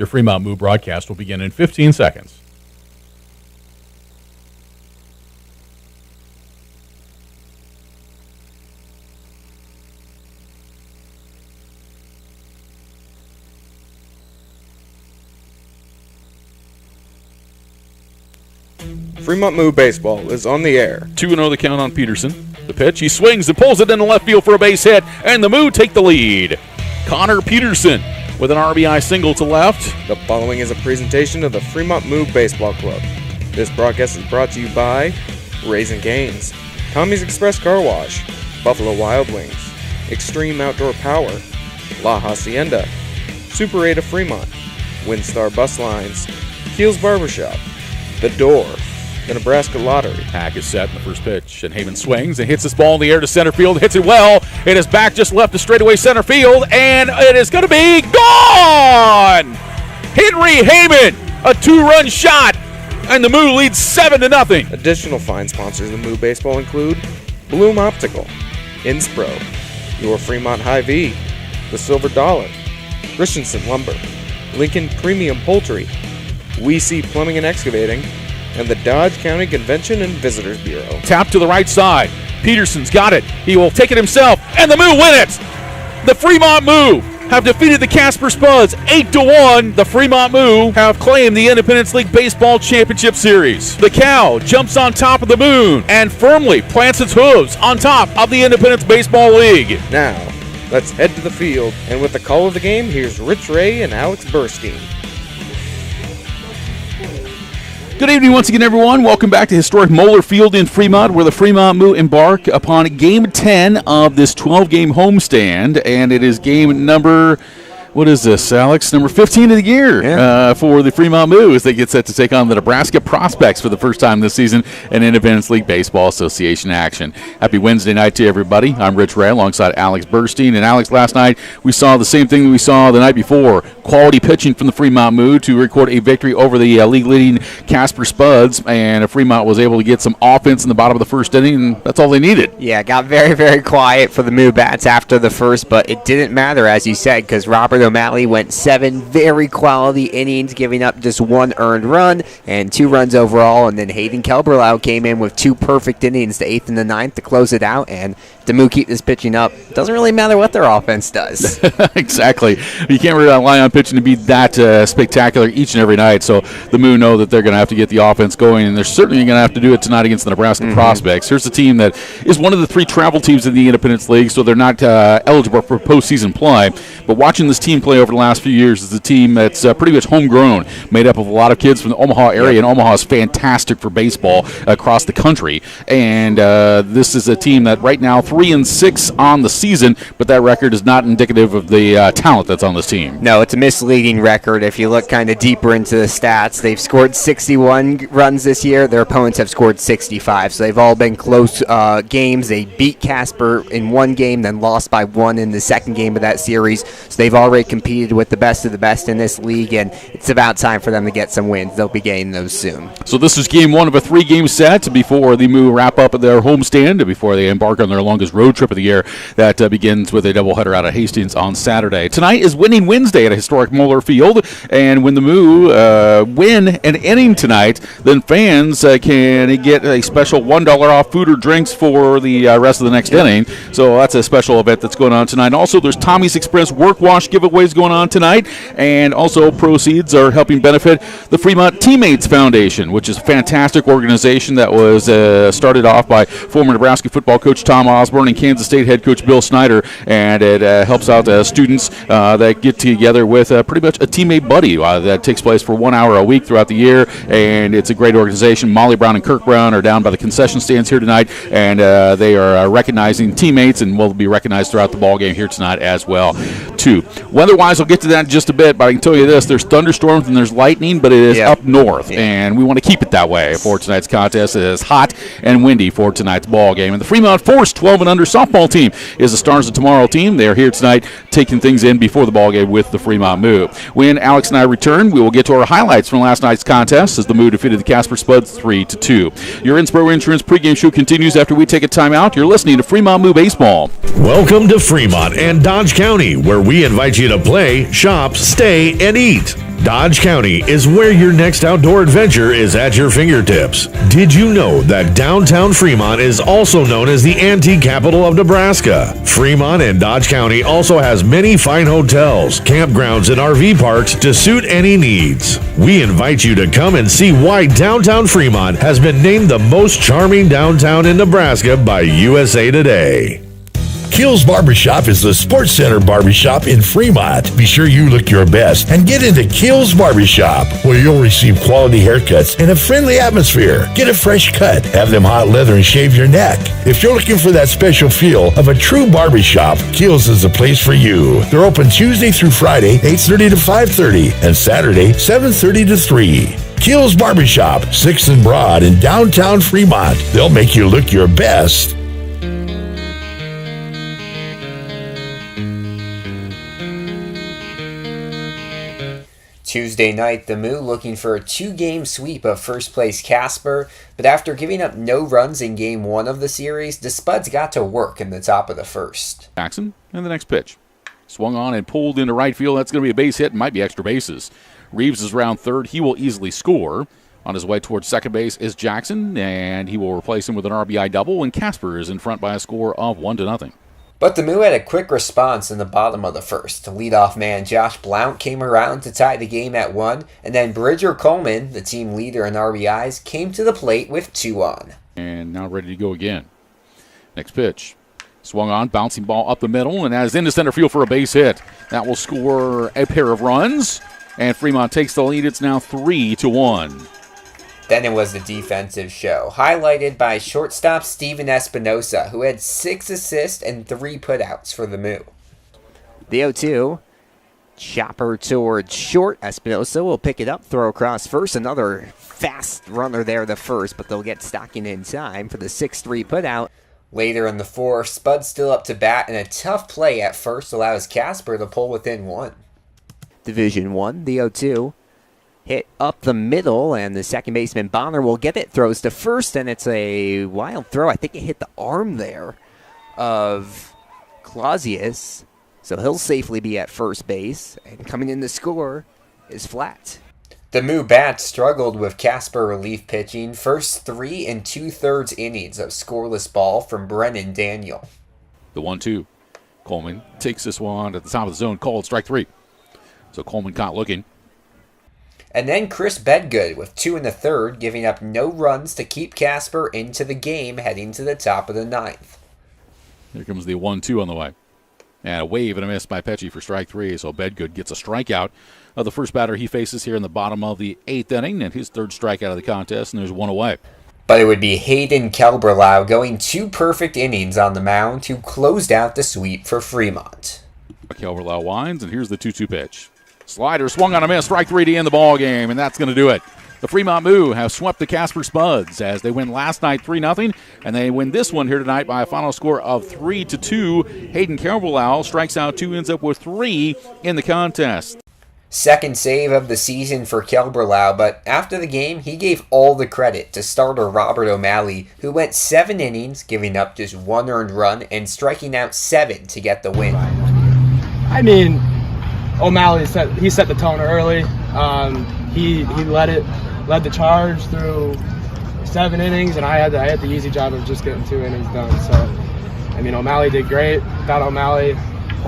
Your Fremont Moo broadcast will begin in 15 seconds. Fremont Moo baseball is on the air. 2-0 the count on Peterson. The pitch, he swings and pulls it into left field for a base hit, and the Moo take the lead. Connor Peterson with an RBI single to left. The following is a presentation of the Fremont Moo Baseball Club. This broadcast is brought to you by Raising Cane's, Tommy's Express Car Wash, Buffalo Wild Wings, Extreme Outdoor Power, La Hacienda, Super 8 of Fremont, Windstar Bus Lines, Keels Barbershop, The Door, the Nebraska Lottery. Hack is set in the first pitch, and Heyman swings and hits this ball in the air to center field. Hits it well. It is back just left to straightaway center field, and it is going to be gone! Henry Heyman, a 2-run shot, and the Moo leads 7-0. Additional fine sponsors of Moo Baseball include Bloom Optical, Inspro, Your Fremont Hy-Vee, The Silver Dollar, Christensen Lumber, Lincoln Premium Poultry, We See Plumbing and Excavating, and the Dodge County Convention and Visitors Bureau. Tap to the right side. Peterson's got it. He will take it himself, and the Moo win it! The Fremont Moo have defeated the Casper Spuds 8-1. The Fremont Moo have claimed the Independence League Baseball Championship Series. The Cow jumps on top of the moon and firmly plants its hooves on top of the Independence Baseball League. Now, let's head to the field, and with the call of the game, here's Rich Ray and Alex Burstein. Good evening once again, everyone. Welcome back to historic Moeller Field in Fremont, where the Fremont Moo embark upon Game 10 of this 12-game homestand, and it is game number... What is this, Alex? Number 15 of the year for the Fremont Moo as they get set to take on the Nebraska Prospects for the first time this season in Independence League Baseball Association action. Happy Wednesday night to everybody. I'm Rich Ray alongside Alex Burstein. And Alex, last night we saw the same thing that we saw the night before. Quality pitching from the Fremont Moo to record a victory over the league-leading Casper Spuds. And Fremont was able to get some offense in the bottom of the first inning, and that's all they needed. Yeah, it got very, very quiet for the Moo bats after the first, but it didn't matter, as you said, because Robert O'Malley went 7 very quality innings, giving up just 1 earned run and 2 runs overall. And then Hayden Kelberlau came in with 2 perfect innings, the 8th and the 9th, to close it out. And the Moo keep this pitching up. Doesn't really matter what their offense does. Exactly. You can't rely on pitching to be that spectacular each and every night. So the Moo know that they're going to have to get the offense going, and they're certainly going to have to do it tonight against the Nebraska Prospects. Here's a team that is one of the 3 travel teams in the Independence League, so they're not eligible for postseason play. But watching this team play over the last few years is a team that's pretty much homegrown, made up of a lot of kids from the Omaha area, and Omaha is fantastic for baseball across the country. And this is a team that right now 3-6 on the season, but that record is not indicative of the talent that's on this team. No, it's a misleading record. If you look kind of deeper into the stats, they've scored 61 runs this year. Their opponents have scored 65, so they've all been close games. They beat Casper in 1 game, then lost by 1 in the second game of that series. So they've already competed with the best of the best in this league, and it's about time for them to get some wins. They'll be getting those soon. So this is game 1 of a 3-game set before the Moo wrap up at their homestand, before they embark on their longest road trip of the year. That begins with a doubleheader out of Hastings on Saturday. Tonight is Winning Wednesday at a historic Moeller Field, and when the Moo win an inning tonight, then fans can get a special $1 off food or drinks for the rest of the next inning. So that's a special event that's going on tonight. Also, there's Tommy's Express Work Wash giveaways going on tonight, and also proceeds are helping benefit the Fremont Teammates Foundation, which is a fantastic organization that was started off by former Nebraska football coach Tom Osborne and Kansas State head coach Bill Snyder, and it helps out students that get together with pretty much a teammate buddy that takes place for 1 hour a week throughout the year, and it's a great organization. Molly Brown and Kirk Brown are down by the concession stands here tonight, and they are recognizing teammates, and will be recognized throughout the ball game here tonight as well, too. Weather-wise, I'll get to that in just a bit, but I can tell you this, there's thunderstorms and there's lightning, but it is up north, and we want to keep it that way for tonight's contest. It is hot and windy for tonight's ball game. And the Fremont Force 12 and under softball team is the Stars of Tomorrow team. They are here tonight taking things in before the ball game with the Fremont Moo. When Alex and I return, we will get to our highlights from last night's contest as the Moo defeated the Casper Spuds 3-2. Your Inspro Insurance pregame show continues after we take a timeout. You're listening to Fremont Moo Baseball. Welcome to Fremont and Dodge County, where we invite you to play, shop, stay, and eat. Dodge County is where your next outdoor adventure is at your fingertips. Did you know that downtown Fremont is also known as the antique capital of Nebraska? Fremont and Dodge County also has many fine hotels, campgrounds, and RV parks to suit any needs. We invite you to come and see why downtown Fremont has been named the most charming downtown in Nebraska by USA Today. Kills Barbershop is the Sports Center barbershop in Fremont. Be sure you look your best and get into Kills Barbershop, where you'll receive quality haircuts in a friendly atmosphere. Get a fresh cut, have them hot leather, and shave your neck. If you're looking for that special feel of a true barbershop, Kills is the place for you. They're open Tuesday through Friday, 8:30 to 5:30, and Saturday, 7:30 to 3. Kills Barbershop, 6th and Broad in downtown Fremont. They'll make you look your best. Tuesday night, the Moo looking for a 2-game sweep of first place Casper, but after giving up no runs in game 1 of the series, the Spuds got to work in the top of the first. Jackson, and the next pitch. Swung on and pulled into right field. That's going to be a base hit and might be extra bases. Reeves is around third. He will easily score. On his way towards second base is Jackson, and he will replace him with an RBI double, and Casper is in front by a score of 1-0. But the Moo had a quick response in the bottom of the first. Leadoff man Josh Blount came around to tie the game at 1, and then Bridger Coleman, the team leader in RBIs, came to the plate with 2 on. And now ready to go again. Next pitch. Swung on, bouncing ball up the middle, and that is into center field for a base hit. That will score a pair of runs, and Fremont takes the lead. It's now 3-1. Then it was the defensive show, highlighted by shortstop Steven Espinosa, who had 6 assists and 3 putouts for the Moo. The 0-2, chopper towards short. Espinosa will pick it up, throw across first. Another fast runner there, the first, but they'll get stocking in time for the 6-3 putout. Later in the 4th, Spud still up to bat, and a tough play at first allows Casper to pull within 1. Division 1, the 0-2. Hit up the middle, and the second baseman Bonner will get it. Throws to first, and it's a wild throw. I think it hit the arm there of Clausius. So he'll safely be at first base. And coming in to score is Flat. The Moo Bats struggled with Casper relief pitching. First 3 2/3 innings of scoreless ball from Brennan Daniel. The 1-2. Coleman takes this one at the top of the zone, called strike 3. So Coleman caught looking. And then Chris Bedgood with 2 1/3, giving up no runs to keep Casper into the game heading to the top of the 9th. Here comes the 1-2 on the way. And a wave and a miss by Pecci for strike 3. So Bedgood gets a strikeout of the first batter he faces here in the bottom of the 8th inning, and his third strikeout of the contest, and there's 1 away. But it would be Hayden Kelberlau going 2 perfect innings on the mound who closed out the sweep for Fremont. Kelberlau winds, and here's the 2-2 pitch. Slider swung on a miss, strike 3 to end the ball game, and that's going to do it. The Fremont Moo have swept the Casper Spuds as they win last night 3-0, and they win this one here tonight by a final score of 3-2. Hayden Kelberlau strikes out 2, ends up with 3 in the contest. Second save of the season for Kelberlau, but after the game, he gave all the credit to starter Robert O'Malley, who went 7 innings, giving up just 1 earned run and striking out 7 to get the win. I mean, O'Malley set the tone early. He led the charge through 7 innings, and I had the easy job of just getting 2 innings done. So, I mean, O'Malley did great. Without O'Malley,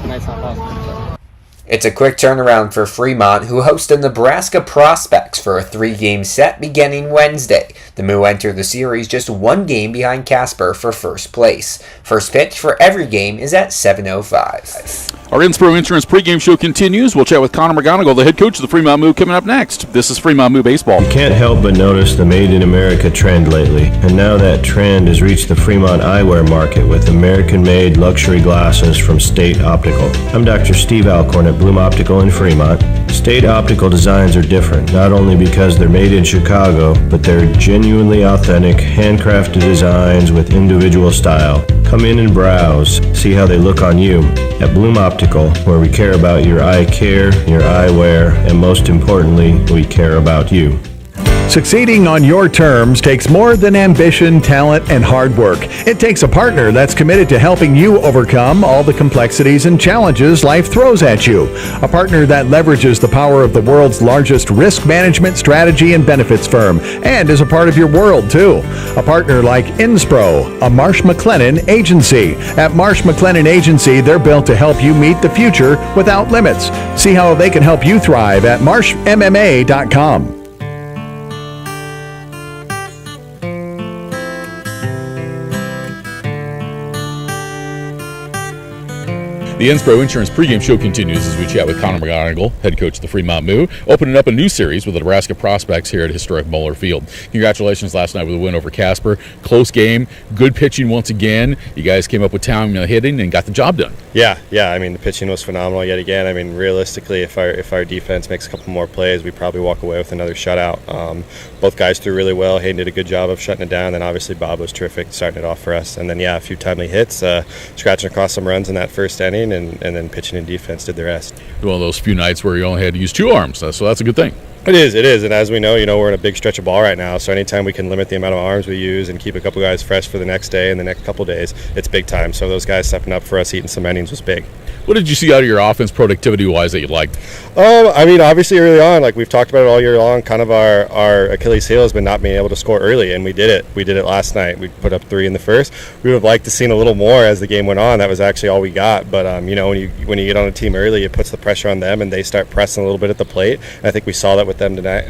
tonight's not possible. It's a quick turnaround for Fremont, who host the Nebraska Prospects for a 3-game set beginning Wednesday. The Moo enter the series just 1 game behind Casper for first place. First pitch for every game is at 7:05. Our Inspiro Insurance pregame show continues. We'll chat with Connor McGonigal, the head coach of the Fremont Moo, coming up next. This is Fremont Moo Baseball. You can't help but notice the Made in America trend lately. And now that trend has reached the Fremont eyewear market with American-made luxury glasses from State Optical. I'm Dr. Steve Alcorn at Bloom Optical in Fremont. State Optical designs are different, not only because they're made in Chicago, but they're genuinely authentic, handcrafted designs with individual style. Come in and browse, see how they look on you. At Bloom Optical, where we care about your eye care, your eyewear, and most importantly, we care about you. Succeeding on your terms takes more than ambition, talent, and hard work. It takes a partner that's committed to helping you overcome all the complexities and challenges life throws at you. A partner that leverages the power of the world's largest risk management strategy and benefits firm and is a part of your world, too. A partner like Inspro, a Marsh McLennan agency. At Marsh McLennan Agency, they're built to help you meet the future without limits. See how they can help you thrive at marshmma.com. The Inspro Insurance pregame show continues as we chat with Connor McGonigal, head coach of the Fremont Moo, opening up a new series with the Nebraska prospects here at historic Moeller Field. Congratulations last night with a win over Casper. Close game, good pitching once again. You guys came up with town hitting and got the job done. Yeah. I mean, the pitching was phenomenal yet again. I mean, realistically, if our defense makes a couple more plays, we probably walk away with another shutout. Both guys threw really well. Hayden did a good job of shutting it down. Then obviously Bob was terrific starting it off for us. And then, a few timely hits, scratching across some runs in that first inning. And then pitching and defense did the rest. One of those few nights where you only had to use 2 arms, so that's a good thing. It is, and as we know, we're in a big stretch of ball right now, so anytime we can limit the amount of arms we use and keep a couple guys fresh for the next day and the next couple days, it's big time. So those guys stepping up for us, eating some innings was big. What did you see out of your offense productivity-wise that you liked? I mean, obviously early on, like we've talked about it all year long, kind of our Achilles heel has been not being able to score early, and we did it. We did it last night. We put up 3 in the first. We would have liked to seen a little more as the game went on. That was actually all we got. But when you get on a team early, it puts the pressure on them, and they start pressing a little bit at the plate. And I think we saw that with them tonight,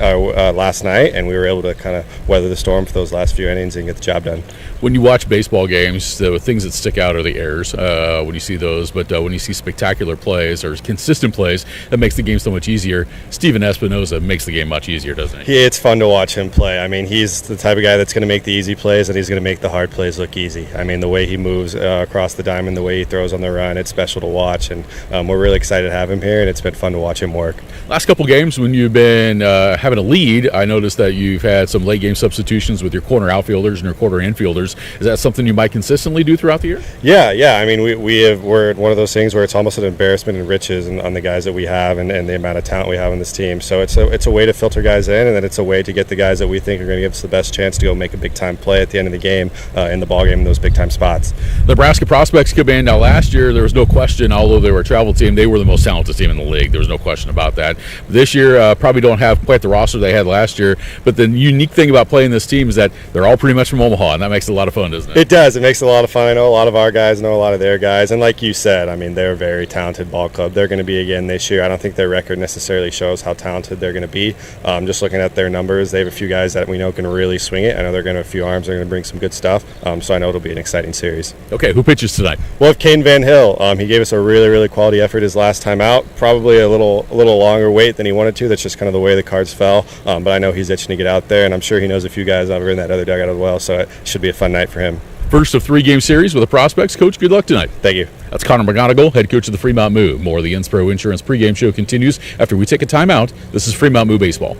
last night, and we were able to kind of weather the storm for those last few innings and get the job done. When you watch baseball games, the things that stick out are the errors when you see those. But when you see spectacular plays or consistent plays, that makes the game so much easier. Steven Espinoza makes the game much easier, doesn't he? It's fun to watch him play. I mean, he's the type of guy that's going to make the easy plays, and he's going to make the hard plays look easy. I mean, the way he moves across the diamond, the way he throws on the run, it's special to watch. And we're really excited to have him here, and it's been fun to watch him work. Last couple games when you've been having a lead, I noticed that you've had some late game substitutions with your corner outfielders and your corner infielders. Is that something you might consistently do throughout the year? Yeah. I mean, we're one of those things where it's almost an embarrassment and riches on the guys that we have and the amount of talent we have on this team. So it's a way to filter guys in, and then it's a way to get the guys that we think are going to give us the best chance to go make a big time play at the end of the game in the ball game in those big time spots. Nebraska prospects come in. Now last year there was no question, although they were a travel team, they were the most talented team in the league. There was no question about that. This year probably don't have quite the roster they had last year, but the unique thing about playing this team is that they're all pretty much from Omaha, and that makes it a lot of fun, doesn't it? It does. It makes it a lot of fun. I know a lot of our guys know a lot of their guys, and like you said, I mean, they're a very talented ball club. They're going to be again this year. I don't think their record necessarily shows how talented they're going to be. Just looking at their numbers, they have a few guys that we know can really swing it. I know they're going to have a few arms. They're going to bring some good stuff. So I know it'll be an exciting series. Okay, who pitches tonight? We'll have Caden Van Hill. He gave us a really, really quality effort his last time out. Probably a little longer wait than he wanted to. That's just kind of the way the cards fell. But I know he's itching to get out there, and I'm sure he knows a few guys over in that other dugout as well. So it should be a fun night for him. First of 3-game series with the prospects. Coach, good luck tonight. Thank you. That's Connor McGonigal, head coach of the Fremont Moo. More of the Inspro Insurance pregame show continues after we take a timeout. This is Fremont Moo Baseball.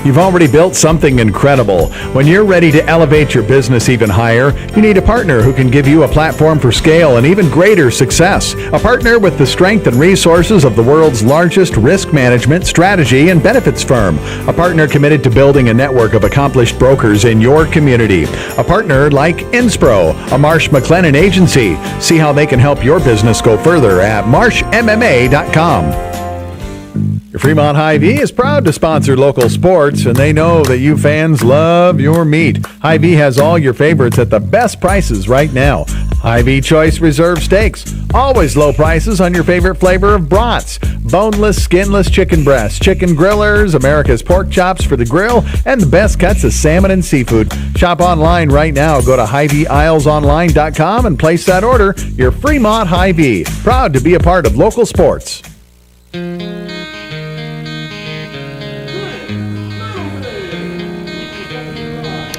You've already built something incredible. When you're ready to elevate your business even higher, you need a partner who can give you a platform for scale and even greater success. A partner with the strength and resources of the world's largest risk management, strategy, and benefits firm. A partner committed to building a network of accomplished brokers in your community. A partner like Inspro, a Marsh McLennan agency. See how they can help your business go further at marshmma.com. Your Fremont Hy-Vee is proud to sponsor local sports, and they know that you fans love your meat. Hy-Vee has all your favorites at the best prices right now. Hy-Vee Choice Reserve Steaks. Always low prices on your favorite flavor of brats. Boneless, skinless chicken breasts, chicken grillers, America's pork chops for the grill, and the best cuts of salmon and seafood. Shop online right now. Go to HyVeeIslesOnline.com and place that order. Your Fremont Hy-Vee. Proud to be a part of local sports.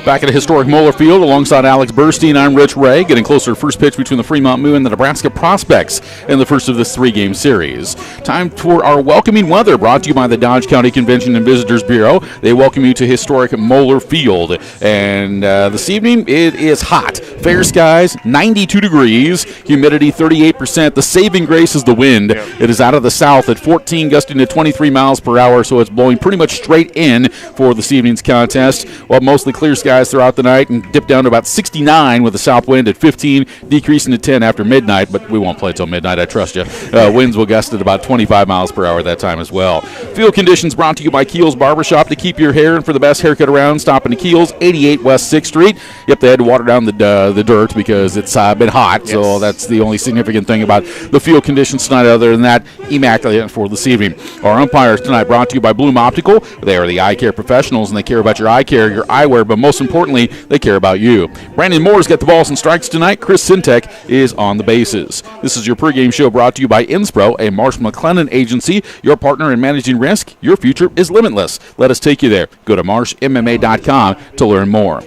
Back at a historic Moeller Field alongside Alex Burstein, I'm Rich Ray, getting closer to first pitch between the Fremont Moo and the Nebraska Prospects in the first of this 3-game series. Time for our welcoming weather, brought to you by the Dodge County Convention and Visitors Bureau. They welcome you to historic Moeller Field. And this evening, it is hot. Fair skies, 92 degrees, humidity 38%. The saving grace is the wind. It is out of the south at 14, gusting to 23 miles per hour, so it's blowing pretty much straight in for this evening's contest. Well, mostly clear skies throughout the night and dip down to about 69 with the south wind at 15, decreasing to 10 after midnight, but we won't play till midnight, I trust you. Winds will gust at about 25 miles per hour that time as well. Field conditions brought to you by Keel's Barbershop. To keep your hair and for the best haircut around, stop into Keel's, 88 West 6th Street. Yep, they had to water down the dirt because it's been hot, so that's the only significant thing about the field conditions tonight. Other than that, immaculate for this evening. Our umpires tonight brought to you by Bloom Optical. They are the eye care professionals, and they care about your eye care, your eyewear, but most importantly, they care about you. Brandon Moore's got the balls and strikes tonight. Chris Sintek is on the bases. This is your pregame show brought to you by Inspro, a Marsh McLennan agency, your partner in managing risk. Your future is limitless. Let us take you there. Go to marshmma.com to learn more.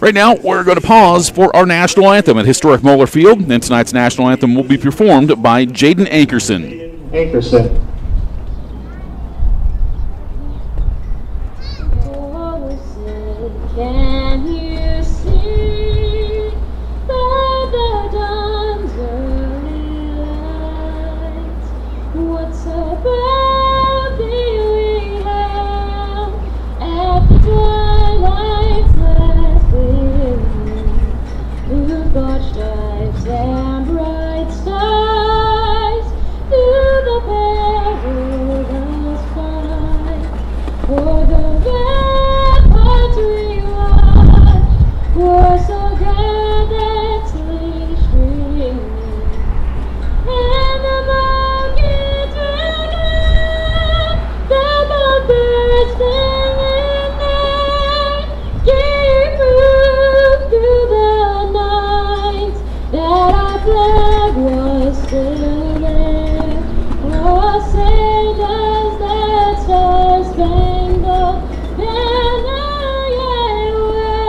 Right now, we're going to pause for our national anthem at historic Moeller Field, and tonight's national anthem will be performed by Jaden Ankerson. Ankerson. Can you see by the dawn's early light what's about the hell at the twilight's last gleaming, blue gauge stripes and bright stars through the perilous fight for the ramparts we watch were so gallantly streaming, and the markets rang out, the bumpers singing there, gave proof through the night that our flag was still there. Oh, say does that star-spangled banner yet wave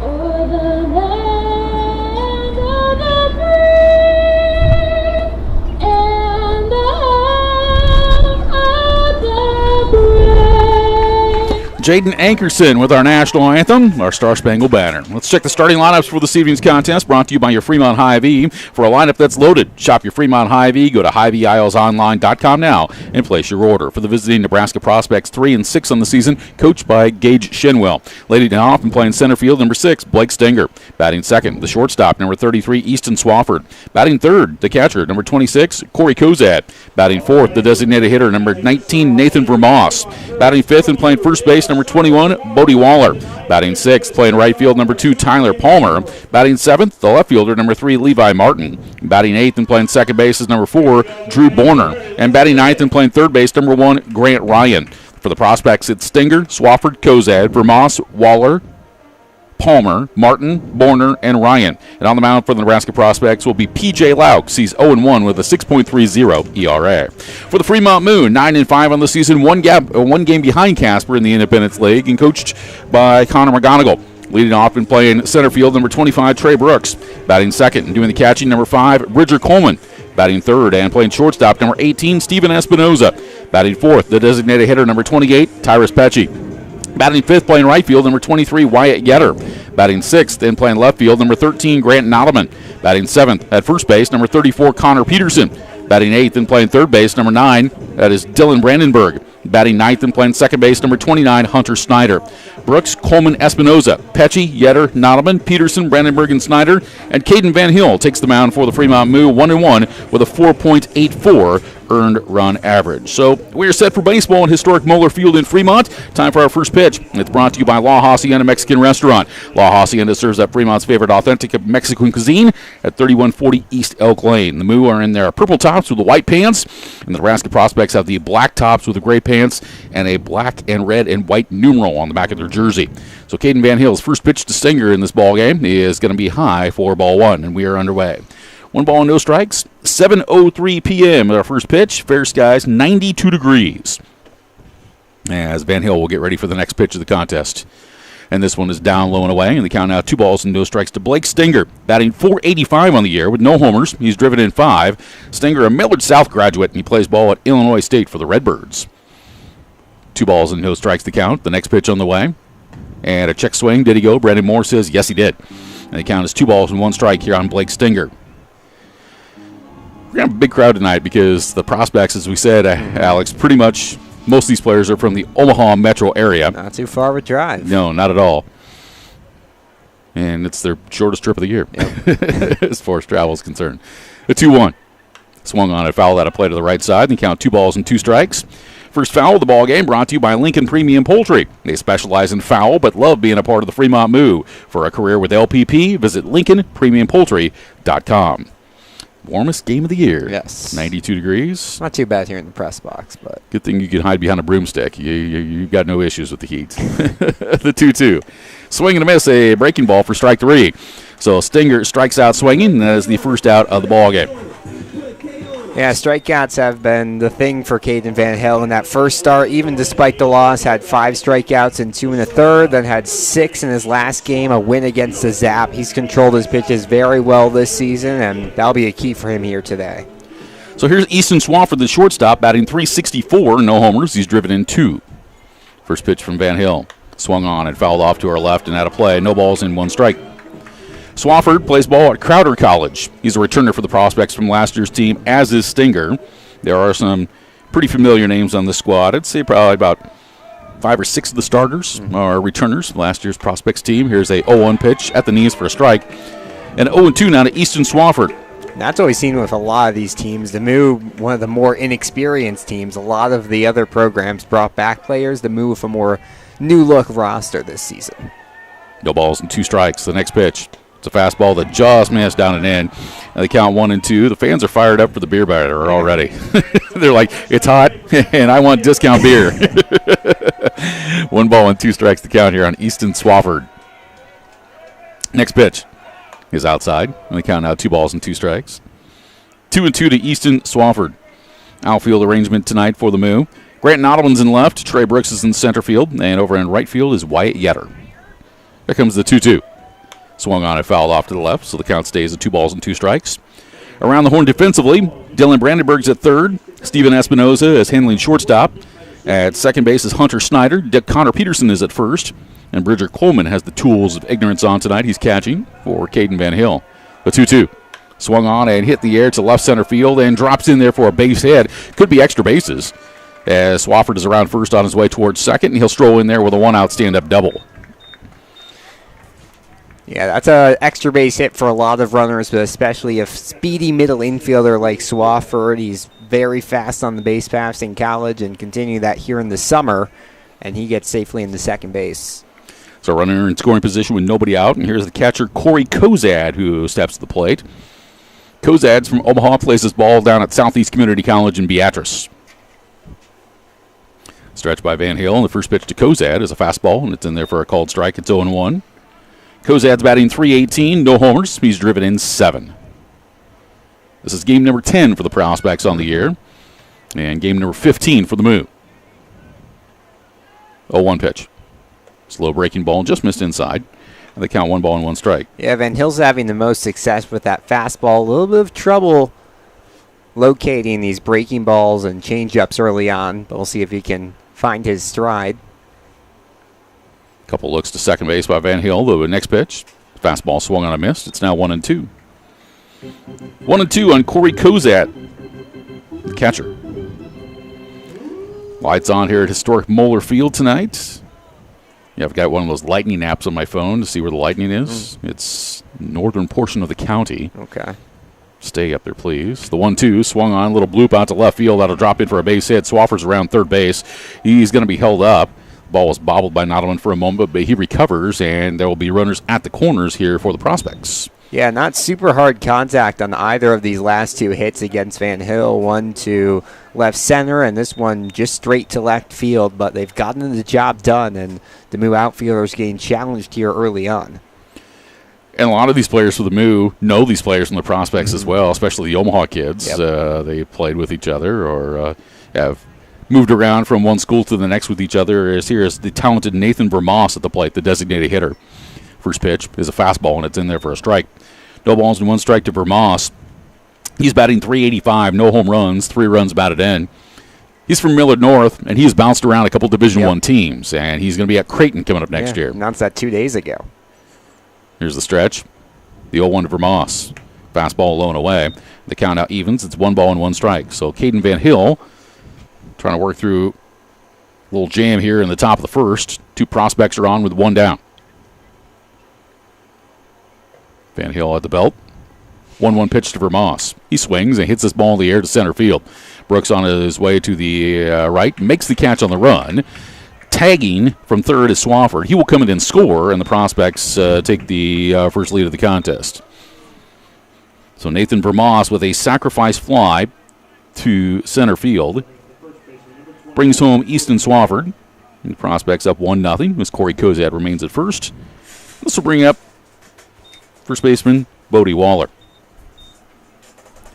o'er the land of the free and the home of the brave? Jaden Ankerson with our national anthem, our Star Spangled Banner. Let's check the starting lineups for this evening's contest, brought to you by your Fremont Hy-Vee. For a lineup that's loaded, shop your Fremont Hy-Vee. Go to HyVeeIslesOnline.com now and place your order. For the visiting Nebraska Prospects, 3-6 on the season, coached by Gage Shinwell. Leading off and playing center field, number 6, Blake Stenger. Batting second, the shortstop, number 33, Easton Swafford. Batting third, the catcher, number 26, Corey Kozad. Batting fourth, the designated hitter, number 19, Nathan Vermoss. Batting fifth and playing first base, number 21, Bodie Waller. Batting sixth, playing right field, number 2, Tyler Palmer. Batting seventh, the left fielder, number 3, Levi Martin. Batting eighth and playing second base is number 4, Drew Borner. And batting ninth and playing third base, number 1, Grant Ryan. For the Prospects, it's Stenger, Swafford, Kozad, Vermoss, Waller, Palmer, Martin, Borner, and Ryan. And on the mound for the Nebraska Prospects will be P.J. Laux. He's 0-1 with a 6.30 ERA. For the Fremont Moo, 9-5 on the season, one game behind Casper in the Independence League, and coached by Connor McGonigal. Leading off and playing center field, number 25, Trey Brooks. Batting second and doing the catching, number 5, Bridger Coleman. Batting third and playing shortstop, number 18, Steven Espinoza. Batting fourth, the designated hitter, number 28, Tyrus Pecci. Batting fifth, playing right field, number 23, Wyatt Yetter. Batting sixth and playing left field, number 13, Grant Nottleman. Batting seventh at first base, number 34, Connor Peterson. Batting eighth and playing third base, number 9, that is Dylan Brandenburg. Batting ninth and playing second base, number 29, Hunter Snyder. Brooks, Coleman, Espinoza, Pecci, Yetter, Nottleman, Peterson, Brandenburg, and Snyder. And Caden Van Hill takes the mound for the Fremont Moo, 1-1 with a 4.84 earned run average. So we're set for baseball at historic Moeller Field in Fremont. Time for our first pitch. It's brought to you by La Hacienda Mexican Restaurant. La Hacienda serves up Fremont's favorite authentic Mexican cuisine at 3140 East Elk Lane. The Moo are in their purple tops with the white pants, and the Nebraska Prospects have the black tops with the gray pants and a black and red and white numeral on the back of their jersey. So Caden Van Hill's first pitch to Stenger in this ball game is going to be high for ball one, and we are underway. 1 ball and no strikes. 7:03 p.m. our first pitch. Fair skies, 92 degrees. as Van Hill will get ready for the next pitch of the contest. And this one is down, low, and away. And the count now 2 balls and no strikes to Blake Stinger, batting .485 on the year with no homers. He's driven in 5. Stinger, a Millard South graduate, and he plays ball at Illinois State for the Redbirds. 2 balls and no strikes to count. The next pitch on the way. And a check swing. Did he go? Brandon Moore says yes, he did. And the count is 2 balls and 1 strike here on Blake Stinger. We're going to have a big crowd tonight because the prospects, as we said, Alex, pretty much most of these players are from the Omaha metro area. Not too far of a drive. No, not at all. And it's their shortest trip of the year, as far as travel is concerned. A 2-1. Swung on a foul out of play to the right side. And count 2 balls and 2 strikes. First foul of the ball game brought to you by Lincoln Premium Poultry. They specialize in fowl but love being a part of the Fremont Moo. For a career with LPP, visit LincolnPremiumPoultry.com. Warmest game of the year. Yes. 92 degrees. Not too bad here in the press box, but good thing you can hide behind a broomstick. You've got no issues with the heat. The 2-2. Swing and a miss, a breaking ball for strike 3. So Stinger strikes out swinging, and that is the first out of the ball game. yeah, strikeouts have been the thing for Caden Van Hill in that first start. Even despite the loss, had 5 strikeouts and 2 1/3, then had 6 in his last game, a win against the Zap. He's controlled his pitches very well this season, and that'll be a key for him here today. So here's Easton Swafford, the shortstop, batting .364, no homers. He's driven in 2. First pitch from Van Hill. Swung on and fouled off to our left and out of play. No balls in 1 strike. Swafford plays ball at Crowder College. He's a returner for the prospects from last year's team, as is Stinger. There are some pretty familiar names on the squad. I'd say probably about 5 or 6 of the starters are returners from last year's prospects team. Here's a 0-1 pitch at the knees for a strike. And 0-2 now to Easton Swafford. That's what we've seen with a lot of these teams. The Moo, one of the more inexperienced teams. A lot of the other programs brought back players. The Moo with a more new-look roster this season. No balls and 2 strikes. The next pitch. It's a fastball that just missed down and in. And they count 1-2. The fans are fired up for the beer batter already. They're like, it's hot, and I want discount beer. 1 ball and 2 strikes to count here on Easton Swafford. Next pitch is outside. And they count now 2 balls and 2 strikes. 2-2 to Easton Swafford. Outfield arrangement tonight for the Moo. Grant Nottleman's in left. Trey Brooks is in center field. And over in right field is Wyatt Yetter. Here comes the 2-2. Swung on and fouled off to the left, so the count stays at 2 balls and 2 strikes. Around the horn defensively, Dylan Brandenburg's at third. Steven Espinoza is handling shortstop. At second base is Hunter Snyder. Connor Peterson is at first. And Bridger Coleman has the tools of ignorance on tonight. He's catching for Caden Van Hill. The 2-2. Swung on and hit the air to left center field and drops in there for a base hit. Could be extra bases, as Swafford is around first on his way towards second, and he'll stroll in there with a 1-out stand-up double. Yeah, that's an extra base hit for a lot of runners, but especially a speedy middle infielder like Swafford. He's very fast on the base paths in college and continue that here in the summer, and he gets safely into second base. So runner in scoring position with nobody out, and here's the catcher, Corey Kozad, who steps to the plate. Kozad's from Omaha, plays his ball down at Southeast Community College in Beatrice. Stretch by Van Hill, and the first pitch to Kozad is a fastball, and it's in there for a called strike. It's 0-1. Kozad's batting .318, no homers. He's driven in 7. This is game number 10 for the prospects on the year, and game number 15 for the Moo. 0-1 pitch. Slow breaking ball, just missed inside. And they count 1 ball and 1 strike. Yeah, Van Hill's having the most success with that fastball. A little bit of trouble locating these breaking balls and change-ups early on, but we'll see if he can find his stride. Couple looks to second base by Van Hill. The next pitch, fastball swung on a miss. It's now 1-2. 1-2 on Corey Kozad, the catcher. Lights on here at historic Moeller Field tonight. Yeah, I've got one of those lightning apps on my phone to see where the lightning is. It's northern portion of the county. Okay. Stay up there, please. The 1-2 swung on, little bloop out to left field. That'll drop in for a base hit. Swafford's around third base. He's going to be held up. Ball was bobbled by Nottleman for a moment, but he recovers, and there will be runners at the corners here for the prospects. Yeah, not super hard contact on either of these last 2 hits against Van Hill. One to left center, and this one just straight to left field, but they've gotten the job done, and the Moo outfielders getting challenged here early on. And a lot of these players for the Moo know these players from the prospects as well, especially the Omaha kids. Yep. They played with each other or have moved around from one school to the next with each other. Here's the talented Nathan Vermoss at the plate, the designated hitter. First pitch is a fastball, and it's in there for a strike. No balls and one strike to Vermoss. He's batting .385, no home runs, 3 runs batted in. He's from Millard North, and he's bounced around a couple Division I teams, and he's going to be at Creighton coming up next year. Announced that 2 days ago. Here's the stretch. The 0-1 to Vermoss. Fastball low and away. The count out evens. It's 1 ball and 1 strike. So Caden Van Hill trying to work through a little jam here in the top of the first. 2 prospects are on with 1 down. Van Hill at the belt. 1-1 pitch to Vermoss. He swings and hits this ball in the air to center field. Brooks on his way to the right. Makes the catch on the run. Tagging from third is Swafford. He will come in and score, and the prospects take the first lead of the contest. So Nathan Vermoss with a sacrifice fly to center field. Brings home Easton Swafford. And the prospects up 1-0 as Corey Kozad remains at first. This will bring up first baseman Bodie Waller.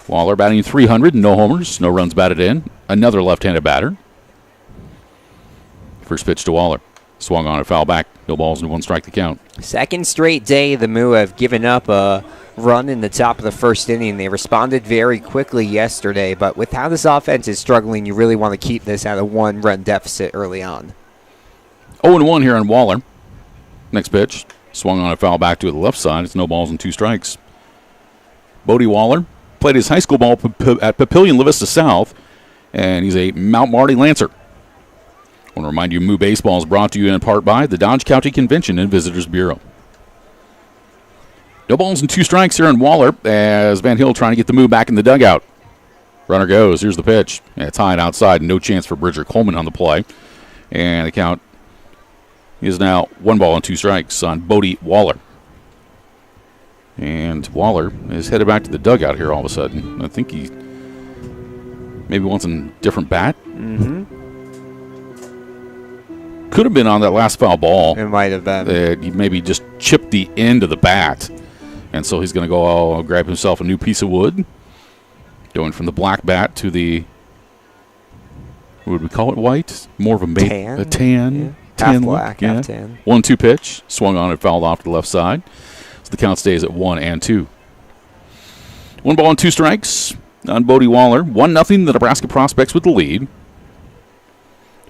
Waller batting .300, no homers, no runs batted in. Another left-handed batter. First pitch to Waller. Swung on and foul back. No balls and 1 strike to count. Second straight day the Moo have given up a run in the top of the first inning. They responded very quickly yesterday, but with how this offense is struggling, you really want to keep this at a 1-run deficit early on. 0-1 here on Waller. Next pitch. Swung on a foul back to the left side. It's no balls and 2 strikes. Bodie Waller played his high school ball at Papillion La Vista South, and he's a Mount Marty Lancer. I want to remind you, Moo Baseball is brought to you in part by the Dodge County Convention and Visitors Bureau. No balls and 2 strikes here on Waller as Van Hill trying to get the Moo back in the dugout. Runner goes. Here's the pitch. And it's high and outside. No chance for Bridger Coleman on the play. And the count is now 1 ball and 2 strikes on Bodie Waller. And Waller is headed back to the dugout here all of a sudden. I think he maybe wants a different bat. Mm-hmm. Could have been on that last foul ball. It might have been. He maybe just chipped the end of the bat. And so he's going to go grab himself a new piece of wood. Going from the black bat to the, what would we call it, white? More of a tan. A tan. Yeah. Tan Half black, look. half tan. 1-2 pitch. Swung on and fouled off to the left side. So the count stays at 1 and 2. 1 ball and 2 strikes on Bodie Waller. 1-0 the Nebraska Prospects with the lead.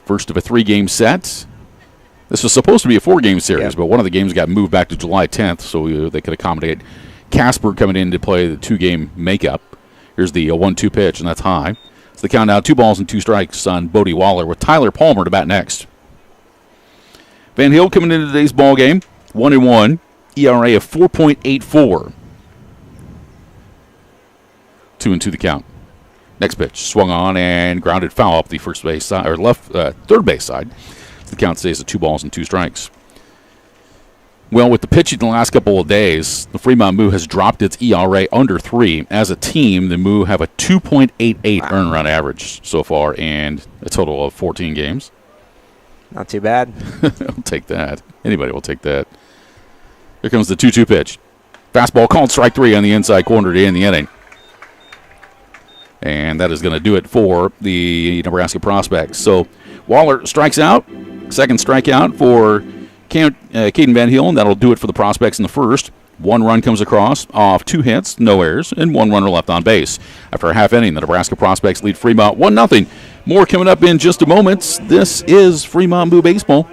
First of a 3-game set. This was supposed to be a 4-game series, but one of the games got moved back to July 10th, so they could accommodate Casper coming in to play the 2-game makeup. Here's the 1-2 pitch, and that's high. So the count now 2 balls and 2 strikes on Bodie Waller with Tyler Palmer to bat next. Van Hill coming into today's ball game, 1-1, ERA of 4.84. 2-2 the count. Next pitch, swung on and grounded foul up the first base side or third base side. The count stays at 2 balls and 2 strikes. Well, with the pitching the last couple of days, the Fremont Moo has dropped its ERA under 3. As a team, the Moo have a 2.88 earned run average so far and a total of 14 games. Not too bad. I'll take that. Anybody will take that. Here comes the 2-2 pitch. Fastball called strike 3 on the inside corner to end the inning. And that is going to do it for the Nebraska Prospects. So Waller strikes out. Second strikeout for Caden Van Hill, and that'll do it for the Prospects in the first. 1 run comes across off 2 hits, no errors, and 1 runner left on base. After a half inning, the Nebraska Prospects lead Fremont 1-0. More coming up in just a moment. This is Fremont Moo Baseball.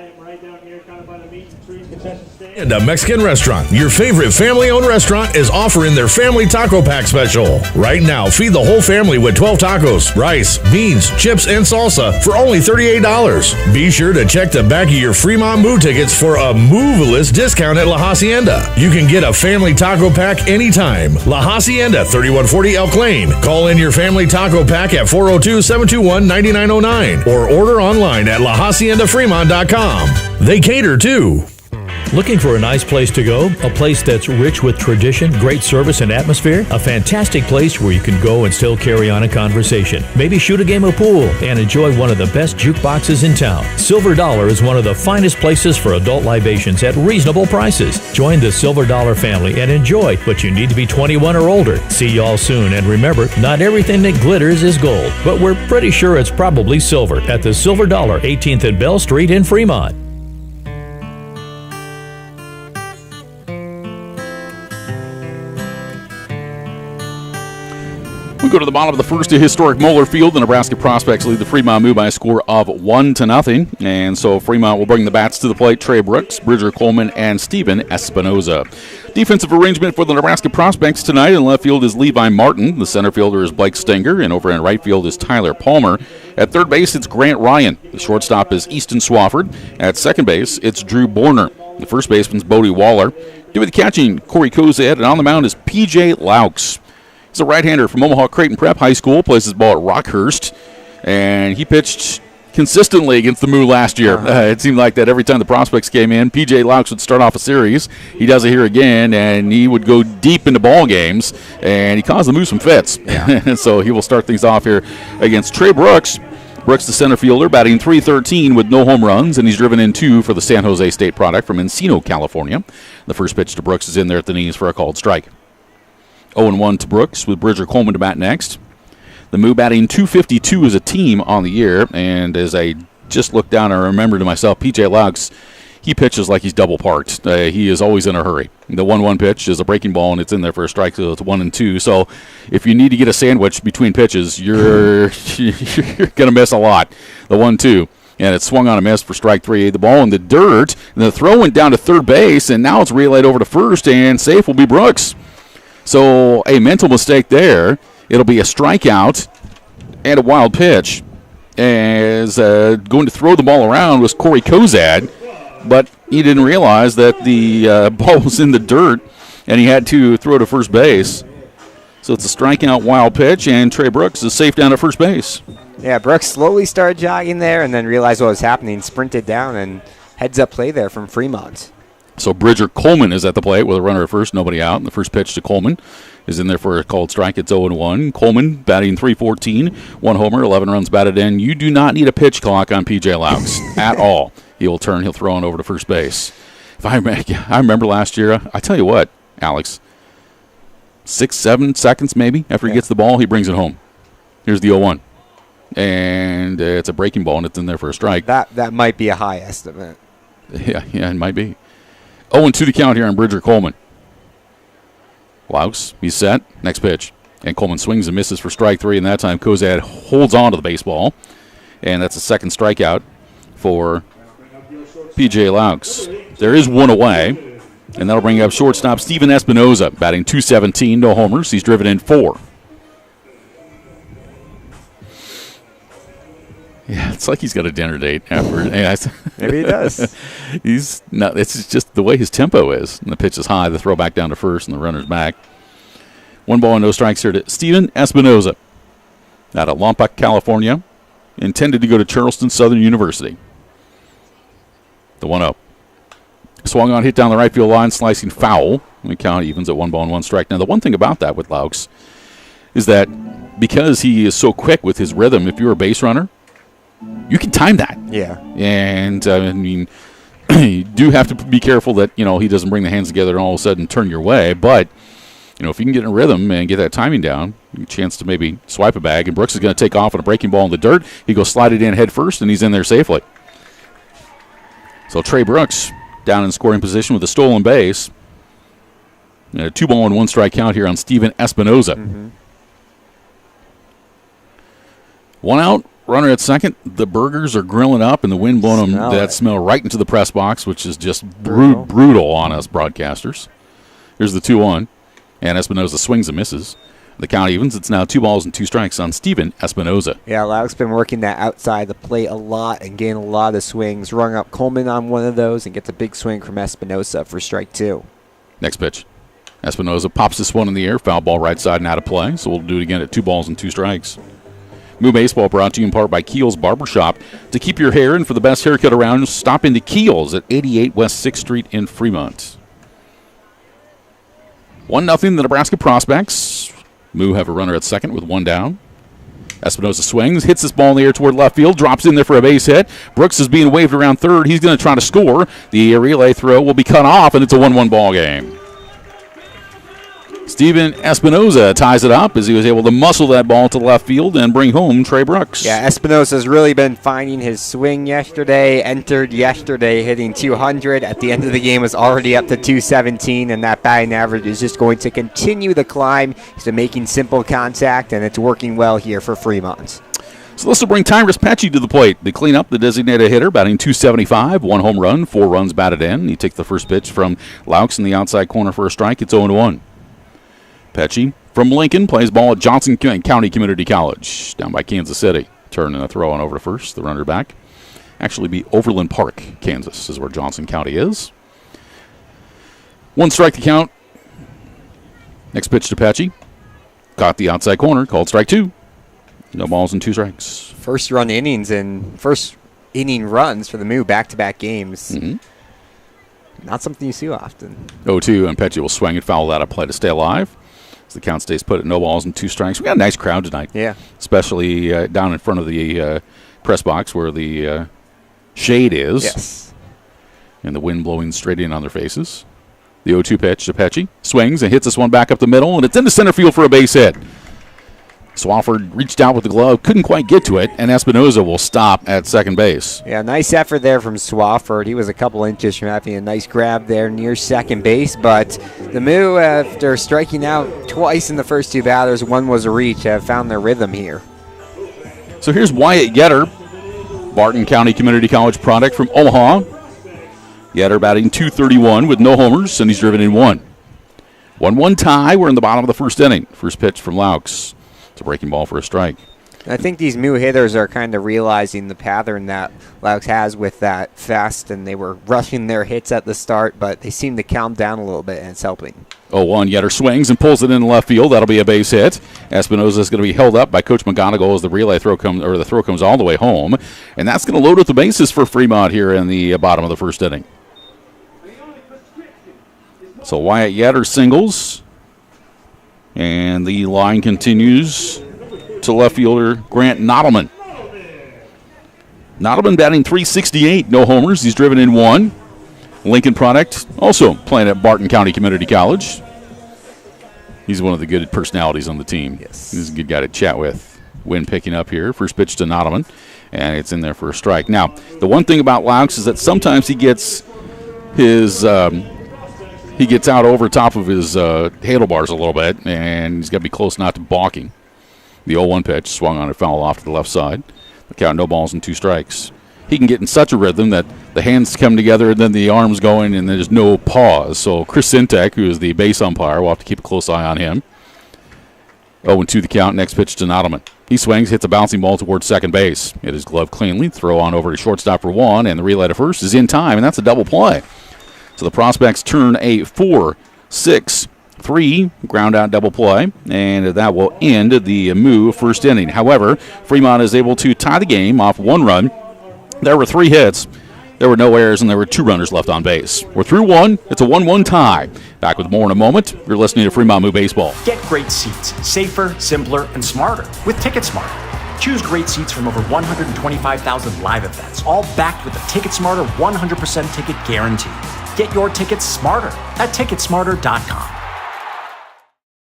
And a Mexican restaurant, your favorite family-owned restaurant, is offering their family taco pack special. Right now, feed the whole family with 12 tacos, rice, beans, chips, and salsa for only $38. Be sure to check the back of your Fremont Moo tickets for a Moveless discount at La Hacienda. You can get a family taco pack anytime. La Hacienda, 3140 Elk Lane. Call in your family taco pack at 402-721-9909 or order online at lahaciendafremont.com. They cater too. Looking for a nice place to go? A place that's rich with tradition, great service, and atmosphere? A fantastic place where you can go and still carry on a conversation. Maybe shoot a game of pool and enjoy one of the best jukeboxes in town. Silver Dollar is one of the finest places for adult libations at reasonable prices. Join the Silver Dollar family and enjoy, but you need to be 21 or older. See y'all soon, and remember, not everything that glitters is gold, but we're pretty sure it's probably silver at the Silver Dollar, 18th and Bell Street in Fremont. We go to the bottom of the first at historic Moeller Field. The Nebraska Prospects lead the Fremont Moo by a score of 1-0. And so Fremont will bring the bats to the plate. Trey Brooks, Bridger Coleman, and Steven Espinoza. Defensive arrangement for the Nebraska Prospects tonight. In left field is Levi Martin. The center fielder is Blake Stenger. And over in right field is Tyler Palmer. At third base, it's Grant Ryan. The shortstop is Easton Swafford. At second base, it's Drew Borner. The first baseman's Bodie Waller. Doing the catching, Corey Kozad. And on the mound is P.J. Laux. He's a right-hander from Omaha Creighton Prep High School, plays his ball at Rockhurst, and he pitched consistently against the Moo last year. It seemed like that every time the Prospects came in, P.J. Laux would start off a series. He does it here again, and he would go deep into ball games, and he caused the Moo some fits. Yeah. So he will start things off here against Trey Brooks. Brooks, the center fielder, batting .313 with no home runs, and he's driven in 2 for the San Jose State product from Encino, California. The first pitch to Brooks is in there at the knees for a called strike. 0-1 to Brooks with Bridger Coleman to bat next. The Moo batting .252 as a team on the year, and as I just looked down, I remember to myself, P.J. Laux, he pitches like he's double parked. He is always in a hurry. The 1-1 pitch is a breaking ball, and it's in there for a strike, so it's 1-2. So if you need to get a sandwich between pitches, you're going to miss a lot. The 1-2. And it swung on a miss for strike 3. The ball in the dirt, and the throw went down to third base, and now it's relayed over to first, and safe will be Brooks. So a mental mistake there. It'll be a strikeout and a wild pitch. As going to throw the ball around was Corey Kozad, but he didn't realize that the ball was in the dirt, and he had to throw to first base. So it's a strikeout, wild pitch, and Trey Brooks is safe down at first base. Yeah, Brooks slowly started jogging there and then realized what was happening, sprinted down, and heads-up play there from Fremont. So Bridger Coleman is at the plate with a runner at first, nobody out. And the first pitch to Coleman is in there for a called strike. It's 0-1. Coleman batting .314, 1 homer, 11 runs batted in. You do not need a pitch clock on P.J. Laux at all. He'll turn, he'll throw on over to first base. I remember last year, I tell you what, Alex, 6-7 seconds maybe after he gets the ball, he brings it home. Here's the 0-1. And it's a breaking ball, and it's in there for a strike. That might be a high estimate. Yeah, it might be. 0-2 to count here on Bridger Coleman. Laux, he's set. Next pitch. And Coleman swings and misses for strike 3, and that time Kozad holds on to the baseball. And that's a second strikeout for P.J. Laux. There is one away, and that'll bring up shortstop Steven Espinoza, batting .217, no homers. He's driven in 4. Yeah, it's like he's got a dinner date after. Maybe he does. He's not. It's just the way his tempo is. And the pitch is high. The throw back down to first, and the runner's back. 1 ball and no strikes here to Steven Espinoza out of Lompoc, California. Intended to go to Charleston Southern University. The 1-0. Swung on, hit down the right field line, slicing foul. We count evens at 1 ball and 1 strike. Now, the one thing about that with Laux is that because he is so quick with his rhythm, if you're a base runner, you can time that. Yeah. And, I mean, you do have to be careful that, he doesn't bring the hands together and all of a sudden turn your way. But, if you can get in a rhythm and get that timing down, you have a chance to maybe swipe a bag. And Brooks is going to take off on a breaking ball in the dirt. He goes slide it in head first, and he's in there safely. So Trey Brooks down in scoring position with a stolen base. A 2 ball and 1 strike count here on Steven Espinoza. Mm-hmm. 1 out. Runner at second. The burgers are grilling up, and the wind blowing them that smell right into the press box, which is just brutal on us broadcasters. Here's the 2-1, and Espinoza swings and misses. The count evens. It's now 2 balls and 2 strikes on Steven Espinoza. Yeah, Lau's been working that outside the plate a lot and getting a lot of swings. Rung up Coleman on one of those and gets a big swing from Espinoza for strike 2. Next pitch. Espinoza pops this one in the air. Foul ball right side and out of play, so we'll do it again at 2 balls and 2 strikes. Moo Baseball brought to you in part by Keel's Barbershop. To keep your hair and for the best haircut around, stop into Keel's at 88 West 6th Street in Fremont. 1-0 the Nebraska Prospects. Moo have a runner at second with one down. Espinosa swings, hits this ball in the air toward left field, drops in there for a base hit. Brooks is being waved around third. He's going to try to score. The relay throw will be cut off, and it's a 1-1 ball game. Steven Espinosa ties it up as he was able to muscle that ball to left field and bring home Trey Brooks. Yeah, Espinosa's really been finding his swing yesterday. Entered yesterday hitting 200. At the end of the game was already up to 217, and that batting average is just going to continue the climb. He's been making simple contact, and it's working well here for Fremont. So this will bring Tyrus Petchy to the plate to clean up the designated hitter, batting .275, 1 home run, 4 runs batted in. He takes the first pitch from Laux in the outside corner for a strike. It's 0-1. Petchy from Lincoln plays ball at Johnson County Community College down by Kansas City. Turn and a throw on over to first. The runner back. Actually be Overland Park, Kansas is where Johnson County is. 1 strike to count. Next pitch to Petchy. Caught the outside corner. Called strike 2. No balls and 2 strikes. First inning runs for the Moo back-to-back games. Not something you see often. 0-2, and Petchy will swing and foul that up play to stay alive. As the count stays put at no balls and 2 strikes. We got a nice crowd tonight. Yeah. Especially down in front of the press box where the shade is. Yes. And the wind blowing straight in on their faces. The 0-2 pitch to Petchy. Swings and hits this one back up the middle, and it's into center field for a base hit. Swafford reached out with the glove, couldn't quite get to it, and Espinosa will stop at second base. Yeah, nice effort there from Swafford. He was a couple inches from having a nice grab there near second base, but the Moo, after striking out twice in the first 2 batters, one was a reach, have found their rhythm here. So here's Wyatt Yetter, Barton County Community College product from Omaha. Yetter batting .231 with no homers, and he's driven in 1. 1-1 tie. We're in the bottom of the first inning. First pitch from Laux. It's a breaking ball for a strike. I think these Moo hitters are kind of realizing the pattern that Laux has with that fast, and they were rushing their hits at the start, but they seem to calm down a little bit, and it's helping. 0-1, Yetter swings and pulls it in left field. That'll be a base hit. Espinosa is going to be held up by Coach McGonigal as the relay throw comes all the way home, and that's going to load up the bases for Fremont here in the bottom of the first inning. So Wyatt Yetter singles, and the line continues to left fielder Grant Nottleman. Nottleman batting .368, no homers. He's driven in 1. Lincoln product, also playing at Barton County Community College. He's one of the good personalities on the team. Yes. He's a good guy to chat with. Wind picking up here. First pitch to Nottleman, and it's in there for a strike. Now, the one thing about Laux is that sometimes he gets his he gets out over top of his handlebars a little bit, and he's got to be close not to balking. The 0-1 pitch swung on and foul off to the left side. The count, no balls and 2 strikes. He can get in such a rhythm that the hands come together and then the arms going and there's no pause. So Chris Sintek, who is the base umpire, will have to keep a close eye on him. 0-2 the count. Next pitch to Nottleman. He swings, hits a bouncing ball towards second base. Hit his glove cleanly. Throw on over to shortstop for 1, and the relay to first is in time, and that's a double play. So the Prospects turn a 4-6-3 ground out double play, and that will end the Moo first inning. However, Fremont is able to tie the game off 1 run. There were 3 hits. There were no errors, and there were 2 runners left on base. We're through 1. It's a 1-1 tie. Back with more in a moment. You're listening to Fremont Moo Baseball. Get great seats, safer, simpler, and smarter with TicketSmarter. Choose great seats from over 125,000 live events, all backed with the TicketSmarter 100% ticket guarantee. Get your tickets smarter at TicketSmarter.com.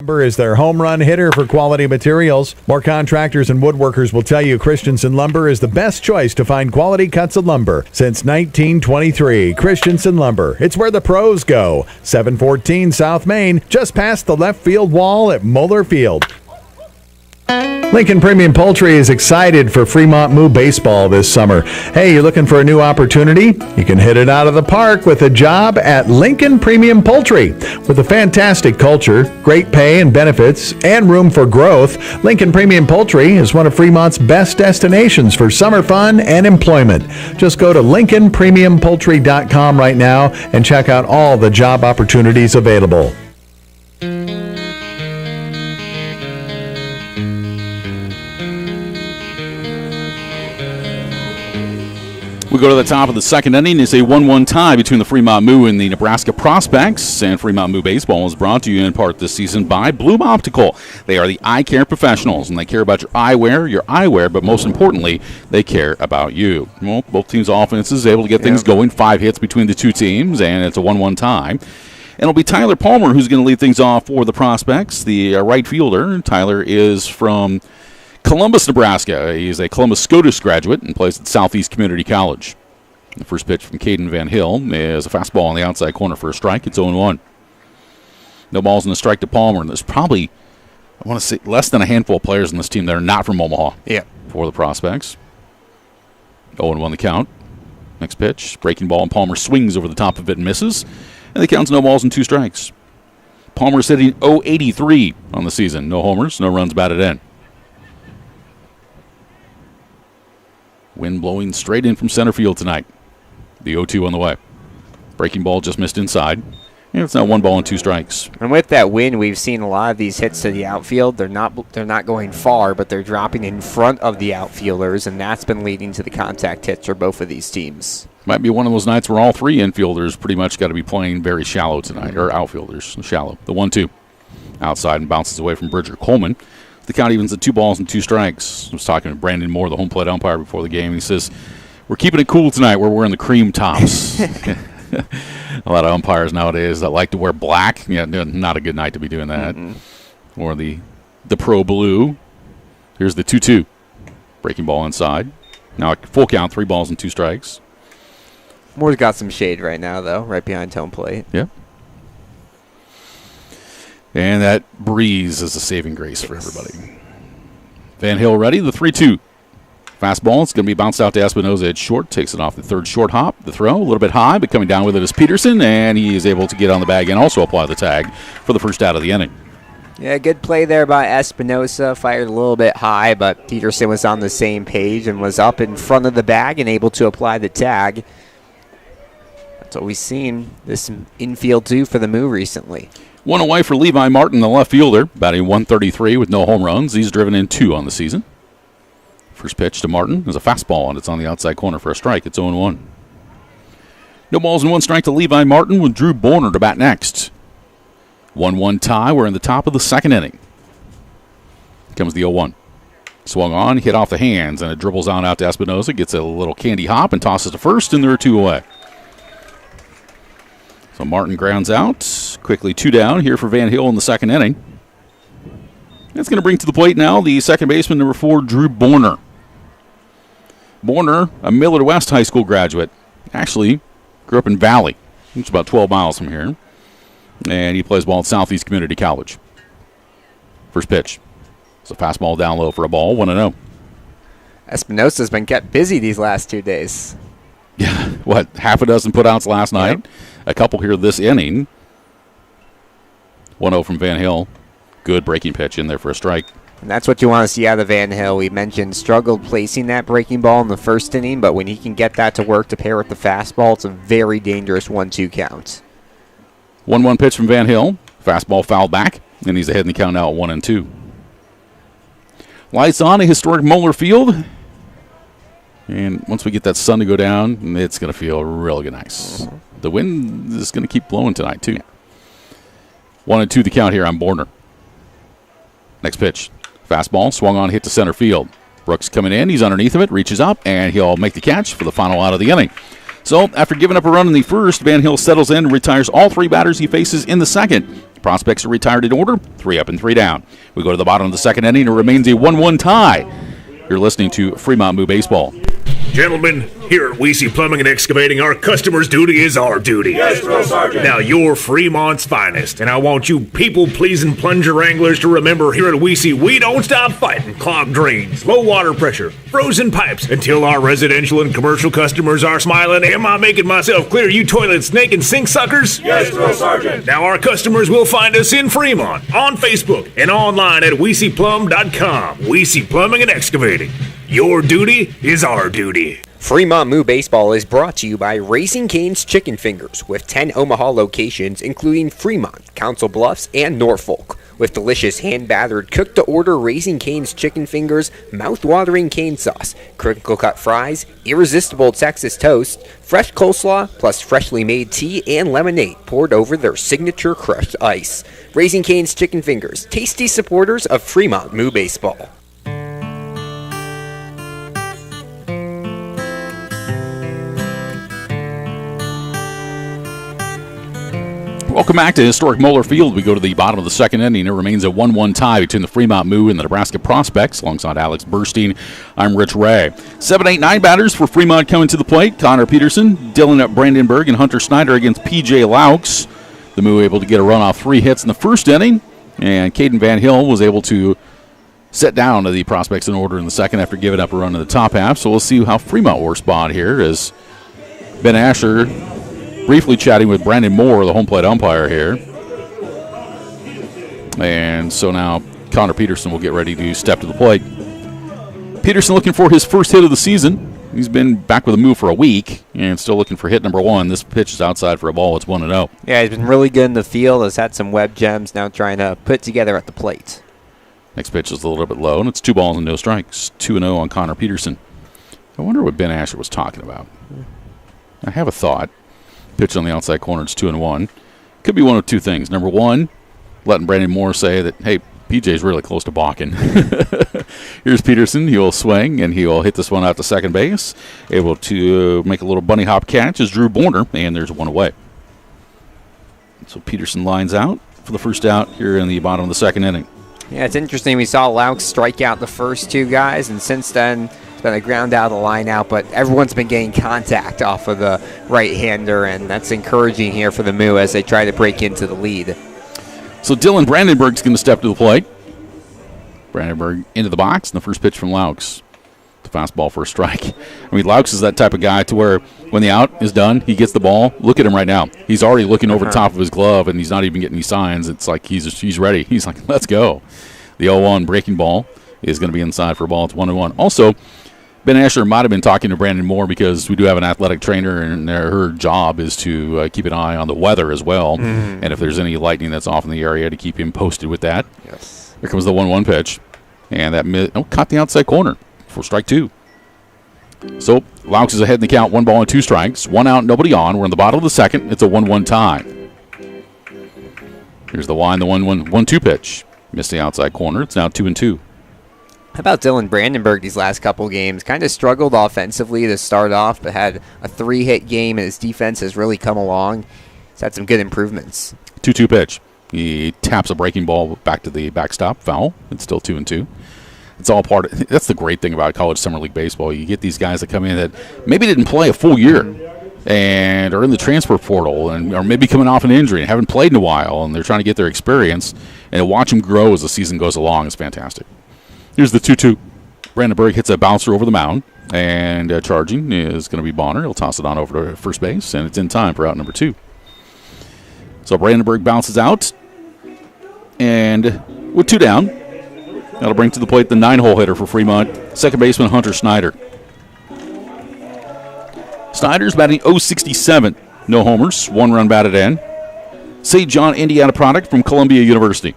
Lumber is their home run hitter for quality materials. More contractors and woodworkers will tell you Christensen Lumber is the best choice to find quality cuts of lumber. Since 1923, Christensen Lumber. It's where the pros go. 714 South Main, just past the left field wall at Moeller Field. Lincoln Premium Poultry is excited for Fremont Moo Baseball this summer. Hey, you're looking for a new opportunity? You can hit it out of the park with a job at Lincoln Premium Poultry. With a fantastic culture, great pay and benefits, and room for growth, Lincoln Premium Poultry is one of Fremont's best destinations for summer fun and employment. Just go to LincolnPremiumPoultry.com right now and check out all the job opportunities available. We go to the top of the second inning. It's a 1-1 tie between the Fremont Moo and the Nebraska Prospects. And Fremont Moo Baseball is brought to you in part this season by Bloom Optical. They are the eye care professionals, and they care about your eyewear, but most importantly, they care about you. Well, both teams' offenses able to get things going. 5 hits between the two teams, and it's a 1-1 tie. And it'll be Tyler Palmer who's going to lead things off for the Prospects, the right fielder. Tyler is from Columbus, Nebraska. He's a Columbus SCOTUS graduate and plays at Southeast Community College. The first pitch from Caden Van Hill is a fastball on the outside corner for a strike. It's 0-1. No balls in the strike to Palmer. And there's probably, I want to say, less than a handful of players in this team that are not from Omaha for the Prospects. 0-1 the count. Next pitch, breaking ball, and Palmer swings over the top of it and misses. And the count's no balls and 2 strikes. Palmer's hitting .083 on the season. No homers, no runs batted in. Wind blowing straight in from center field tonight. The 0-2 on the way. Breaking ball just missed inside. And it's now 1 ball and 2 strikes. And with that wind, we've seen a lot of these hits to the outfield. They're not going far, but they're dropping in front of the outfielders, and that's been leading to the contact hits for both of these teams. Might be one of those nights where all 3 infielders pretty much got to be playing very shallow tonight, or outfielders, shallow. The 1-2 outside and bounces away from Bridger Coleman. The count evens at 2 balls and 2 strikes. I was talking to Brandon Moore, the home plate umpire, before the game. He says, we're keeping it cool tonight. We're wearing the cream tops. A lot of umpires nowadays that like to wear black. Yeah, not a good night to be doing that. Or the pro blue. Here's the 2-2. Breaking ball inside. Now a full count, 3 balls and 2 strikes. Moore's got some shade right now, though, right behind home plate. Yeah. And that breeze is a saving grace for everybody. Van Hill ready, the 3-2. Fastball, it's going to be bounced out to Espinoza at short. Takes it off the third short hop. The throw, a little bit high, but coming down with it is Peterson, and he is able to get on the bag and also apply the tag for the first out of the inning. Yeah, good play there by Espinoza. Fired a little bit high, but Peterson was on the same page and was up in front of the bag and able to apply the tag. That's what we've seen this infield do for the Moo recently. 1 away for Levi Martin, the left fielder, batting .133 with no home runs. He's driven in 2 on the season. First pitch to Martin is a fastball, and it's on the outside corner for a strike. It's 0-1. No balls and 1 strike to Levi Martin with Drew Borner to bat next. 1-1 tie. We're in the top of the second inning. Comes the 0-1. Swung on, hit off the hands, and it dribbles on out to Espinoza. Gets a little candy hop and tosses to first, and there are 2 away. So Martin grounds out. Quickly 2 down here for Van Hill in the second inning. That's going to bring to the plate now the second baseman, number 4, Drew Borner. Borner, a Millard West High School graduate. Actually, grew up in Valley. It's about 12 miles from here. And he plays ball at Southeast Community College. First pitch. It's a fastball down low for a ball, 1-0. Espinosa's been kept busy these last 2 days. Yeah, half a dozen putouts last night. Yep. A couple here this inning. 1-0 from Van Hill. Good breaking pitch in there for a strike. And that's what you want to see out of Van Hill. We mentioned struggled placing that breaking ball in the first inning, but when he can get that to work to pair with the fastball, it's a very dangerous 1-2 count. 1-1 pitch from Van Hill. Fastball fouled back, and he's ahead in the count now at 1-2. Lights on at historic Moeller Field. And once we get that sun to go down, it's going to feel really nice. The wind is going to keep blowing tonight, too. 1-2 the count here on Borner. Next pitch. Fastball, swung on, hit to center field. Brooks coming in, he's underneath of it, reaches up, and he'll make the catch for the final out of the inning. So, after giving up a run in the first, Van Hill settles in and retires all 3 batters he faces in the second. Prospects are retired in order, 3 up and 3 down. We go to the bottom of the second inning, and it remains a 1-1 tie. You're listening to Fremont Moo Baseball. Gentlemen, here at Weesey Plumbing and Excavating, our customer's duty is our duty. Yes, Drill Sergeant. Now, you're Fremont's finest, and I want you people-pleasing plunger wranglers to remember here at Weesey, we don't stop fighting clogged drains, low water pressure, frozen pipes, until our residential and commercial customers are smiling. Am I making myself clear, you toilet snake and sink suckers? Yes, Drill Sergeant. Now, our customers will find us in Fremont, on Facebook, and online at WeeseyPlum.com. Weesey Plumbing and Excavating. Your duty is our duty. Fremont Moo Baseball is brought to you by Raising Cane's Chicken Fingers, with 10 Omaha locations, including Fremont, Council Bluffs, and Norfolk. with delicious hand-battered, cooked-to-order Raising Cane's chicken fingers, mouth-watering cane sauce, crinkle-cut fries, irresistible Texas toast, fresh coleslaw, plus freshly made tea and lemonade poured over their signature crushed ice. Raising Cane's chicken fingers, tasty supporters of Fremont Moo baseball. Welcome back to historic Moeller Field. We go to the bottom of the second inning. It remains a 1-1 tie between the Fremont Moo and the Nebraska Prospects. Alongside Alex Burstein, I'm Rich Ray. 7, 8, 9 batters for Fremont coming to the plate. Connor Peterson, Dylan Brandenburg, and Hunter Snyder against P.J. Laux. The Moo able to get a run off 3 hits in the first inning, and Caden Van Hill was able to set down to the Prospects in order in the second after giving up a run in the top half. So we'll see how Fremont will respond here as Ben Asher briefly chatting with Brandon Moore, the home plate umpire here. And so now Connor Peterson will get ready to step to the plate. Peterson looking for his first hit of the season. He's been back with the Moo for a week and still looking for hit number 1. This pitch is outside for a ball. It's 1-0. Yeah, he's been really good in the field. Has had some web gems now trying to put together at the plate. Next pitch is a little bit low, and it's 2 balls and no strikes. 2-0 on Connor Peterson. I wonder what Ben Asher was talking about. I have a thought. Pitch on the outside corner, it's 2-1. Could be one of two things. Number 1, letting Brandon Moore say that, hey, PJ's really close to balking. Here's Peterson. He will swing, and he will hit this one out to second base. Able to make a little bunny hop catch is Drew Borner, and there's 1 away. So Peterson lines out for the first out here in the bottom of the second inning. Yeah, it's interesting. We saw Laux strike out the first 2 guys, and since then it's been a ground out of the line out, but everyone's been getting contact off of the right-hander, and that's encouraging here for the Moo as they try to break into the lead. So Dylan Brandenburg's going to step to the plate. Brandenburg into the box, and the first pitch from Laux. The fastball for a strike. I mean, Laux is that type of guy to where when the out is done, he gets the ball. Look at him right now. He's already looking over the top of his glove, and he's not even getting any signs. It's like he's ready. He's like, let's go. The 0-1 breaking ball is going to be inside for a ball. It's 1-1. Also, Ben Asher might have been talking to Brandon Moore because we do have an athletic trainer, and her job is to keep an eye on the weather as well. And if there's any lightning that's off in the area, to keep him posted with that. Yes. Here comes the 1-1 pitch. And that caught the outside corner for strike 2. So Laux is ahead in the count, 1 ball and 2 strikes. 1 out, nobody on. We're in the bottom of the second. It's a 1-1 tie. Here's the wind, the 1-1-1-2 pitch. Missed the outside corner. It's now 2-2. How about Dylan Brandenburg these last couple games? Kind of struggled offensively to start off, but had a 3-hit game, and his defense has really come along. He's had some good improvements. 2-2 pitch. He taps a breaking ball back to the backstop. Foul. It's still 2-2. It's all part of, that's the great thing about college summer league baseball. You get these guys that come in that maybe didn't play a full year and are in the transfer portal and are maybe coming off an injury and haven't played in a while, and they're trying to get their experience, and to watch them grow as the season goes along is fantastic. Here's the 2-2. Brandenburg hits a bouncer over the mound, and charging is going to be Bonner. He'll toss it on over to first base, and it's in time for out number 2. So Brandenburg bounces out, and with 2 down, that'll bring to the plate the 9-hole hitter for Fremont, second baseman Hunter Snyder. Snyder's batting .067, no homers, 1 run batted in. St. John, Indiana product from Columbia University.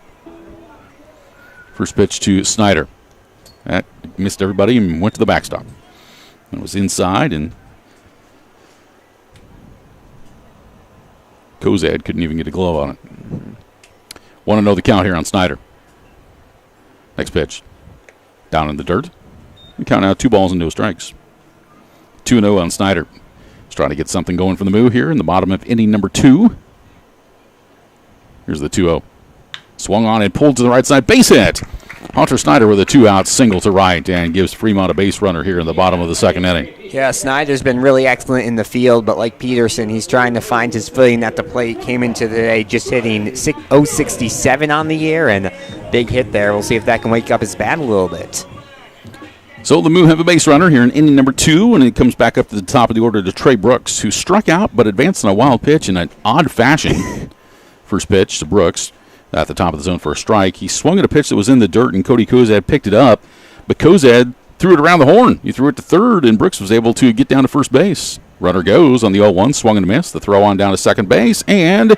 First pitch to Snyder. That missed everybody and went to the backstop. It was inside, and Kozad couldn't even get a glove on it. Want to know the count here on Snyder. Next pitch. Down in the dirt. We count out 2 balls and no strikes. 2-0 on Snyder. He's trying to get something going for the Moo here in the bottom of inning number 2. Here's the 2-0. Swung on and pulled to the right side. Base hit. Hunter Snyder with a 2-out single to right and gives Fremont a base runner here in the bottom of the second inning. Yeah, Snyder's been really excellent in the field, but like Peterson, he's trying to find his footing at the plate. Came into the day just hitting .067 on the year, and big hit there. We'll see if that can wake up his bat a little bit. So the Moo have a base runner here in inning number 2, and it comes back up to the top of the order to Trey Brooks, who struck out but advanced in a wild pitch in an odd fashion. First pitch to Brooks at the top of the zone for a strike. He swung at a pitch that was in the dirt, and Cody Kozad picked it up, but Kozad threw it around the horn. He threw it to third, and Brooks was able to get down to first base. Runner goes on the 0-1, swung and a miss. The throw on down to second base, and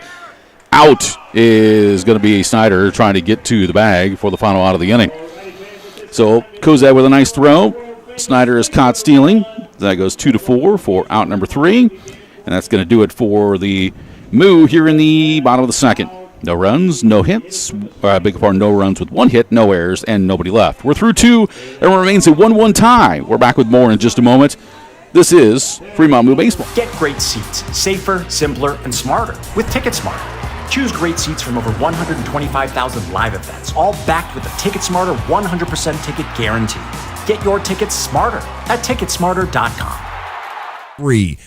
Out is going to be Snyder trying to get to the bag for the final out of the inning. So Kozak with a nice throw. Snyder is caught stealing. That goes 2-4 for out number 3. And that's going to do it for the Moo here in the bottom of the second. No runs, no hits. No runs with 1 hit, no errors, and nobody left. We're through 2, and it remains a 1-1 tie. We're back with more in just a moment. This is Fremont Moo Baseball. Get great seats, safer, simpler, and smarter with TicketSmarter. Choose great seats from over 125,000 live events, all backed with the TicketSmarter 100% ticket guarantee. Get your tickets smarter at TicketSmarter.com.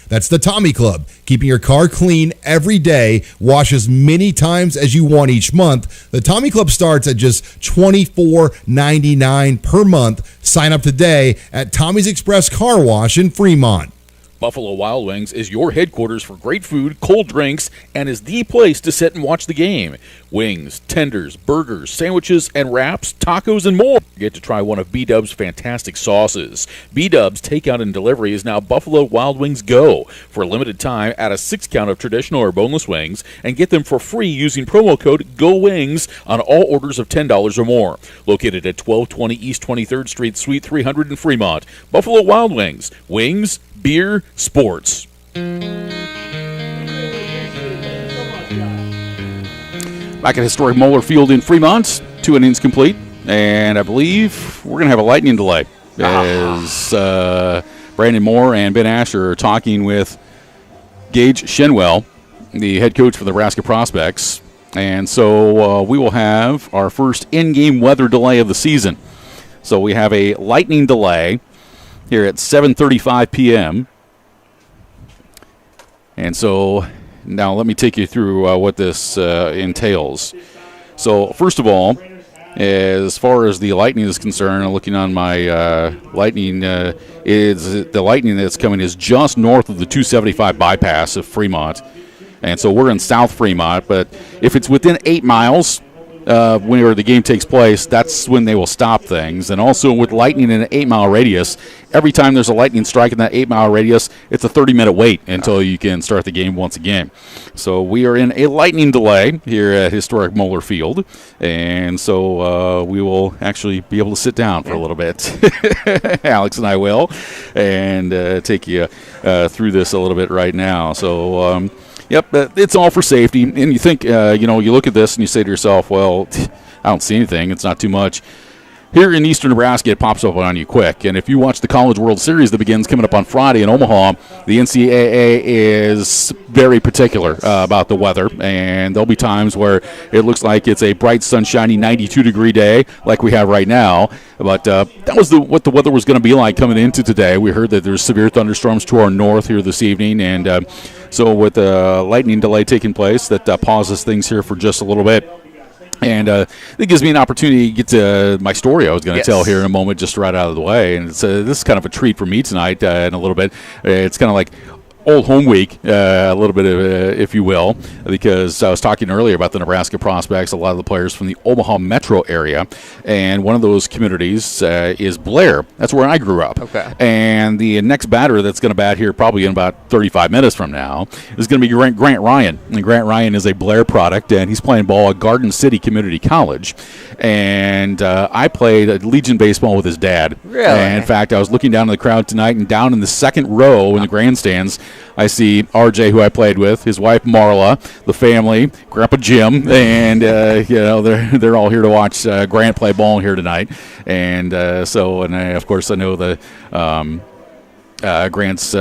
That's the Tommy Club. Keeping your car clean every day. Wash as many times as you want each month. The Tommy Club starts at just $24.99 per month. Sign up today at Tommy's Express Car Wash in Fremont. Buffalo Wild Wings is your headquarters for great food, cold drinks, and is the place to sit and watch the game. Wings, tenders, burgers, sandwiches, and wraps, tacos, and more. Get to try one of B-Dub's fantastic sauces. B-Dub's takeout and delivery is now Buffalo Wild Wings Go. For a limited time, add a 6-count of traditional or boneless wings and get them for free using promo code GOWINGS on all orders of $10 or more. Located at 1220 East 23rd Street, Suite 300 in Fremont. Buffalo Wild Wings. Wings, beer, sports. Back at historic Moeller Field in Fremont, 2 innings complete, and I believe we're going to have a lightning delay as Brandon Moore and Ben Asher are talking with Gage Shenwell, the head coach for the Nebraska Prospects, and so we will have our first in-game weather delay of the season. So we have a lightning delay here at 7:35 p.m. And so now let me take you through what this entails. So first of all, as far as the lightning is concerned, looking on my lightning, the lightning that's coming is just north of the 275 bypass of Fremont. And so we're in South Fremont, but if it's within 8 miles, whenever the game takes place, that's when they will stop things. And also with lightning in an 8-mile radius, every time there's a lightning strike in that 8-mile radius, it's a 30-minute wait until you can start the game once again. So we are in a lightning delay here at historic Moeller Field, and so we will actually be able to sit down for a little bit. Alex and I will, and take you through this a little bit right now. So yep, it's all for safety. And you think, you look at this and you say to yourself, well, I don't see anything. It's not too much. Here in eastern Nebraska, it pops up on you quick. And if you watch the College World Series that begins coming up on Friday in Omaha, the NCAA is very particular about the weather. And there'll be times where it looks like it's a bright, sunshiny 92-degree day like we have right now. But that was what the weather was going to be like coming into today. We heard that there's severe thunderstorms to our north here this evening. And so with the lightning delay taking place, that pauses things here for just a little bit. And it gives me an opportunity to get to my story I was going to tell here in a moment, just right out of the way. And it's this is kind of a treat for me tonight in a little bit. It's kind of like old home week, a little bit of, if you will, because I was talking earlier about the Nebraska prospects, a lot of the players from the Omaha metro area, and one of those communities is Blair. That's where I grew up. Okay. And the next batter that's going to bat here probably in about 35 minutes from now is going to be Grant Ryan. And Grant Ryan is a Blair product, and he's playing ball at Garden City Community College. And I played Legion baseball with his dad. Really? And in fact, I was looking down in the crowd tonight, and down in the second row in the grandstands, I see RJ, who I played with, his wife Marla, the family, Grandpa Jim, and they're all here to watch Grant play ball here tonight. And of course I know the Grant's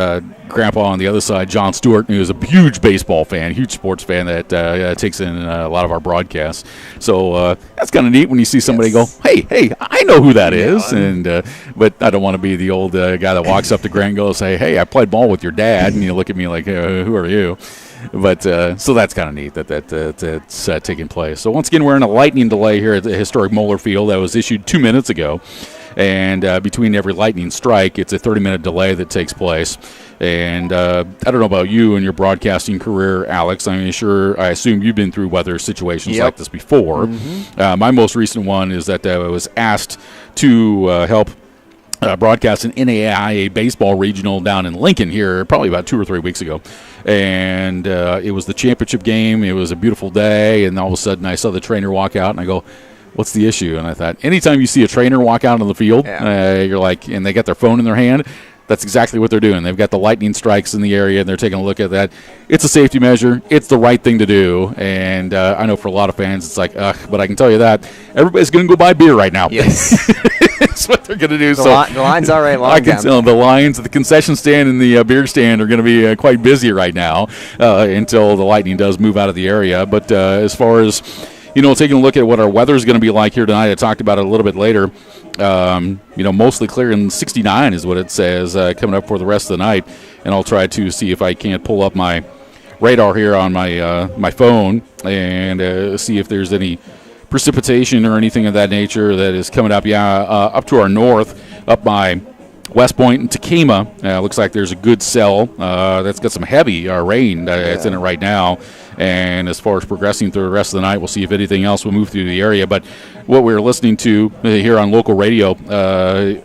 grandpa on the other side, John Stewart, who is a huge baseball fan, huge sports fan that takes in a lot of our broadcasts. So that's kind of neat when you see somebody go, hey, I know who that is. And but I don't want to be the old guy that walks up to Grant and goes, hey, I played ball with your dad. And you look at me like, who are you? But so that's kind of neat that's taking place. So once again, we're in a lightning delay here at the historic Moeller Field that was issued 2 minutes ago. And between every lightning strike, it's a 30-minute delay that takes place. And I don't know about you and your broadcasting career, Alex. I assume you've been through weather situations like this before. Mm-hmm. My most recent one is that I was asked to help broadcast an NAIA baseball regional down in Lincoln here probably about 2 or 3 weeks ago. And it was the championship game. It was a beautiful day, and all of a sudden I saw the trainer walk out, and I go, what's the issue? And I thought, anytime you see a trainer walk out on the field, you're like, and they got their phone in their hand, that's exactly what they're doing. They've got the lightning strikes in the area, and they're taking a look at that. It's a safety measure. It's the right thing to do. And I know for a lot of fans, it's like, ugh, but I can tell you that everybody's going to go buy beer right now. Yes. That's what they're going to do. The line's already long. I can tell the lines at the concession stand and the beer stand are going to be quite busy right now until the lightning does move out of the area. But as far as, taking a look at what our weather is going to be like here tonight, I talked about it a little bit later. Mostly clear, and 69 is what it says coming up for the rest of the night. And I'll try to see if I can't pull up my radar here on my phone and see if there's any precipitation or anything of that nature that is coming up. Up to our north, up by West Point and Takema. Looks like there's a good cell that's got some heavy rain that's in it right now. And as far as progressing through the rest of the night, we'll see if anything else will move through the area. But what we were listening to here on local radio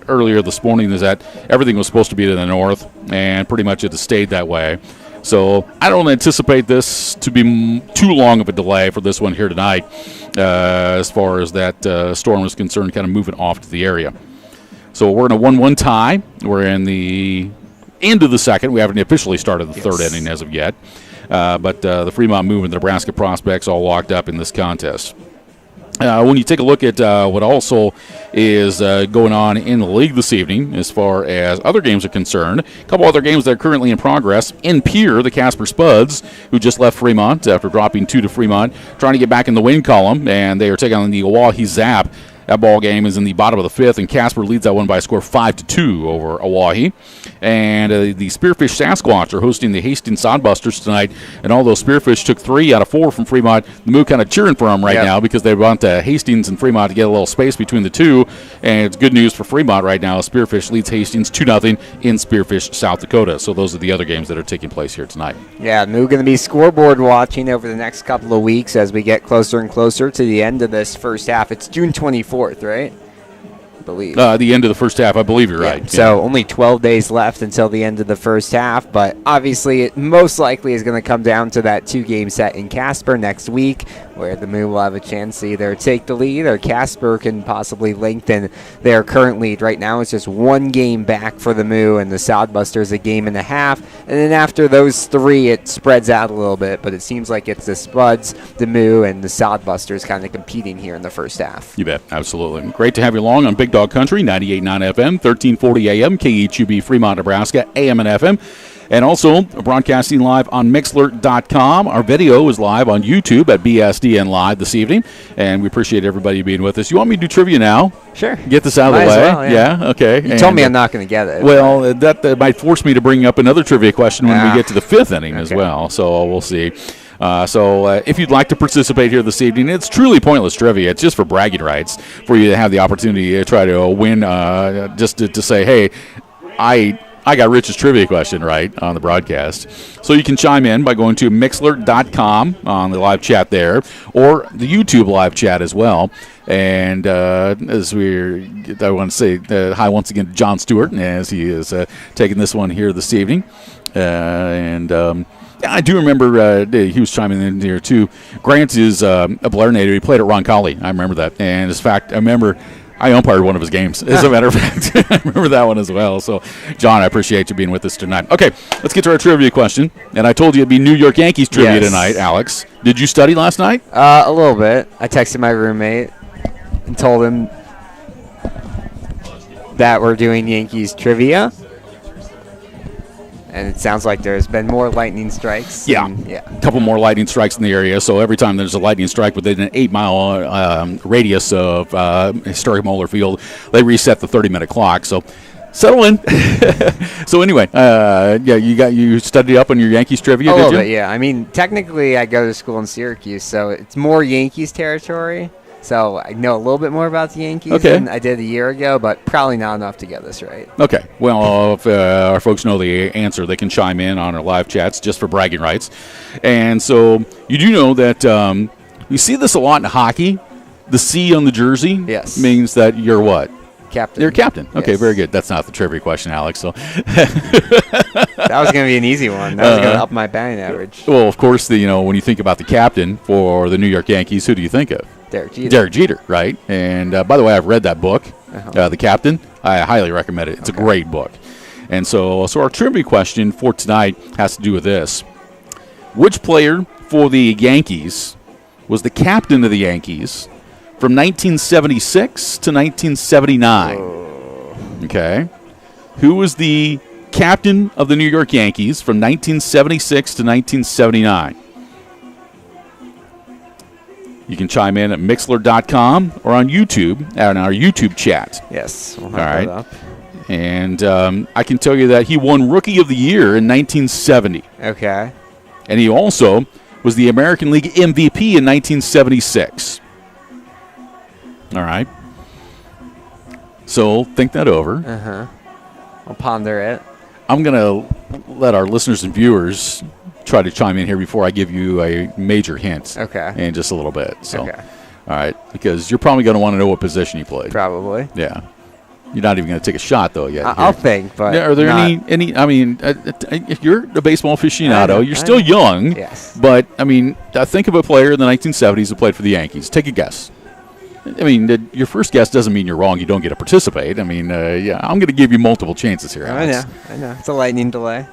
earlier this morning is that everything was supposed to be to the north, and pretty much it has stayed that way. So I don't anticipate this to be too long of a delay for this one here tonight as far as that storm is concerned, kind of moving off to the area. So we're in a 1-1 tie. We're in the end of the second. We haven't officially started the third inning as of yet. But the Fremont Moo and the Nebraska prospects all locked up in this contest. When you take a look at what also is going on in the league this evening as far as other games are concerned, a couple other games that are currently in progress. In Pierre, the Casper Spuds, who just left Fremont after dropping 2 to Fremont, trying to get back in the win column, and they are taking on the Oahe Zap. That ball game is in the bottom of the fifth, and Casper leads that one by a score 5-2 over Oahe. And the Spearfish Sasquatch are hosting the Hastings Sodbusters tonight. And although Spearfish took 3 out of 4 from Fremont, the Moo kind of cheering for them right now because they want Hastings and Fremont to get a little space between the two. And it's good news for Fremont right now. Spearfish leads Hastings 2-0 in Spearfish, South Dakota. So those are the other games that are taking place here tonight. Yeah, Moo going to be scoreboard watching over the next couple of weeks as we get closer and closer to the end of this first half. It's June 24th. Right? I believe. The end of the first half, I believe you're right. So only 12 days left until the end of the first half, but obviously it most likely is going to come down to that 2-game set in Casper next week, where the Moo will have a chance to either take the lead or Casper can possibly lengthen their current lead. Right now it's just 1 game back for the Moo, and the Sodbusters a game and a half. And then after those 3, it spreads out a little bit, but it seems like it's the Spuds, the Moo, and the Sodbusters kind of competing here in the first half. You bet. Absolutely. Great to have you along on Big Dog Country, 98.9 FM, 1340 AM, KHUB, Fremont, Nebraska, AM and FM. And also broadcasting live on Mixler.com. Our video is live on YouTube at BSDN Live this evening, and we appreciate everybody being with us. You want me to do trivia now? Sure. Get this out of the way? Well, yeah, okay. You told me I'm not going to get it. Well, that might force me to bring up another trivia question when we get to the 5th inning as well, so we'll see. So if you'd like to participate here this evening, it's truly pointless trivia. It's just for bragging rights, for you to have the opportunity to try to win, just to say, hey, I got Rich's trivia question right on the broadcast. So you can chime in by going to Mixler.com on the live chat there, or the YouTube live chat as well. And I want to say hi once again to John Stewart, as he is taking this one here this evening. I do remember he was chiming in here too. Grant is a Blair native. He played at Roncalli. I remember that. And in fact, I remember I umpired one of his games, as a matter of fact. I remember that one as well. So, John, I appreciate you being with us tonight. Okay, let's get to our trivia question. And I told you it'd be New York Yankees trivia tonight, Alex. Did you study last night? A little bit. I texted my roommate and told him that we're doing Yankees trivia. And it sounds like there's been more lightning strikes. Yeah, a couple more lightning strikes in the area. So every time there's a lightning strike within an 8-mile radius of historic Moeller Field, they reset the 30-minute clock. So settle in. So anyway, you studied up on your Yankees trivia, did you? A little bit, yeah. I mean, technically I go to school in Syracuse, so it's more Yankees territory. So I know a little bit more about the Yankees than I did a year ago, but probably not enough to get this right. Okay. Well, if our folks know the answer, they can chime in on our live chats just for bragging rights. And so you do know that you see this a lot in hockey. The C on the jersey means that you're what? captain. You're a captain. Okay, Yes. very good. That's not the trivia question, Alex. So, That was going to be an easy one. That was going to up my batting average. well, of course, when you think about the captain for the New York Yankees, who do you think of? Derek Jeter. Derek Jeter, right? And by the way, I've read that book, The Captain. I highly recommend it. It's a great book. And so our trivia question for tonight has to do with this. Which player for the Yankees was the captain of the Yankees from 1976 to 1979? Okay. Who was the captain of the New York Yankees from 1976 to 1979? You can chime in at Mixler.com or on YouTube, on our YouTube chat. Yes. We'll All have right. that up. And I can tell you that he won Rookie of the Year in 1970. Okay. And he also was the American League MVP in 1976. All right. So think that over. Uh-huh. I'll ponder it. I'm going to let our listeners and viewers try to chime in here before I give you a major hint. Okay. In just a little bit. So, Okay. all right. Because you're probably going to want to know what position he played. Probably. Yeah. You're not even going to take a shot, though, yet. I'll think, but Are there not- any? I mean, if you're a baseball aficionado, you're I still know. young. Yes. But I mean, think of a player in the 1970s who played for the Yankees. Take a guess. I mean, your first guess doesn't mean you're wrong. You don't get to participate. I mean, yeah, I'm going to give you multiple chances here, Alex. I know. It's a lightning delay.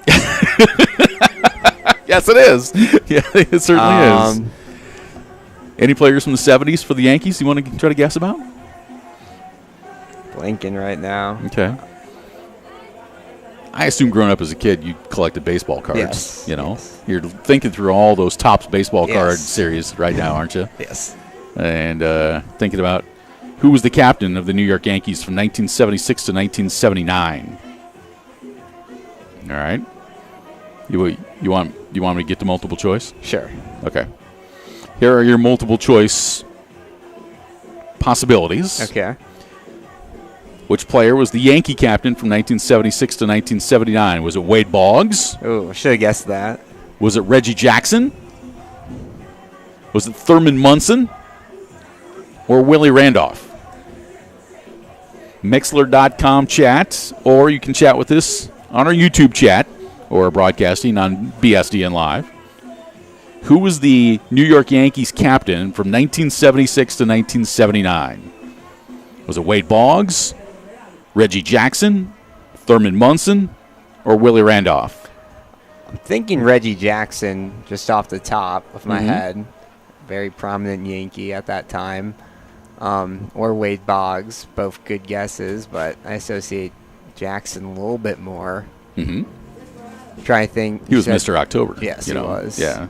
Yes, it is. Yeah, it certainly is. Any players from the 70s for the Yankees you want to try to guess about? Blinking right now. Okay. I assume growing up as a kid, you collected baseball cards. Yes. You're thinking through all those Topps baseball card Yes. series right now, aren't you? Yes. And thinking about who was the captain of the New York Yankees from 1976 to 1979. All right. You want me to get to multiple choice? Sure. Okay. Here are your multiple choice possibilities. Okay. Which player was the Yankee captain from 1976 to 1979? Was it Wade Boggs? Oh, I should have guessed that. Was it Reggie Jackson? Was it Thurman Munson? Or Willie Randolph? Mixler.com chat, or you can chat with us on our YouTube chat or broadcasting on BSDN Live. Who was the New York Yankees captain from 1976 to 1979? Was it Wade Boggs, Reggie Jackson, Thurman Munson, or Willie Randolph? I'm thinking Reggie Jackson just off the top of my Mhm. head. Very prominent Yankee at that time. Or Wade Boggs. Both good guesses, but I associate Jackson a little bit more. Mm-hmm. Trying to think. He was Mr. October. Yes, you he know? was. Yeah.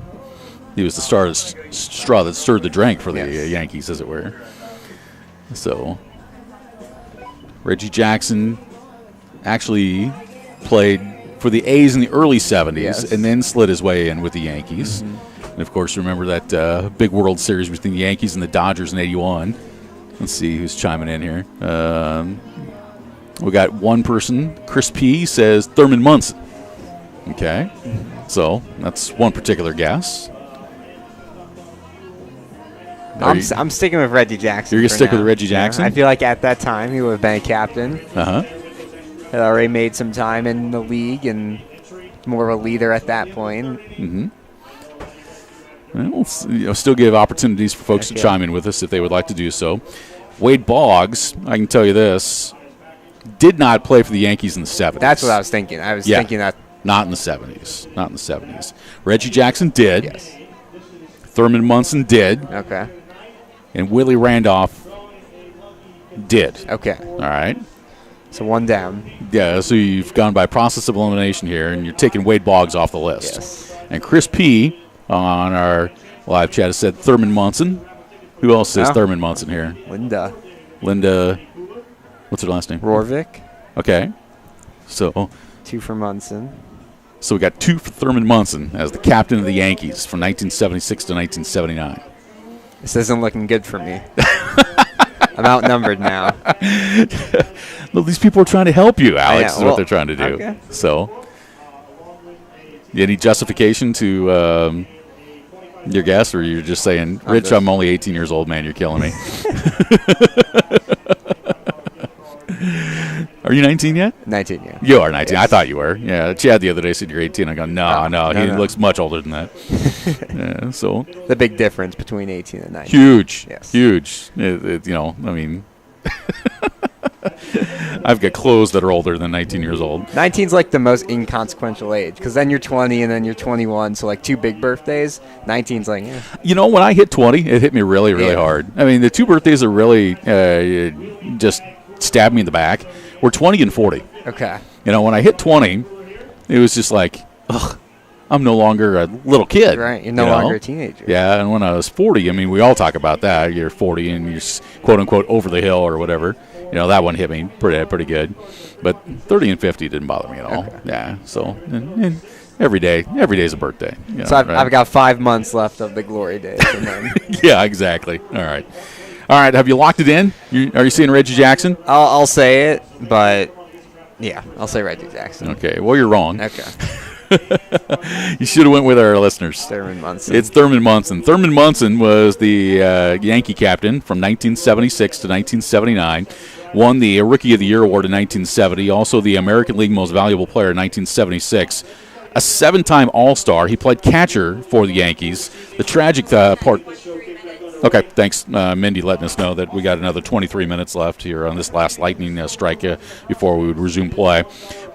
He was the straw that stirred the drink for the Yes. Yankees, as it were. So, Reggie Jackson actually played for the A's in the early 70s Yes. and then slid his way in with the Yankees. Mm-hmm. And, of course, remember that big World Series between the Yankees and the Dodgers in '81. Let's see who's chiming in here. We got one person. Chris P. says Thurman Munson. Okay. So that's one particular guess. I'm sticking with Reggie Jackson. You're going to for stick with now. Reggie Yeah, Jackson? I feel like at that time he would have been a captain. Uh-huh. Had already made some time in the league and more of a leader at that point. Mm-hmm. Well, still give opportunities for folks to Okay. chime in with us if they would like to do so. Wade Boggs, I can tell you this, did not play for the Yankees in the 70s. That's what I was thinking. I was thinking that. Not in the 70s. Not in the 70s. Reggie Jackson did. Yes. Thurman Munson did. Okay. And Willie Randolph did. Okay. All right. So one down. Yeah, so you've gone by process of elimination here, and you're taking Wade Boggs off the list. Yes. And Chris P. on our live chat has said Thurman Munson. Who else says Oh. Thurman Munson here? Linda. What's her last name? Rorvik. Okay. So 2 for Munson. we got 2 for Thurman Munson as the captain of the Yankees from 1976 to 1979. This isn't looking good for me. I'm outnumbered now. Well, these people are trying to help you, Alex, know. is what they're trying to do. Okay. So, any justification to your guess, or you're just saying, Rich, I'm only 18 years old, man, you're killing me? Are you 19 yet? 19, yeah. You are 19. Yes. I thought you were. Yeah, Chad the other day said you're 18. I go, no, he looks much older than that. Yeah, so the big difference between 18 and 19. Huge. Yes. Huge. I've got clothes that are older than 19 years old. 19's like the most inconsequential age because then you're 20 and then you're 21. So like 2 big birthdays. 19's like, yeah. When I hit 20, it hit me really, really hard. I mean, the 2 birthdays are really just stabbed me in the back. We're 20 and 40. Okay. When I hit 20, it was just like, ugh, I'm no longer a little kid. Right. You're no longer a teenager. Yeah. And when I was 40, we all talk about that. You're 40 and you're quote unquote over the hill or whatever. That one hit me pretty good. But 30 and 50 didn't bother me at all. Okay. Yeah. So and every day's a birthday. So I've got 5 months left of the glory days. And then yeah, exactly. All right. Have you locked it in? Are you seeing Reggie Jackson? I'll say it, but yeah, I'll say Reggie Jackson. Okay. Well, you're wrong. Okay. You should have went with our listeners. Thurman Munson. It's Thurman Munson. Thurman Munson was the Yankee captain from 1976 to 1979. Won the Rookie of the Year award in 1970. Also the American League Most Valuable Player in 1976. A 7-time All-Star. He played catcher for the Yankees. The tragic part... Okay, thanks, Mindy, letting us know that we got another 23 minutes left here on this last lightning strike before we would resume play.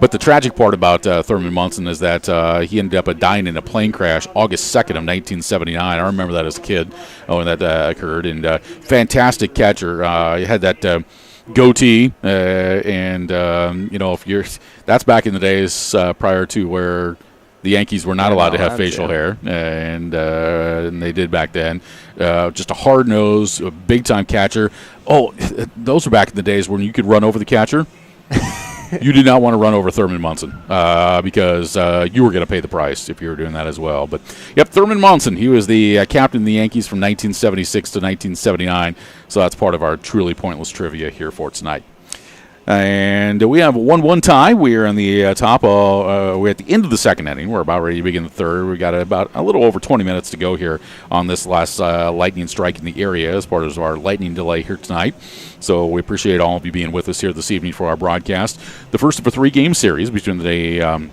But the tragic part about Thurman Munson is that he ended up dying in a plane crash August 2nd of 1979. I remember that as a kid when that occurred. And fantastic catcher. He had that goatee, and that's back in the days prior to where the Yankees were not allowed to have facial hair, and they did back then. Just a hard-nosed, big-time catcher. Oh, those were back in the days when you could run over the catcher. You did not want to run over Thurman Munson because you were going to pay the price if you were doing that as well. But, yep, Thurman Munson, he was the captain of the Yankees from 1976 to 1979, so that's part of our truly pointless trivia here for tonight. And we have a 1-1 tie. We are on the top. We're at the end of the second inning. We're about ready to begin the third. We've got about a little over 20 minutes to go here on this last lightning strike in the area as part of our lightning delay here tonight. So we appreciate all of you being with us here this evening for our broadcast. The first of a 3-game series between the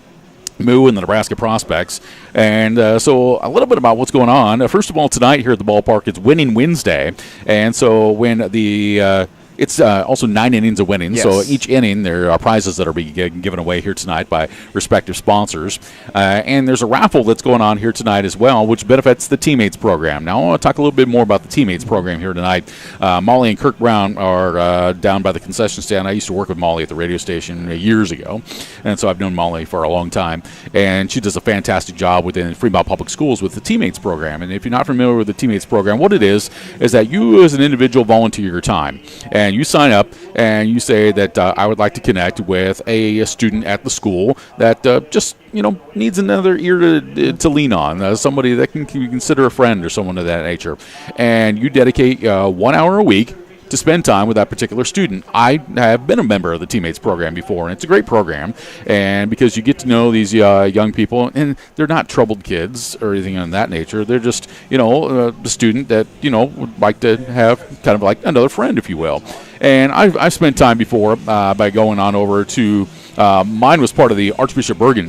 Moo and the Nebraska Prospects. And so a little bit about what's going on. First of all, tonight here at the ballpark, it's Winning Wednesday. And so when the it's also 9 innings of winning, so each inning there are prizes that are being given away here tonight by respective sponsors. And there's a raffle that's going on here tonight as well, which benefits the Teammates program. Now, I want to talk a little bit more about the Teammates program here tonight. Molly and Kirk Brown are down by the concession stand. I used to work with Molly at the radio station years ago, and so I've known Molly for a long time. And she does a fantastic job within Fremont Public Schools with the Teammates program. And if you're not familiar with the Teammates program, what it is that you as an individual volunteer your time. And you sign up and you say that I would like to connect with a student at the school that just needs another ear to lean on, somebody that can consider a friend or someone of that nature. And you dedicate 1 hour a week to spend time with that particular student. I have been a member of the Teammates program before, and it's a great program. And because you get to know these young people, and they're not troubled kids or anything of that nature. They're just, the student that, would like to have kind of like another friend, if you will. And I've spent time before by going on over to mine was part of the Archbishop Bergen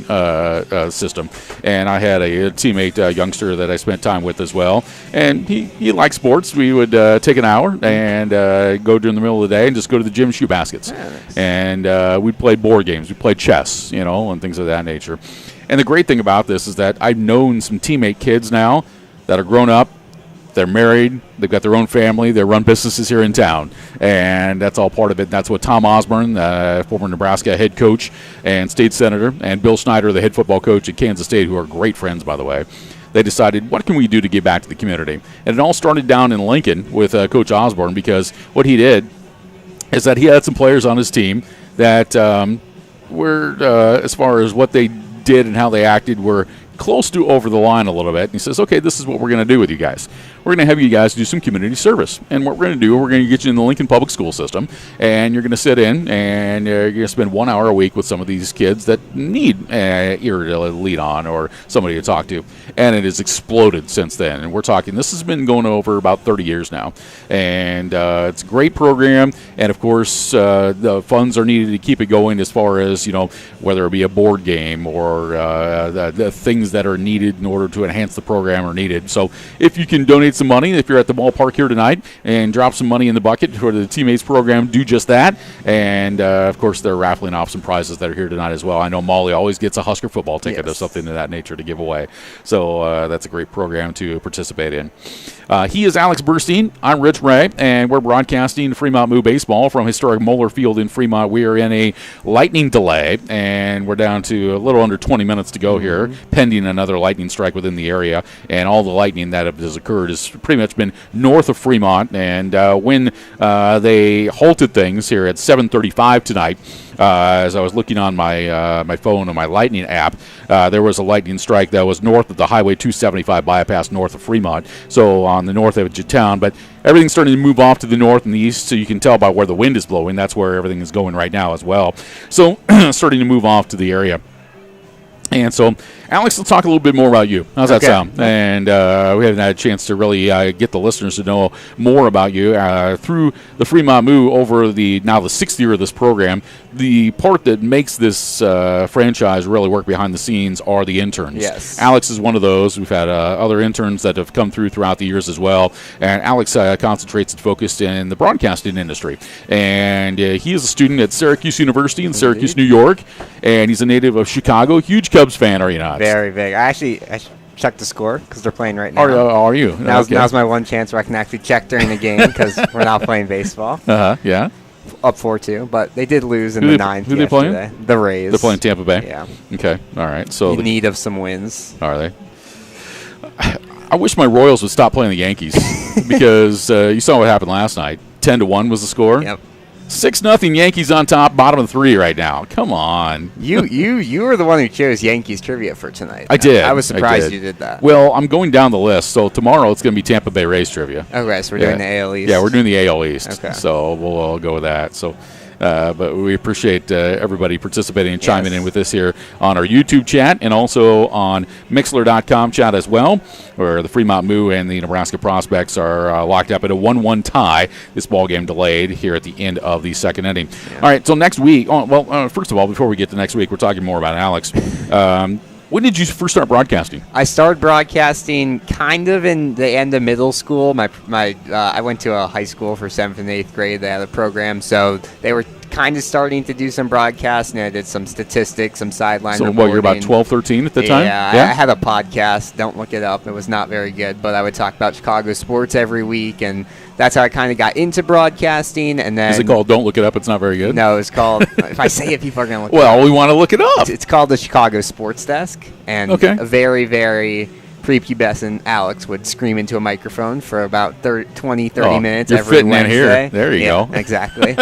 system, and I had a teammate, youngster that I spent time with as well. And he liked sports. We would take an hour and go during the middle of the day and just go to the gym and shoot baskets. Nice. And we'd play board games. We played chess, and things of that nature. And the great thing about this is that I've known some teammate kids now that are grown up. They're married. They've got their own family. They run businesses here in town, and that's all part of it. That's what Tom Osborne, former Nebraska head coach and state senator, and Bill Snyder, the head football coach at Kansas State, who are great friends, by the way. They decided, what can we do to give back to the community? And it all started down in Lincoln with Coach Osborne, because what he did is that he had some players on his team that were, as far as what they did and how they acted, were close to over the line a little bit. And he says, okay, this is what we're going to do with you guys. We're we're going to have you guys do some community service. And what we're going to do, we're going to get you in the Lincoln Public School system, and you're going to sit in, and you're going to spend 1 hour a week with some of these kids that need ear to lead on or somebody to talk to. And it has exploded since then. And we're talking, this has been going over about 30 years now. And it's a great program. And, of course, the funds are needed to keep it going as far as, whether it be a board game or the things that are needed in order to enhance the program are needed. So if you can donate some money, if you're at the ballpark here tonight, and drop some money in the bucket for the Teammates program, do just that. And, of course, they're raffling off some prizes that are here tonight as well. I know Molly always gets a Husker football ticket or something of that nature to give away. So that's a great program to participate in. He is Alex Burstein. I'm Rich Ray, and we're broadcasting Fremont Moo baseball from historic Moeller Field in Fremont. We are in a lightning delay, and we're down to a little under 20 minutes to go here, pending another lightning strike within the area. And all the lightning that has occurred has pretty much been north of Fremont. And when they halted things here at 7:35 tonight, as I was looking on my phone on my Lightning app, there was a lightning strike that was north of the Highway 275 bypass north of Fremont, so on the north edge of town. But everything's starting to move off to the north and the east, so you can tell by where the wind is blowing. That's where everything is going right now as well. So starting to move off to the area. And so, Alex, let's talk a little bit more about you. How's that sound? And we haven't had a chance to really get the listeners to know more about you through the Fremont Moo over the 6th year of this program. The part that makes this franchise really work behind the scenes are the interns. Yes. Alex is one of those. We've had other interns that have come through throughout the years as well. And Alex concentrates and focused in the broadcasting industry. And he is a student at Syracuse University in Syracuse, New York. And he's a native of Chicago. Huge Cubs fan, are you not? Very big. I checked the score because they're playing right now. Are you? Now's my one chance where I can actually check during the game because we're not playing baseball. Yeah. Up 4-2, but they did lose in the ninth. Who are they playing? The Rays. They're playing Tampa Bay? Yeah. Okay. All right. So in need of some wins. Are they? I wish my Royals would stop playing the Yankees because you saw what happened last night. 10-1 was the score. Yep. 6-0 Yankees on top, bottom of 3 right now. Come on. You were the one who chose Yankees trivia for tonight. I did. I was surprised you did that. Well, I'm going down the list. So tomorrow it's going to be Tampa Bay Rays trivia. Okay, so we're doing the AL East. Yeah, we're doing the AL East. Okay. So we'll go with that. So. But we appreciate everybody participating and chiming in with us here on our YouTube chat and also on Mixler.com chat as well, where the Fremont Moo and the Nebraska Prospects are locked up at a 1-1 tie. This ball game delayed here at the end of the second inning. Yeah. All right, so next week. First of all, before we get to next week, we're talking more about Alex. When did you first start broadcasting? I started broadcasting kind of in the end of middle school. I went to a high school for 7th and 8th grade. They had a program, so they were kind of starting to do some broadcasting. I did some statistics, some sideline reporting. So you're about 12, 13 at the time? Yeah, I had a podcast. Don't look it up. It was not very good, but I would talk about Chicago sports every week, and that's how I kind of got into broadcasting. And then is it called Don't Look It Up? It's not very good? No, it's called, if I say it, people are going to look it up. Well, we want to look it up. It's called the Chicago Sports Desk, and a very, very prepubescent Alex would scream into a microphone for about 30 minutes every Wednesday. Here. There you go. Exactly.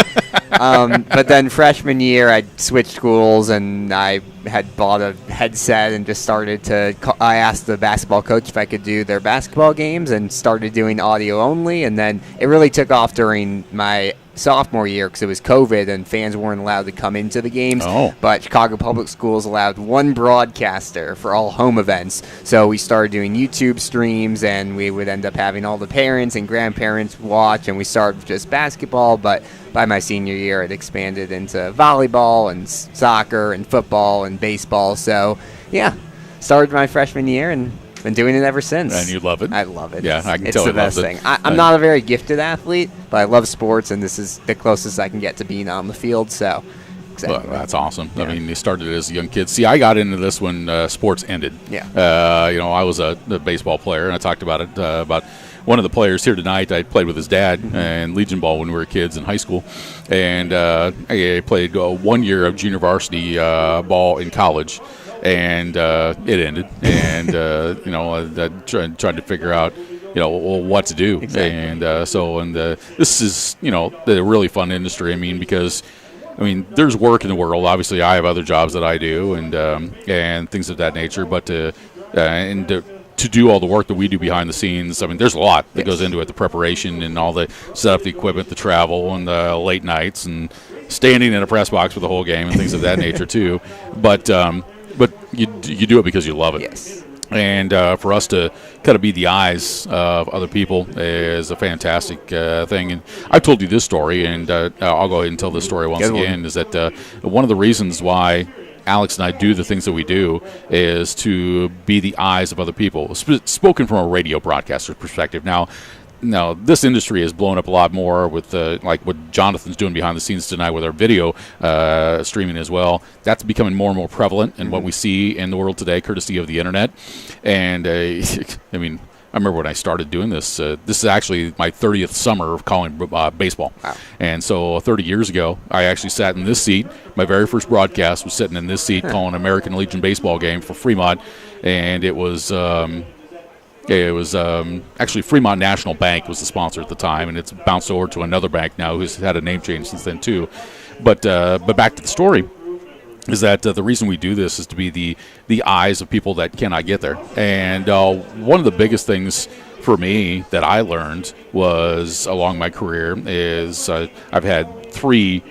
But then freshman year, I switched schools, and I had bought a headset and just started to I asked the basketball coach if I could do their basketball games and started doing audio only. And then it really took off during my sophomore year because it was COVID and fans weren't allowed to come into the games. But Chicago Public Schools allowed one broadcaster for all home events. So we started doing YouTube streams, and we would end up having all the parents and grandparents watch, and we started with just basketball. But by my senior year, it expanded into volleyball and soccer and football and baseball. So, yeah, started my freshman year and been doing it ever since. And you love it? I love it. Yeah, I can it's tell the you love best it. thing. I'm not a very gifted athlete, but I love sports, and this is the closest I can get to being on the field. So, exactly. Well, that's awesome. Yeah. I mean, you started as a young kid. See, I got into this when sports ended. Yeah. I was a baseball player, and I talked about it about one of the players here tonight. I played with his dad and Legion ball when we were kids in high school, and I played 1 year of junior varsity ball in college. And it ended, and I tried to figure out, what to do. Exactly. And this is, the really fun industry. I mean, because there's work in the world. Obviously, I have other jobs that I do, and things of that nature. But to to do all the work that we do behind the scenes. I mean, there's a lot that goes into it, the preparation and all the set up the equipment, the travel, and the late nights, and standing in a press box for the whole game and things of that nature too. But you do it because you love it. Yes. And for us to kind of be the eyes of other people is a fantastic thing. And I've told you this story, and I'll go ahead and tell this story once again, is that one of the reasons why Alex and I do the things that we do is to be the eyes of other people, spoken from a radio broadcaster's perspective. Now, this industry has blown up a lot more with like what Jonathan's doing behind the scenes tonight with our video streaming as well. That's becoming more and more prevalent in what we see in the world today, courtesy of the internet. And I mean, I remember when I started doing this. This is actually my 30th summer of calling baseball. Wow. And so 30 years ago, I actually sat in this seat. My very first broadcast was sitting in this seat calling an American Legion baseball game for Fremont. And it was actually Fremont National Bank was the sponsor at the time, and it's bounced over to another bank now who's had a name change since then too. But back to the story. Is that the reason we do this is to be the eyes of people that cannot get there. And one of the biggest things for me that I learned was along my career is I've had 3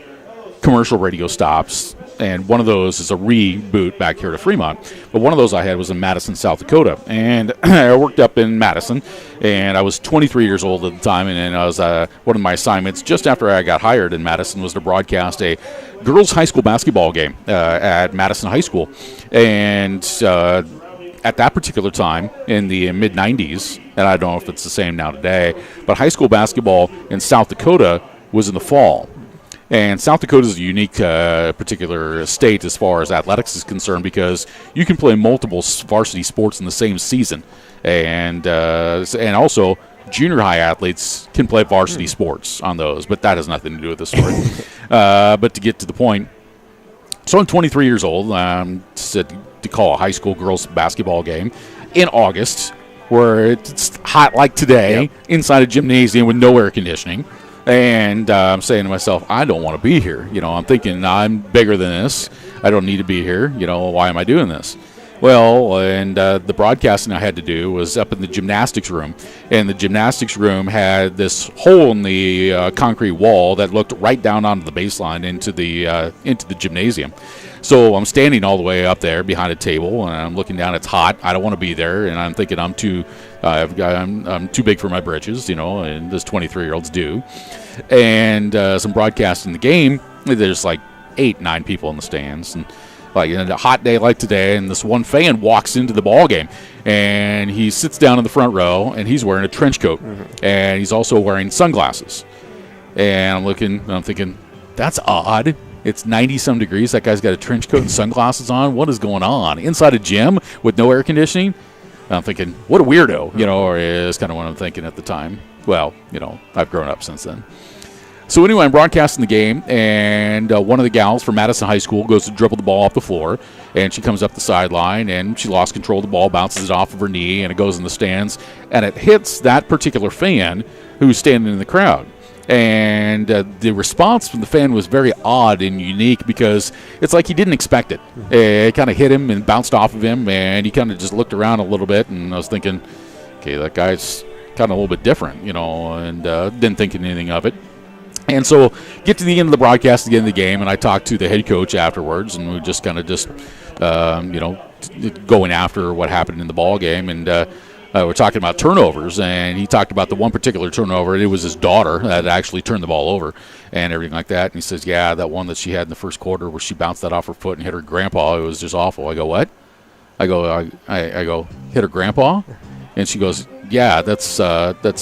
commercial radio stops, and one of those is a reboot back here to Fremont. But one of those I had was in Madison, South Dakota. And I worked up in Madison, and I was 23 years old at the time, and I was one of my assignments just after I got hired in Madison was to broadcast a girls' high school basketball game at Madison High School. And at that particular time in the mid-'90s, and I don't know if it's the same now today, but high school basketball in South Dakota was in the fall. And South Dakota is a unique particular state as far as athletics is concerned because you can play multiple varsity sports in the same season. And also junior high athletes can play varsity sports on those, but that has nothing to do with this story. But to get to the point, so I'm 23 years old, to call a high school girls basketball game in August where it's hot like today inside a gymnasium with no air conditioning. And I'm saying to myself, I don't want to be here. You know, I'm thinking I'm bigger than this. I don't need to be here. You know, why am I doing this? Well, and the broadcasting I had to do was up in the gymnastics room. And the gymnastics room had this hole in the concrete wall that looked right down onto the baseline into the gymnasium. So I'm standing all the way up there behind a table, and I'm looking down. It's hot. I don't want to be there, and I'm thinking I'm too big for my britches, you know, and this 23-year-olds do. And some broadcasting the game, there's like 8-9 people in the stands, and like in a hot day like today, and this one fan walks into the ball game, and he sits down in the front row, and he's wearing a trench coat, and he's also wearing sunglasses. And I'm thinking, that's odd. It's 90-some degrees. That guy's got a trench coat and sunglasses on. What is going on? Inside a gym with no air conditioning? And I'm thinking, what a weirdo, you know, or is kind of what I'm thinking at the time. Well, you know, I've grown up since then. So anyway, I'm broadcasting the game, and one of the gals from Madison High School goes to dribble the ball off the floor, and she comes up the sideline, and she lost control of the ball, bounces it off of her knee, and it goes in the stands, and it hits that particular fan who's standing in the crowd. And the response from the fan was very odd and unique because it's like he didn't expect it. It kind of hit him and bounced off of him, and he kind of just looked around a little bit, and I was thinking, okay, that guy's kind of a little bit different, you know, and didn't think anything of it. And so get to the end of the broadcast, the end of the game, and I talked to the head coach afterwards, and we just kind of going after what happened in the ball game, and we're talking about turnovers, and he talked about the one particular turnover. It was his daughter that actually turned the ball over and everything like that. And he says, yeah, that one that she had in the first quarter where she bounced that off her foot and hit her grandpa, it was just awful. I go, what? I go, hit her grandpa? And she goes, yeah, that's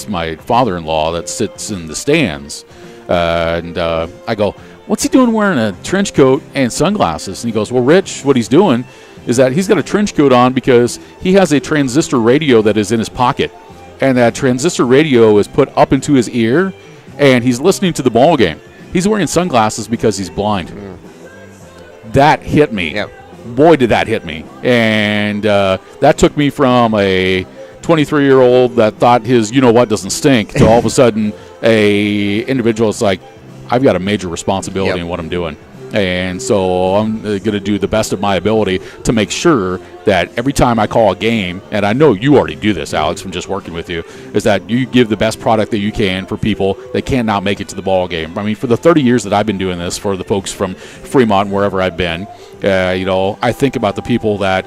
my father-in-law that sits in the stands. I go, what's he doing wearing a trench coat and sunglasses? And he goes, well, Rich, what he's doing is that he's got a trench coat on because he has a transistor radio that is in his pocket. And that transistor radio is put up into his ear, and he's listening to the ball game. He's wearing sunglasses because he's blind. That hit me. Yep. Boy, did that hit me. And that took me from a 23-year-old that thought his you-know-what doesn't stink to all of a sudden a individual that's like, I've got a major responsibility in what I'm doing. And so I'm going to do the best of my ability to make sure that every time I call a game, and I know you already do this, Alex, from just working with you, is that you give the best product that you can for people that cannot make it to the ball game. I mean, for the 30 years that I've been doing this, for the folks from Fremont and wherever I've been, I think about the people that,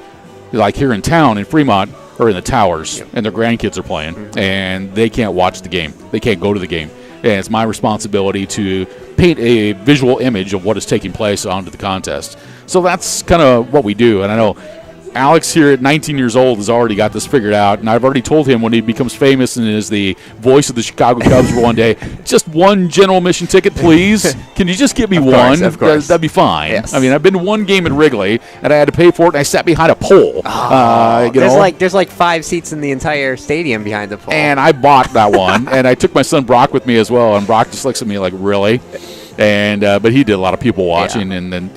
like here in town in Fremont, are in the towers, and their grandkids are playing, and they can't watch the game. They can't go to the game. And it's my responsibility to paint a visual image of what is taking place onto the contest. So that's kind of what we do. And I know Alex here at 19 years old has already got this figured out, and I've already told him when he becomes famous and is the voice of the Chicago Cubs for one day, just one general admission ticket, please. Can you just give me one? Of course. That'd be fine. Yes. I mean, I've been to one game at Wrigley, and I had to pay for it, and I sat behind a pole. There's like 5 seats in the entire stadium behind the pole. And I bought that one, and I took my son Brock with me as well, and Brock just looks at me like, really? And but he did a lot of people watching, and then,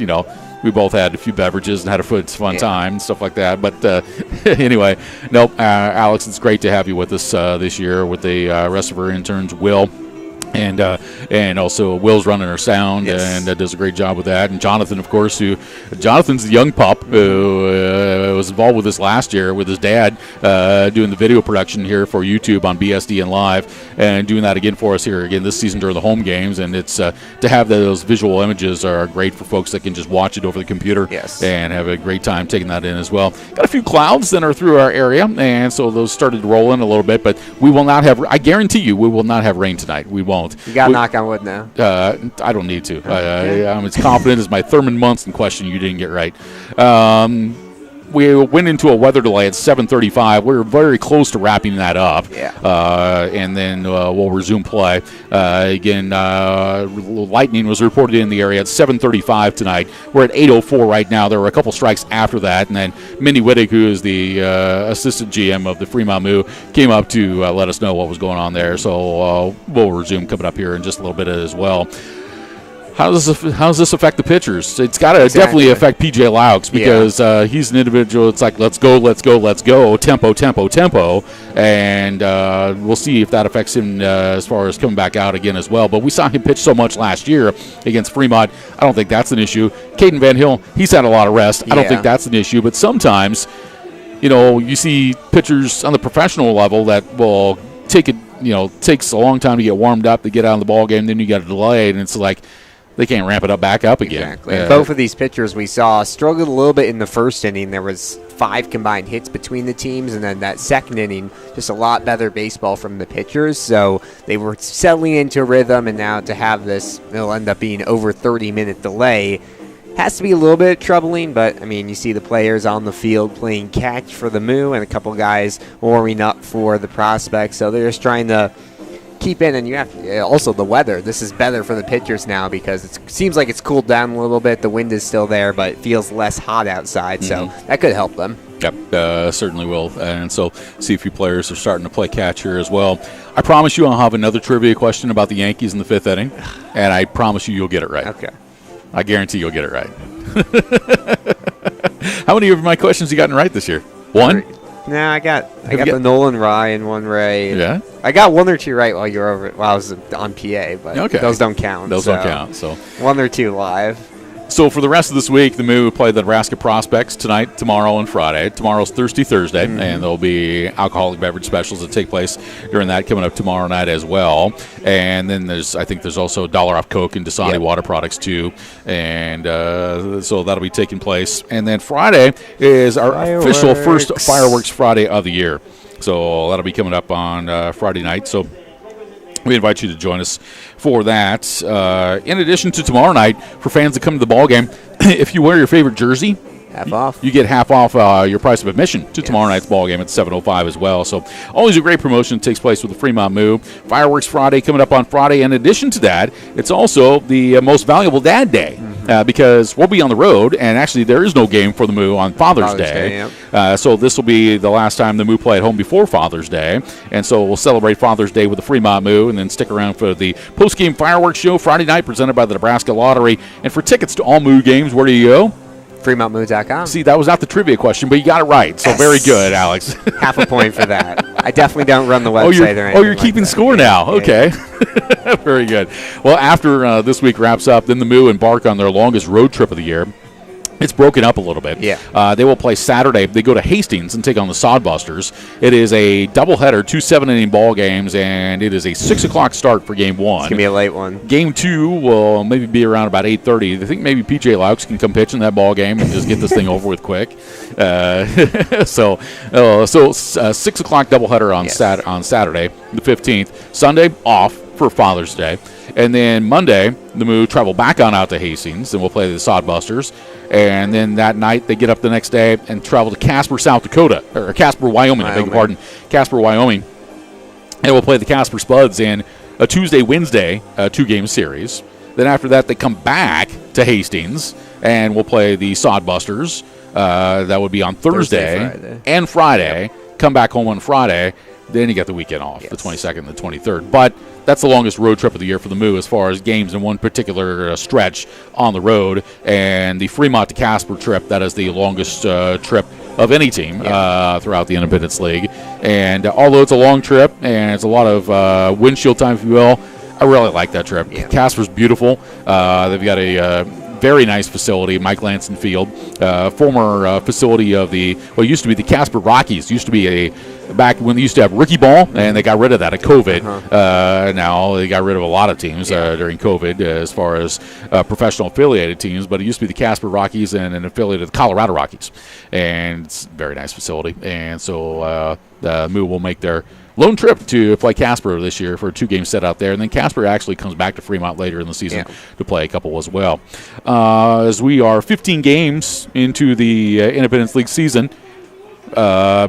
we both had a few beverages and had a fun time and stuff like that. But anyway, Alex, it's great to have you with us this year with the rest of our interns, Will. And also Will's running our sound and does a great job with that. And Jonathan, of course, Jonathan's the young pup who was involved with us last year with his dad doing the video production here for YouTube on BSD and Live, and doing that again for us here again this season during the home games. And it's to have those visual images are great for folks that can just watch it over the computer and have a great time taking that in as well. Got a few clouds that are through our area, and so those started to roll in a little bit, but we will not have, I guarantee you, we will not have rain tonight. We won't. You got to knock on wood now. I don't need to. I'm as confident as my Thurman Munson question you didn't get right. We went into a weather delay at 7:35. We were very close to wrapping that up. And then we'll resume play. Again, lightning was reported in the area at 7:35 tonight. We're at 8:04 right now. There were a couple strikes after that. And then Mindy Wittig, who is the assistant GM of the Fremont Moo, came up to let us know what was going on there. So we'll resume coming up here in just a little bit as well. How does this affect the pitchers? It's got to definitely affect P.J. Laux because he's an individual. It's like, let's go, tempo. And we'll see if that affects him as far as coming back out again as well. But we saw him pitch so much last year against Fremont. I don't think that's an issue. Caden Van Hill, he's had a lot of rest. I don't think that's an issue. But sometimes, you see pitchers on the professional level that will take it, takes a long time to get warmed up, to get out of the ball game. Then you got a delay, and it's like, they can't ramp it up back up again. Exactly. Both of these pitchers we saw struggled a little bit in the first inning. There was 5 combined hits between the teams, and then that second inning, just a lot better baseball from the pitchers. So they were settling into a rhythm, and now to have this, it'll end up being over 30-minute delay. Has to be a little bit troubling, but, I mean, you see the players on the field playing catch for the Moo and a couple guys warming up for the prospects. So they're just trying to keep in, and you have also the weather. This is better for the pitchers now because it seems like it's cooled down a little bit. The wind is still there, but it feels less hot outside, so that could help them. Yep, certainly will. And so see a few players are starting to play catch here as well. I promise you I'll have another trivia question about the Yankees in the 5th inning, and I promise you'll get it right. Okay. I guarantee you'll get it right. How many of my questions you gotten right this year? One? No, I got the Nolan Ryan one right. Yeah, I got 1 or 2 right while you were over. While I was on PA, but those don't count. Those don't count. So 1 or 2 live. So for the rest of this week, the Moo play the Nebraska Prospects tonight, tomorrow, and Friday. Tomorrow's Thirsty Thursday, and there'll be alcoholic beverage specials that take place during that coming up tomorrow night as well. And then I think there's also $1 off Coke and Dasani water products too, and so that'll be taking place. And then Friday is our official first Fireworks Friday of the year. So that'll be coming up on Friday night. So we invite you to join us for that. In addition to tomorrow night, for fans that come to the ball game, if you wear your favorite jersey, half off. You get half off your price of admission to tomorrow night's ball game at 7:05 as well. So always a great promotion that takes place with the Fremont Moo. Fireworks Friday coming up on Friday. In addition to that, it's also the most valuable Dad Day because we'll be on the road, and actually there is no game for the Moo on Father's Day. So this will be the last time the Moo play at home before Father's Day, and so we'll celebrate Father's Day with the Fremont Moo, and then stick around for the post-game fireworks show Friday night presented by the Nebraska Lottery. And for tickets to all Moo games, where do you go? FremontMoo.com. See, that was not the trivia question, but you got it right. So very good, Alex. Half a point for that. I definitely don't run the website or anything. You're keeping score now. Okay. Yeah. Very good. Well, after this week wraps up, then the Moo embark on their longest road trip of the year. It's broken up a little bit. Yeah. They will play Saturday. They go to Hastings and take on the Sodbusters. It is a doubleheader, 2 7-inning ball games, and it is a 6 o'clock start for Game 1. It's going to be a late one. Game 2 will maybe be around about 8:30. I think maybe P.J. Laux can come pitch in that ball game and just get this thing over with quick. So 6 o'clock doubleheader on Saturday, the 15th. Sunday, off for Father's Day. And then Monday, the Moo travel back on out to Hastings, and we'll play the Sodbusters. And then that night, they get up the next day and travel to Casper, South Dakota, or Casper, Wyoming. I beg your pardon, Casper, Wyoming. And we'll play the Casper Spuds in a Tuesday, Wednesday, 2-game series. Then after that, they come back to Hastings, and we'll play the Sodbusters. That would be on Thursday and Friday. Yep. Come back home on Friday. Then you get the weekend off, the 22nd and the 23rd. But that's the longest road trip of the year for the Moo as far as games in one particular stretch on the road. And the Fremont to Casper trip, that is the longest trip of any team throughout the Independence League. And although it's a long trip and it's a lot of windshield time, if you will, I really like that trip. Yeah. Casper's beautiful. They've got a very nice facility, Mike Lanson Field, former facility of it used to be the Casper Rockies. Used to be back when they used to have Ricky Ball, and they got rid of that at COVID. Now they got rid of a lot of teams during COVID as far as professional affiliated teams, but it used to be the Casper Rockies and an affiliate of the Colorado Rockies. And it's a very nice facility. And so the Moo will make their lone trip to play Casper this year for a 2-game set out there. And then Casper actually comes back to Fremont later in the season to play a couple as well. As we are 15 games into the Independence League season,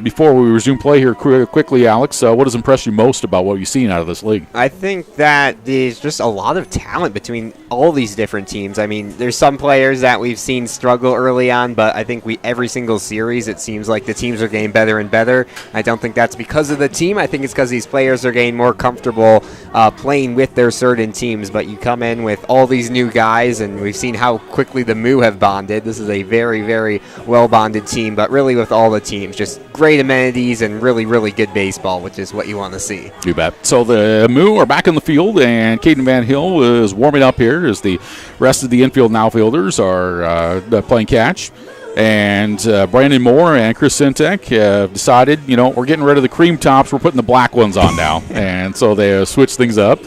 before we resume play here quickly, Alex, what has impressed you most about what you've seen out of this league? I think that there's just a lot of talent between all these different teams. I mean, there's some players that we've seen struggle early on, but I think every single series, it seems like the teams are getting better and better. I don't think that's because of the team. I think it's because these players are getting more comfortable playing with their certain teams. But you come in with all these new guys, and we've seen how quickly the Moo have bonded. This is a very, very well-bonded team, but really with all the teams, just great amenities and really, really good baseball, which is what you want to see. You bet. So the Moo are back on the field, and Caden Van Hill is warming up here as the rest of the infield and outfielders are playing catch. And Brandon Moore and Chris Sintek have decided, we're getting rid of the cream tops. We're putting the black ones on now. And so they switched things up.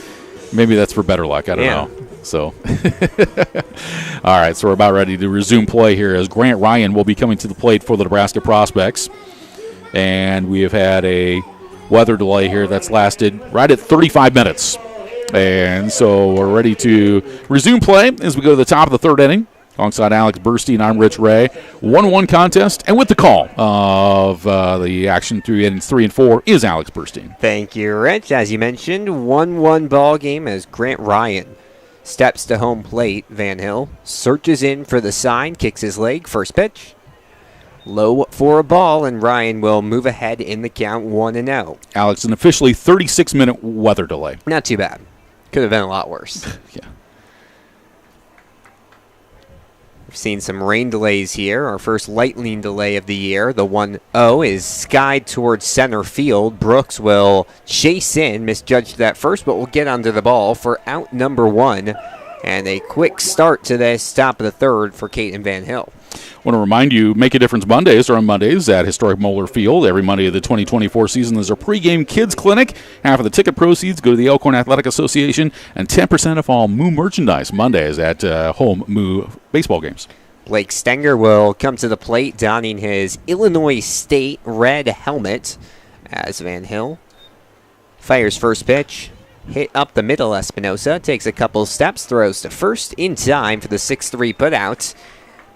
Maybe that's for better luck. I don't know. So, all right, so we're about ready to resume play here as Grant Ryan will be coming to the plate for the Nebraska Prospects. And we have had a weather delay here that's lasted right at 35 minutes. And so we're ready to resume play as we go to the top of the third inning. Alongside Alex Burstein, I'm Rich Ray. 1-1 contest, and with the call of the action through innings 3 and 4 is Alex Burstein. Thank you, Rich. As you mentioned, 1-1 ball game as Grant Ryan steps to home plate. Van Hill searches in for the sign, kicks his leg, first pitch. Low for a ball, and Ryan will move ahead in the count 1-0. Alex, an officially 36-minute weather delay. Not too bad. Could have been a lot worse. Yeah. We've seen some rain delays here. Our first lightning delay of the year. The 1-0 is skied towards center field. Brooks will chase in, misjudged that first, but will get under the ball for out number 1. And a quick start to this top of the third for Caden Van Hill. I want to remind you, Make a Difference Mondays are on Mondays at Historic Moeller Field. Every Monday of the 2024 season is a pregame kids clinic. Half of the ticket proceeds go to the Elkhorn Athletic Association, and 10% of all Moo merchandise Mondays at home Moo baseball games. Blake Stenger will come to the plate, donning his Illinois State red helmet as Van Hill fires first pitch. Hit up the middle, Espinosa takes a couple steps, throws to first in time for the 6-3 putout.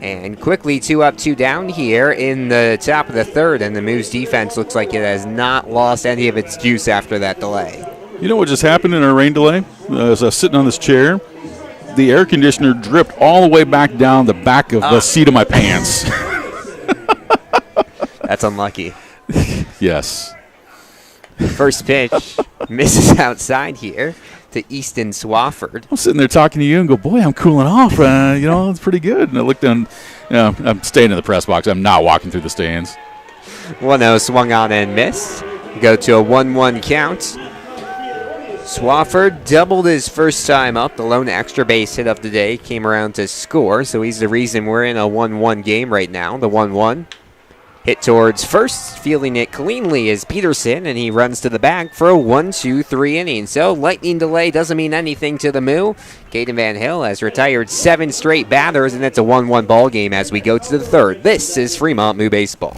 And quickly 2 up, 2 down here in the top of the third, and the Moo's defense looks like it has not lost any of its juice after that delay. You know what just happened in our rain delay? As I was sitting on this chair, the air conditioner dripped all the way back down the back of the seat of my pants. That's unlucky. Yes. First pitch misses outside here to Easton Swafford. I'm sitting there talking to you and go, boy, I'm cooling off. It's pretty good. And I looked down Yeah, I'm staying in the press box. I'm not walking through the stands. 1-0 swung on and missed. Go to a 1-1 count. Swafford doubled his first time up. The lone extra base hit of the day came around to score, so he's the reason we're in a 1-1 game right now. The 1-1. Hit towards first, fielding it cleanly is Peterson, and he runs to the bag for a 1-2-3 inning. So lightning delay doesn't mean anything to the Moo. Caden Van Hill has retired 7 straight batters, and it's a 1-1 ball game as we go to the third. This is Fremont Moo Baseball.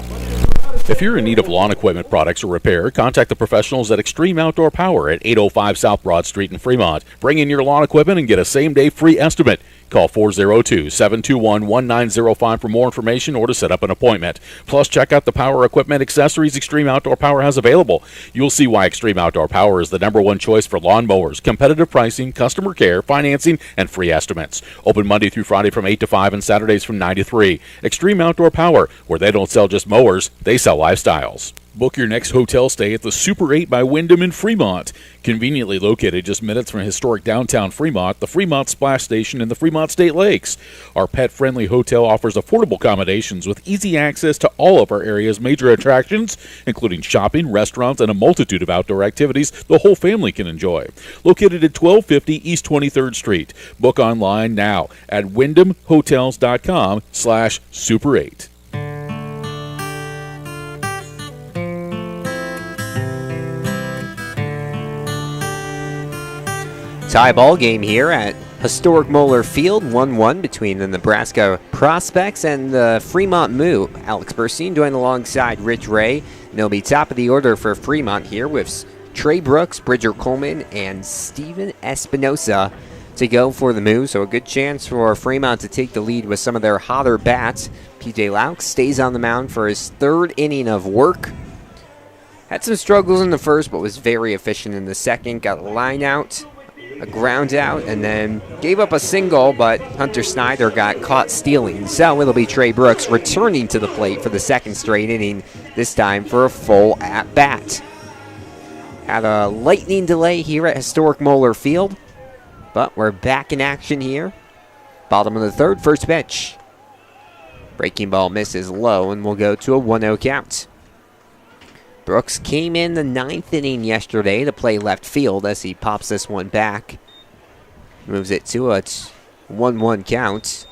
If you're in need of lawn equipment products or repair, contact the professionals at Extreme Outdoor Power at 805 South Broad Street in Fremont. Bring in your lawn equipment and get a same-day free estimate. Call 402-721-1905 for more information or to set up an appointment. Plus, check out the power equipment accessories Extreme Outdoor Power has available. You'll see why Extreme Outdoor Power is the #1 choice for lawn mowers, competitive pricing, customer care, financing, and free estimates. Open Monday through Friday from 8 to 5 and Saturdays from 9 to 3. Extreme Outdoor Power, where they don't sell just mowers, they sell lifestyles. Book your next hotel stay at the Super 8 by Wyndham in Fremont. Conveniently located just minutes from historic downtown Fremont, the Fremont Splash Station, and the Fremont State Lakes. Our pet-friendly hotel offers affordable accommodations with easy access to all of our area's major attractions, including shopping, restaurants, and a multitude of outdoor activities the whole family can enjoy. Located at 1250 East 23rd Street. Book online now at wyndhamhotels.com/Super 8. Tie ball game here at historic Moeller Field, 1-1 between the Nebraska Prospects and the Fremont Moo. Alex Burstein joined alongside Rich Ray. And they'll be top of the order for Fremont here with Trey Brooks, Bridger Coleman, and Steven Espinosa to go for the Moo. So a good chance for Fremont to take the lead with some of their hotter bats. PJ Laux stays on the mound for his third inning of work. Had some struggles in the first, but was very efficient in the second. Got a line out, a ground out, and then gave up a single, but Hunter Snyder got caught stealing. So it'll be Trey Brooks returning to the plate for the second straight inning, this time for a full at-bat. Had a lightning delay here at historic Moeller Field, but we're back in action here. Bottom of the third, first pitch. Breaking ball misses low, and we'll go to a 1-0 count. Brooks came in the 9th inning yesterday to play left field as he pops this one back. Moves it to a 1-1 count.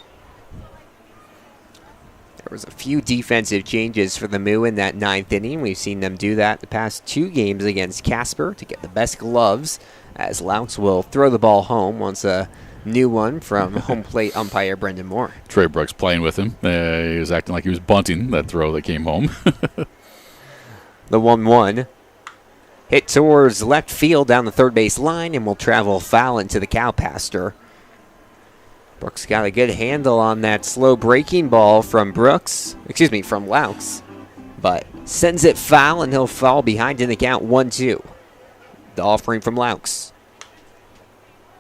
There was a few defensive changes for the Moo in that 9th inning. We've seen them do that the past 2 games against Casper to get the best gloves, as Laux will throw the ball home once a new one from home plate umpire Brendan Moore. Trey Brooks playing with him. He was acting like he was bunting that throw that came home. The 1-1. Hit towards left field down the third base line and will travel foul into the cow pasture. Brooks got a good handle on that slow breaking ball from Laux, but sends it foul and he'll fall behind in the count 1-2. The offering from Laux.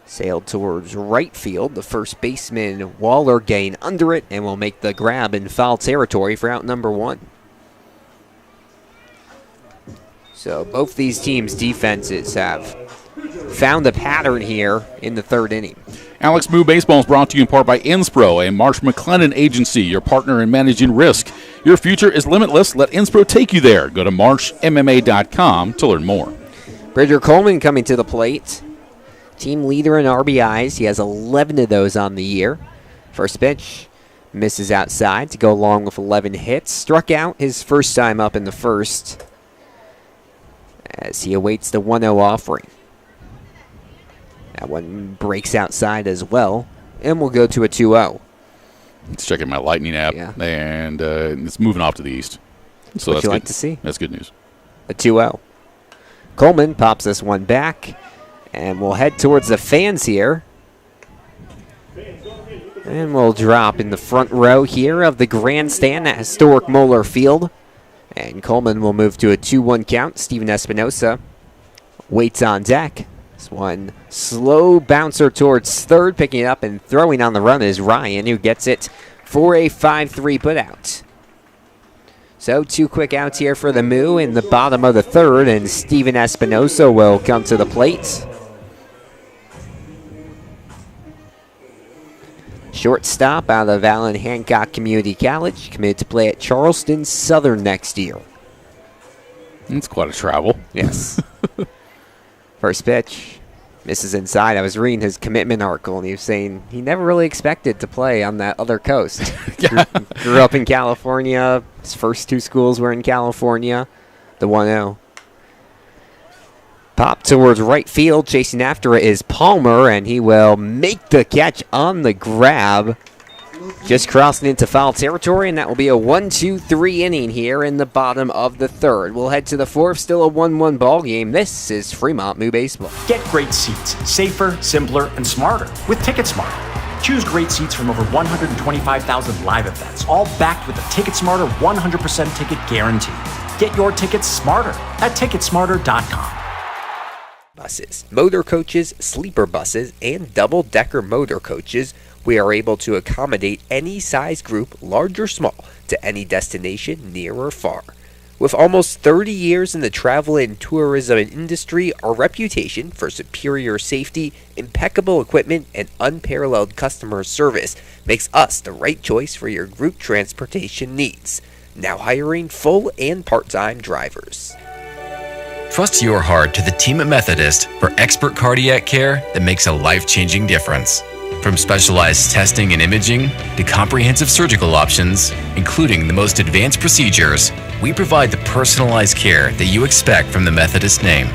Sailed towards right field. The first baseman Waller getting under it and will make the grab in foul territory for out number 1. So both these teams' defenses have found a pattern here in the third inning. Alex Moo Baseball is brought to you in part by Inspro, a Marsh McLennan agency, your partner in managing risk. Your future is limitless. Let Inspro take you there. Go to marshmma.com to learn more. Bridger Coleman coming to the plate. Team leader in RBIs. He has 11 of those on the year. First pitch misses outside to go along with 11 hits. Struck out his first time up in the first, as he awaits the 1-0 offering. That one breaks outside as well, and we'll go to a 2-0. Let's check in my Lightning app, and it's moving off to the east. So What that's you good. like to see? That's good news. A 2-0. Coleman pops this one back, and we'll head towards the fans here. And we'll drop in the front row here of the grandstand at historic Moeller Field. And Coleman will move to a 2-1 count. Steven Espinosa waits on deck. This one slow bouncer towards third. Picking it up and throwing on the run is Ryan, who gets it for a 5-3 putout. So 2 quick outs here for the Moo in the bottom of the third, and Steven Espinosa will come to the plate. Shortstop out of Allen Hancock Community College, committed to play at Charleston Southern next year. It's quite a travel. Yes. First pitch, misses inside. I was reading his commitment article, and he was saying he never really expected to play on that other coast. Grew up in California. His first 2 schools were in California. The 1-0. Pop towards right field. Chasing after it is Palmer, and he will make the catch on the grab. Just crossing into foul territory, and that will be a 1-2-3 inning here in the bottom of the 3rd. We'll head to the 4th, still a 1-1 ball game. This is Fremont Moo Baseball. Get great seats, safer, simpler, and smarter with TicketSmarter. Choose great seats from over 125,000 live events, all backed with a TicketSmarter 100% ticket guarantee. Get your tickets smarter at TicketSmarter.com. Buses, motor coaches, sleeper buses, and double-decker motor coaches. We are able to accommodate any size group, large or small, to any destination, near or far. With almost 30 years in the travel and tourism industry, our reputation for superior safety, impeccable equipment, and unparalleled customer service makes us the right choice for your group transportation needs. Now hiring full and part-time drivers. Trust your heart to the team at Methodist for expert cardiac care that makes a life-changing difference. From specialized testing and imaging to comprehensive surgical options, including the most advanced procedures, we provide the personalized care that you expect from the Methodist name.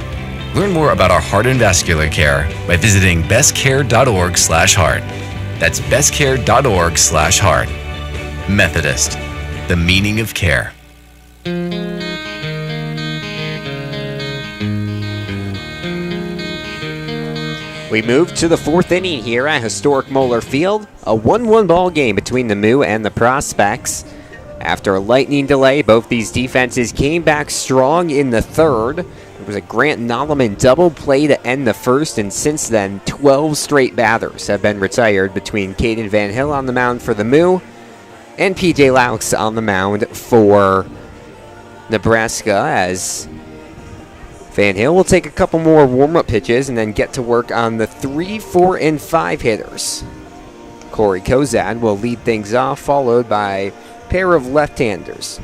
Learn more about our heart and vascular care by visiting bestcare.org/heart. That's bestcare.org/heart. Methodist, the meaning of care. We move to the 4th inning here at historic Moeller Field. A 1-1 ball game between the Moo and the Prospects. After a lightning delay, both these defenses came back strong in the 3rd. There was a Grant Nolleman double play to end the 1st, and since then, 12 straight batters have been retired between Caden Van Hill on the mound for the Moo and PJ Laux on the mound for Nebraska, as Van Hill will take a couple more warm-up pitches and then get to work on the 3, 4, and 5 hitters. Corey Kozad will lead things off, followed by a pair of left-handers,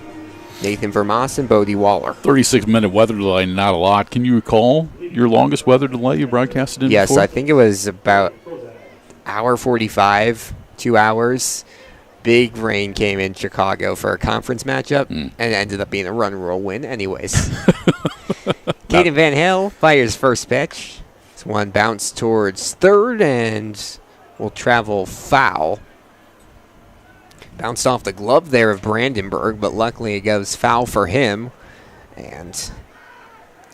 Nathan Vermas and Bodie Waller. 36-minute weather delay, not a lot. Can you recall your longest weather delay you broadcasted in Yes, before? I think it was about hour 45, 2 hours. Big rain came in Chicago for a conference matchup, and it ended up being a run rule win anyways. Caden Van Hill fires first pitch. This one bounced towards 3rd and will travel foul. Bounced off the glove there of Brandenburg, but luckily it goes foul for him. And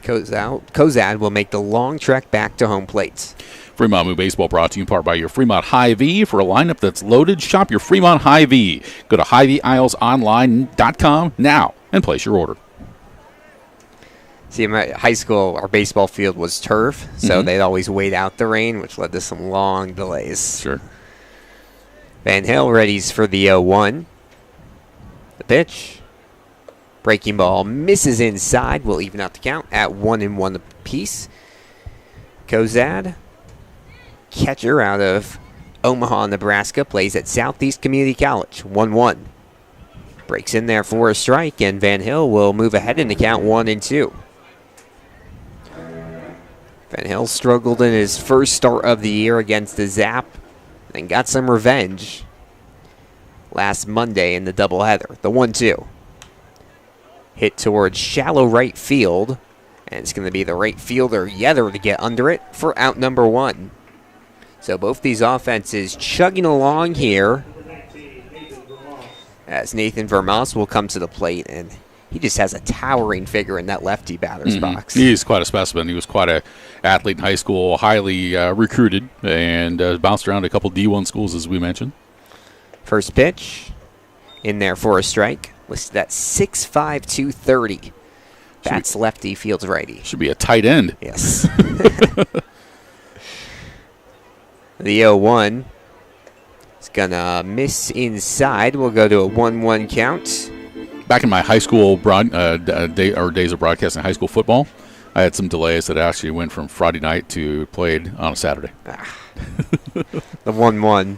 Kozad will make the long trek back to home plate. Fremont Moo Baseball brought to you in part by your Fremont Hy-Vee. For a lineup that's loaded, shop your Fremont Hy-Vee. Go to HyVeeIslesOnline.com now and place your order. See, in my high school, our baseball field was turf, so they'd always wait out the rain, which led to some long delays. Sure. Van Hill readies for the 0-1. The pitch. Breaking ball misses inside. Will even out the count at 1-1 apiece. Kozad, catcher out of Omaha, Nebraska, plays at Southeast Community College. 1-1. Breaks in there for a strike, and Van Hill will move ahead in the count 1-2. Van Hill struggled in his first start of the year against the Zap and got some revenge last Monday in the doubleheader. The 1-2. Hit towards shallow right field, and it's going to be the right fielder Yetter to get under it for out number 1. So both these offenses chugging along here as Nathan Vermas will come to the plate, and he just has a towering figure in that lefty batter's box. He's quite a specimen. He was quite an athlete in high school, highly recruited, and bounced around a couple D1 schools, as we mentioned. First pitch in there for a strike. Listed at 6'5", 230. Bats lefty, fields righty. Should be a tight end. Yes. The 0-1 is going to miss inside. We'll go to a 1-1 count. Back in my high school days of broadcasting high school football, I had some delays that actually went from Friday night to played on a Saturday. The 1-1.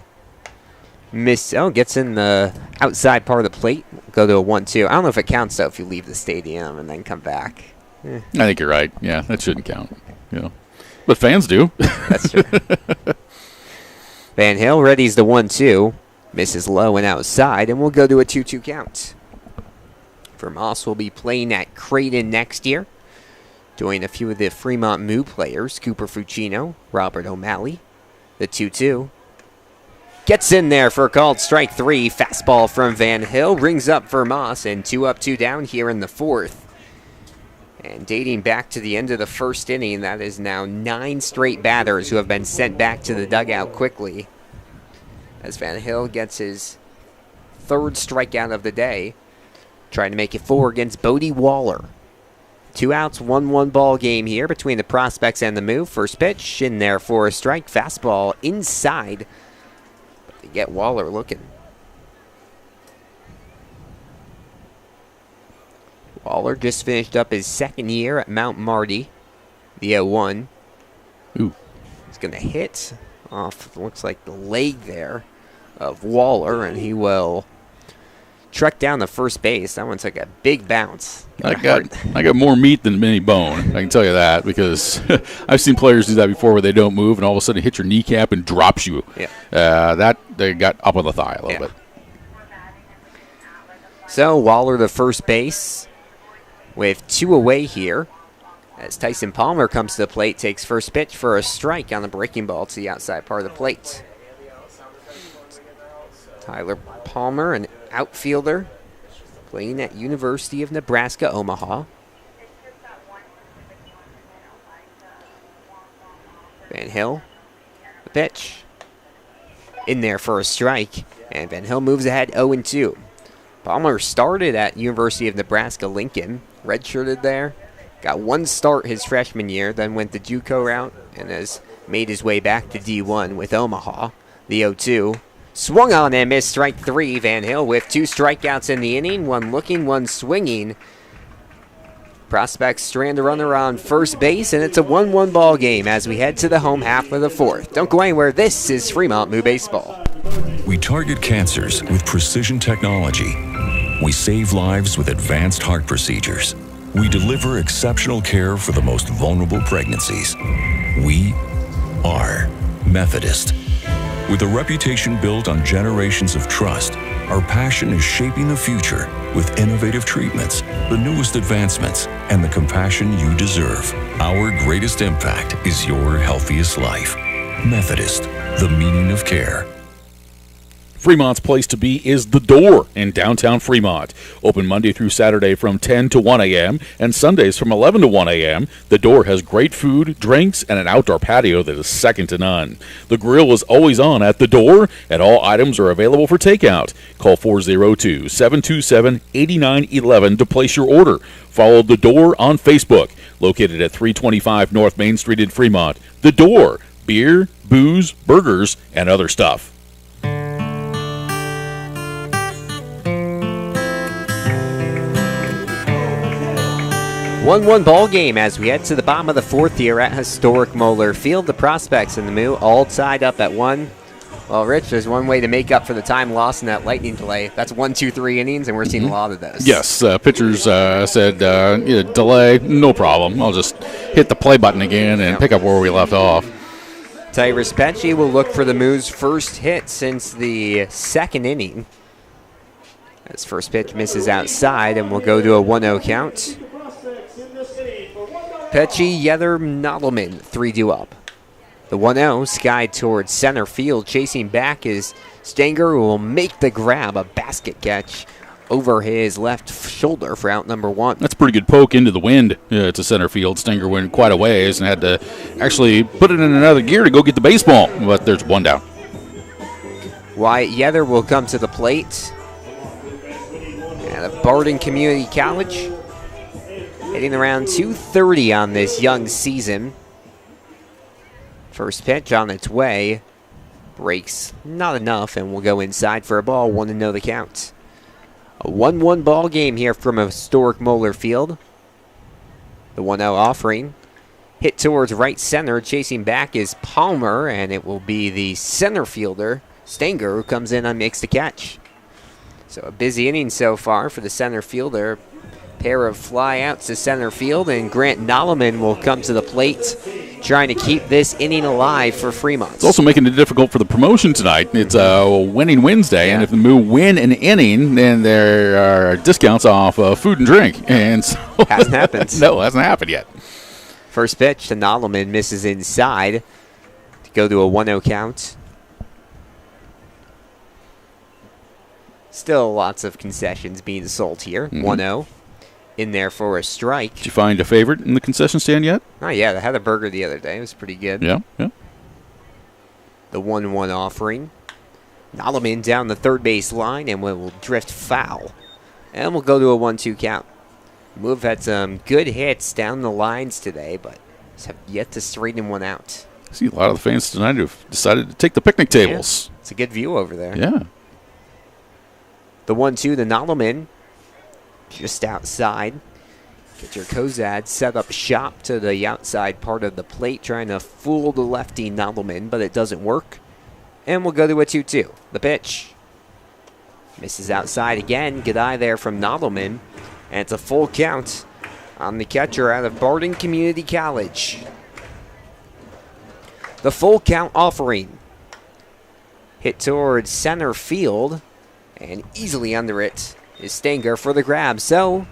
Gets in the outside part of the plate. Go to a 1-2. I don't know if it counts, though, if you leave the stadium and then come back. I think you're right. Yeah, that shouldn't count. But fans do. That's true. Van Hill readies the 1-2. Misses low and outside, and we'll go to a 2-2 count. Vermoss will be playing at Creighton next year. Join a few of the Fremont Moo players, Cooper Fucino, Robert O'Malley. The 2-2. Gets in there for a called strike 3. Fastball from Van Hill. Rings up Vermoss, and 2 up, 2 down here in the 4th. And dating back to the end of the first inning, that is now 9 straight batters who have been sent back to the dugout quickly. As Van Hill gets his 3rd strikeout of the day. Trying to make it 4 against Bodie Waller. 2 outs, 1-1 ball game here between the Prospects and the Moo. First pitch in there for a strike. Fastball inside. But they get Waller looking. Waller just finished up his 2nd year at Mount Marty. The 0-1. Ooh. He's going to hit off, looks like the leg there of Waller, and he will truck down the first base. That one took a big bounce. I got more meat than any bone. I can tell you that, because I've seen players do that before where they don't move and all of a sudden hit your kneecap and drops you. Yeah. They got up on the thigh a little bit. So Waller to first base with 2 away here. As Tyson Palmer comes to the plate, takes first pitch for a strike on the breaking ball to the outside part of the plate. Tyler Palmer, an outfielder, playing at University of Nebraska, Omaha. Van Hill, the pitch. In there for a strike, and Van Hill moves ahead 0-2. Palmer started at University of Nebraska, Lincoln, redshirted there. Got 1 start his freshman year, then went the JUCO route, and has made his way back to D1 with Omaha. The 0-2. Swung on and missed strike 3. Van Hill with 2 strikeouts in the inning, 1 looking, 1 swinging. Prospects strand a runner on first base, and it's a 1-1 ball game as we head to the home half of the 4th. Don't go anywhere. This is Fremont Moo Baseball. We target cancers with precision technology. We save lives with advanced heart procedures. We deliver exceptional care for the most vulnerable pregnancies. We are Methodist. With a reputation built on generations of trust, our passion is shaping the future with innovative treatments, the newest advancements, and the compassion you deserve. Our greatest impact is your healthiest life. Methodist, the meaning of care. Fremont's place to be is The Door in downtown Fremont. Open Monday through Saturday from 10 to 1 a.m. and Sundays from 11 to 1 a.m. The Door has great food, drinks, and an outdoor patio that is second to none. The grill is always on at The Door, and all items are available for takeout. Call 402-727-8911 to place your order. Follow The Door on Facebook, located at 325 North Main Street in Fremont. The Door, beer, booze, burgers, and other stuff. 1-1 ball game as we head to the bottom of the 4th here at historic Moeller Field. The Prospects and the Moo all tied up at 1. Well, Rich, there's one way to make up for the time lost in that lightning delay. That's 1, 2, 3 innings, and we're seeing a lot of those. Yes, pitchers said delay, no problem. I'll just hit the play button again and pick up where we left off. Tyrus Pesci will look for the Moo's first hit since the 2nd inning. His first pitch misses outside, and we'll go to a 1-0 count. Pesci, Yether, Nodelman, 3-2 up. The 1-0 skied towards center field. Chasing back is Stanger, who will make the grab, a basket catch over his left shoulder for out number 1. That's a pretty good poke into the wind to center field. Stanger went quite a ways and had to actually put it in another gear to go get the baseball, but there's 1 down. Wyatt Yether will come to the plate out of Barden Community College. Hitting around 230 on this young season. First pitch on its way. Breaks not enough, and we'll go inside for a ball. 1-0 the count. A 1-1 ball game here from a historic Moeller Field. The 1-0 offering. Hit towards right center. Chasing back is Palmer, and it will be the center fielder, Stanger, who comes in and makes the catch. So a busy inning so far for the center fielder. Pair of flyouts to center field, and Grant Nolleman will come to the plate, trying to keep this inning alive for Fremont. It's also making it difficult for the promotion tonight. It's a winning Wednesday, and if the Moo win an inning, then there are discounts off food and drink. And so hasn't happened. No, hasn't happened yet. First pitch to Nolleman, misses inside to go to a 1-0 count. Still lots of concessions being sold here. 1-0. In there for a strike. Did you find a favorite in the concession stand yet? Oh, yeah. I had a burger the other day. It was pretty good. Yeah. The 1-1 offering. Nolleman down the third base line and will drift foul. And we'll go to a 1-2 count. Move had some good hits down the lines today, but have yet to straighten one out. I see a lot of the fans tonight have decided to take the picnic tables. Yeah, it's a good view over there. Yeah. The 1-2 to Nolleman. Just outside. Get your Kozad set up shop to the outside part of the plate, trying to fool the lefty Nolleman, but it doesn't work. And we'll go to a 2-2. The pitch. Misses outside again. Good eye there from Nolleman. And it's a full count on the catcher out of Barton Community College. The full count offering. Hit towards center field. And easily under it is Stanger for the grab. So,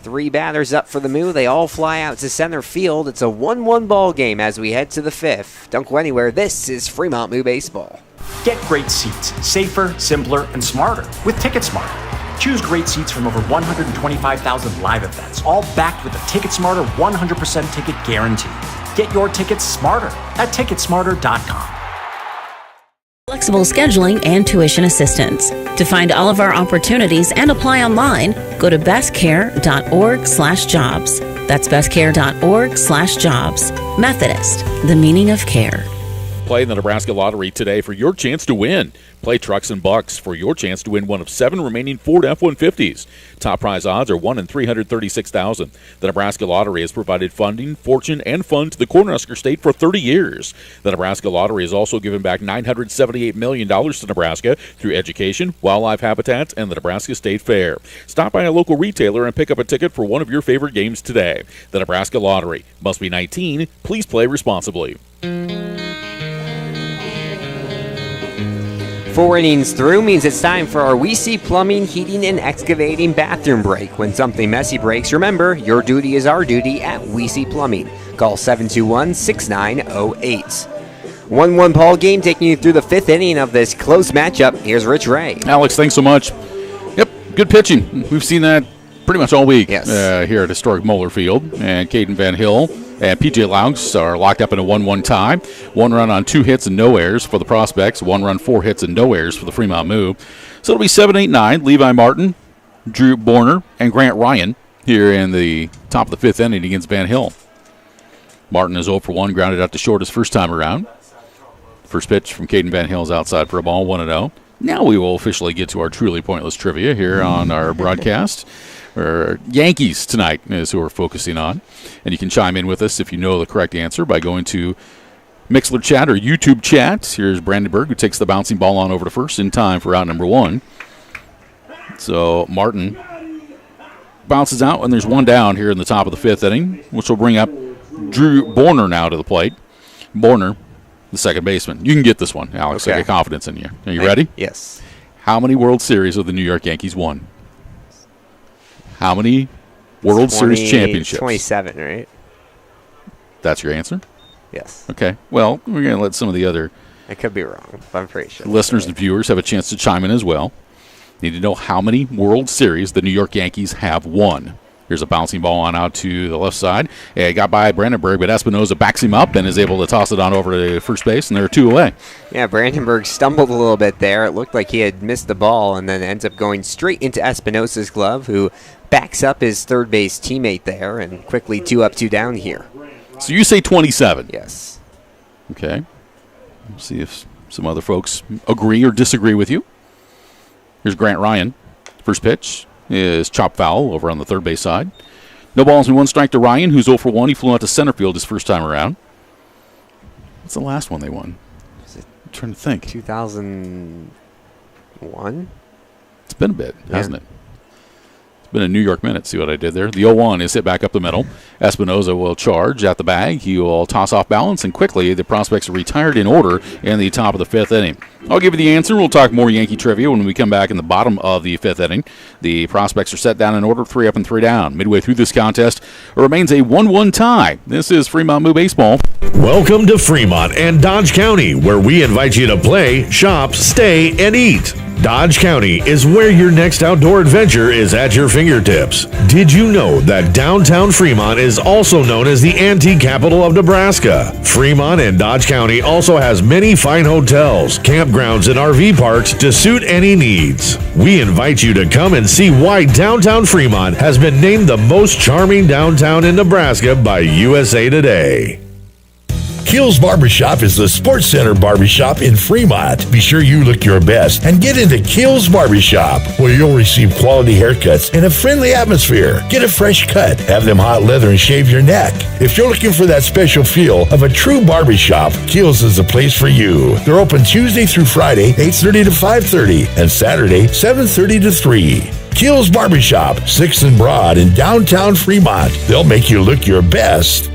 3 batters up for the Moo. They all fly out to center field. It's a 1-1 ball game as we head to the 5th. Don't go anywhere. This is Fremont Moo Baseball. Get great seats, safer, simpler, and smarter with TicketSmarter. Choose great seats from over 125,000 live events, all backed with a TicketSmarter 100% ticket guarantee. Get your tickets smarter at TicketSmarter.com. Flexible scheduling and tuition assistance. To find all of our opportunities and apply online, go to bestcare.org/jobs. That's bestcare.org/jobs. Methodist, the meaning of care. Play in the Nebraska Lottery today for your chance to win. Play Trucks and Bucks for your chance to win one of 7 remaining Ford F-150s. Top prize odds are 1 in 336,000. The Nebraska Lottery has provided funding, fortune, and fun to the Cornhusker State for 30 years. The Nebraska Lottery has also given back $978 million to Nebraska through education, wildlife habitats, and the Nebraska State Fair. Stop by a local retailer and pick up a ticket for one of your favorite games today. The Nebraska Lottery. Must be 19. Please play responsibly. 4 innings through means it's time for our WC Plumbing, Heating, and Excavating bathroom break. When something messy breaks, remember, your duty is our duty at WC Plumbing. Call 721-6908. 1-1 ball game taking you through the 5th inning of this close matchup. Here's Rich Ray. Alex, thanks so much. Yep, good pitching. We've seen that pretty much all week yes. Here at historic Moeller Field. And Caden Van Hill and P.J. Laux are locked up in a 1-1 tie. 1 run on 2 hits and no errors for the Prospects. 1 run, 4 hits and no errors for the Fremont Moo. So it'll be 7-8-9. Levi Martin, Drew Borner, and Grant Ryan here in the top of the 5th inning against Van Hill. Martin is 0 for 1, grounded out to short his first time around. First pitch from Caden Van Hill is outside for a ball, 1-0. Now we will officially get to our truly pointless trivia here on our broadcast. Yankees tonight is who we're focusing on. And you can chime in with us if you know the correct answer by going to Mixler Chat or YouTube Chat. Here's Brandenburg, who takes the bouncing ball on over to first in time for out number 1. So Martin bounces out, and there's 1 down here in the top of the 5th inning, which will bring up Drew Borner now to the plate. Borner, the second baseman. You can get this one, Alex. Okay. I get confidence in you. Are you ready? Yes. How many World Series have the New York Yankees won? How many World Series championships? 27, right? That's your answer? Yes. Okay. Well, we're going to let some of the other I could be wrong, but I'm pretty sure. listeners and viewers have a chance to chime in as well. Need to know how many World Series the New York Yankees have won. Here's a bouncing ball on out to the left side. It got by Brandenburg, but Espinoza backs him up and is able to toss it on over to first base, and they're 2 away. Yeah, Brandenburg stumbled a little bit there. It looked like he had missed the ball and then ends up going straight into Espinoza's glove, who backs up his third base teammate there, and quickly 2 up, 2 down here. So you say 27? Yes. Okay. Let's see if some other folks agree or disagree with you. Here's Grant Ryan. First pitch is chop foul over on the third base side. No balls and 1 strike to Ryan, who's 0 for 1. He flew out to center field his first time around. What's the last one they won? trying to think. 2001? It's been a bit, hasn't it? It's been a New York minute. See what I did there? The 0-1 is hit back up the middle. Espinoza will charge at the bag. He will toss off balance, and quickly the prospects are retired in order in the top of the 5th inning. I'll give you the answer. We'll talk more Yankee trivia when we come back in the bottom of the 5th inning. The prospects are set down in order, 3 up and 3 down. Midway through this contest, it remains a 1-1 tie. This is Fremont Moo Baseball. Welcome to Fremont and Dodge County, where we invite you to play, shop, stay, and eat. Dodge County is where your next outdoor adventure is at your fingertips. Did you know that downtown Fremont is also known as the antique capital of Nebraska? Fremont and Dodge County also has many fine hotels, campgrounds, and RV parks to suit any needs. We invite you to come and see why downtown Fremont has been named the most charming downtown in Nebraska by USA Today. Kills Barbershop is the Sports Center barbershop in Fremont. Be sure you look your best and get into Kills Barbershop, where you'll receive quality haircuts in a friendly atmosphere. Get a fresh cut, have them hot leather, and shave your neck. If you're looking for that special feel of a true barbershop, Kills is the place for you. They're open Tuesday through Friday, 8:30 to 5:30, and Saturday, 7:30 to 3. Kills Barbershop, 6th and Broad in downtown Fremont. They'll make you look your best.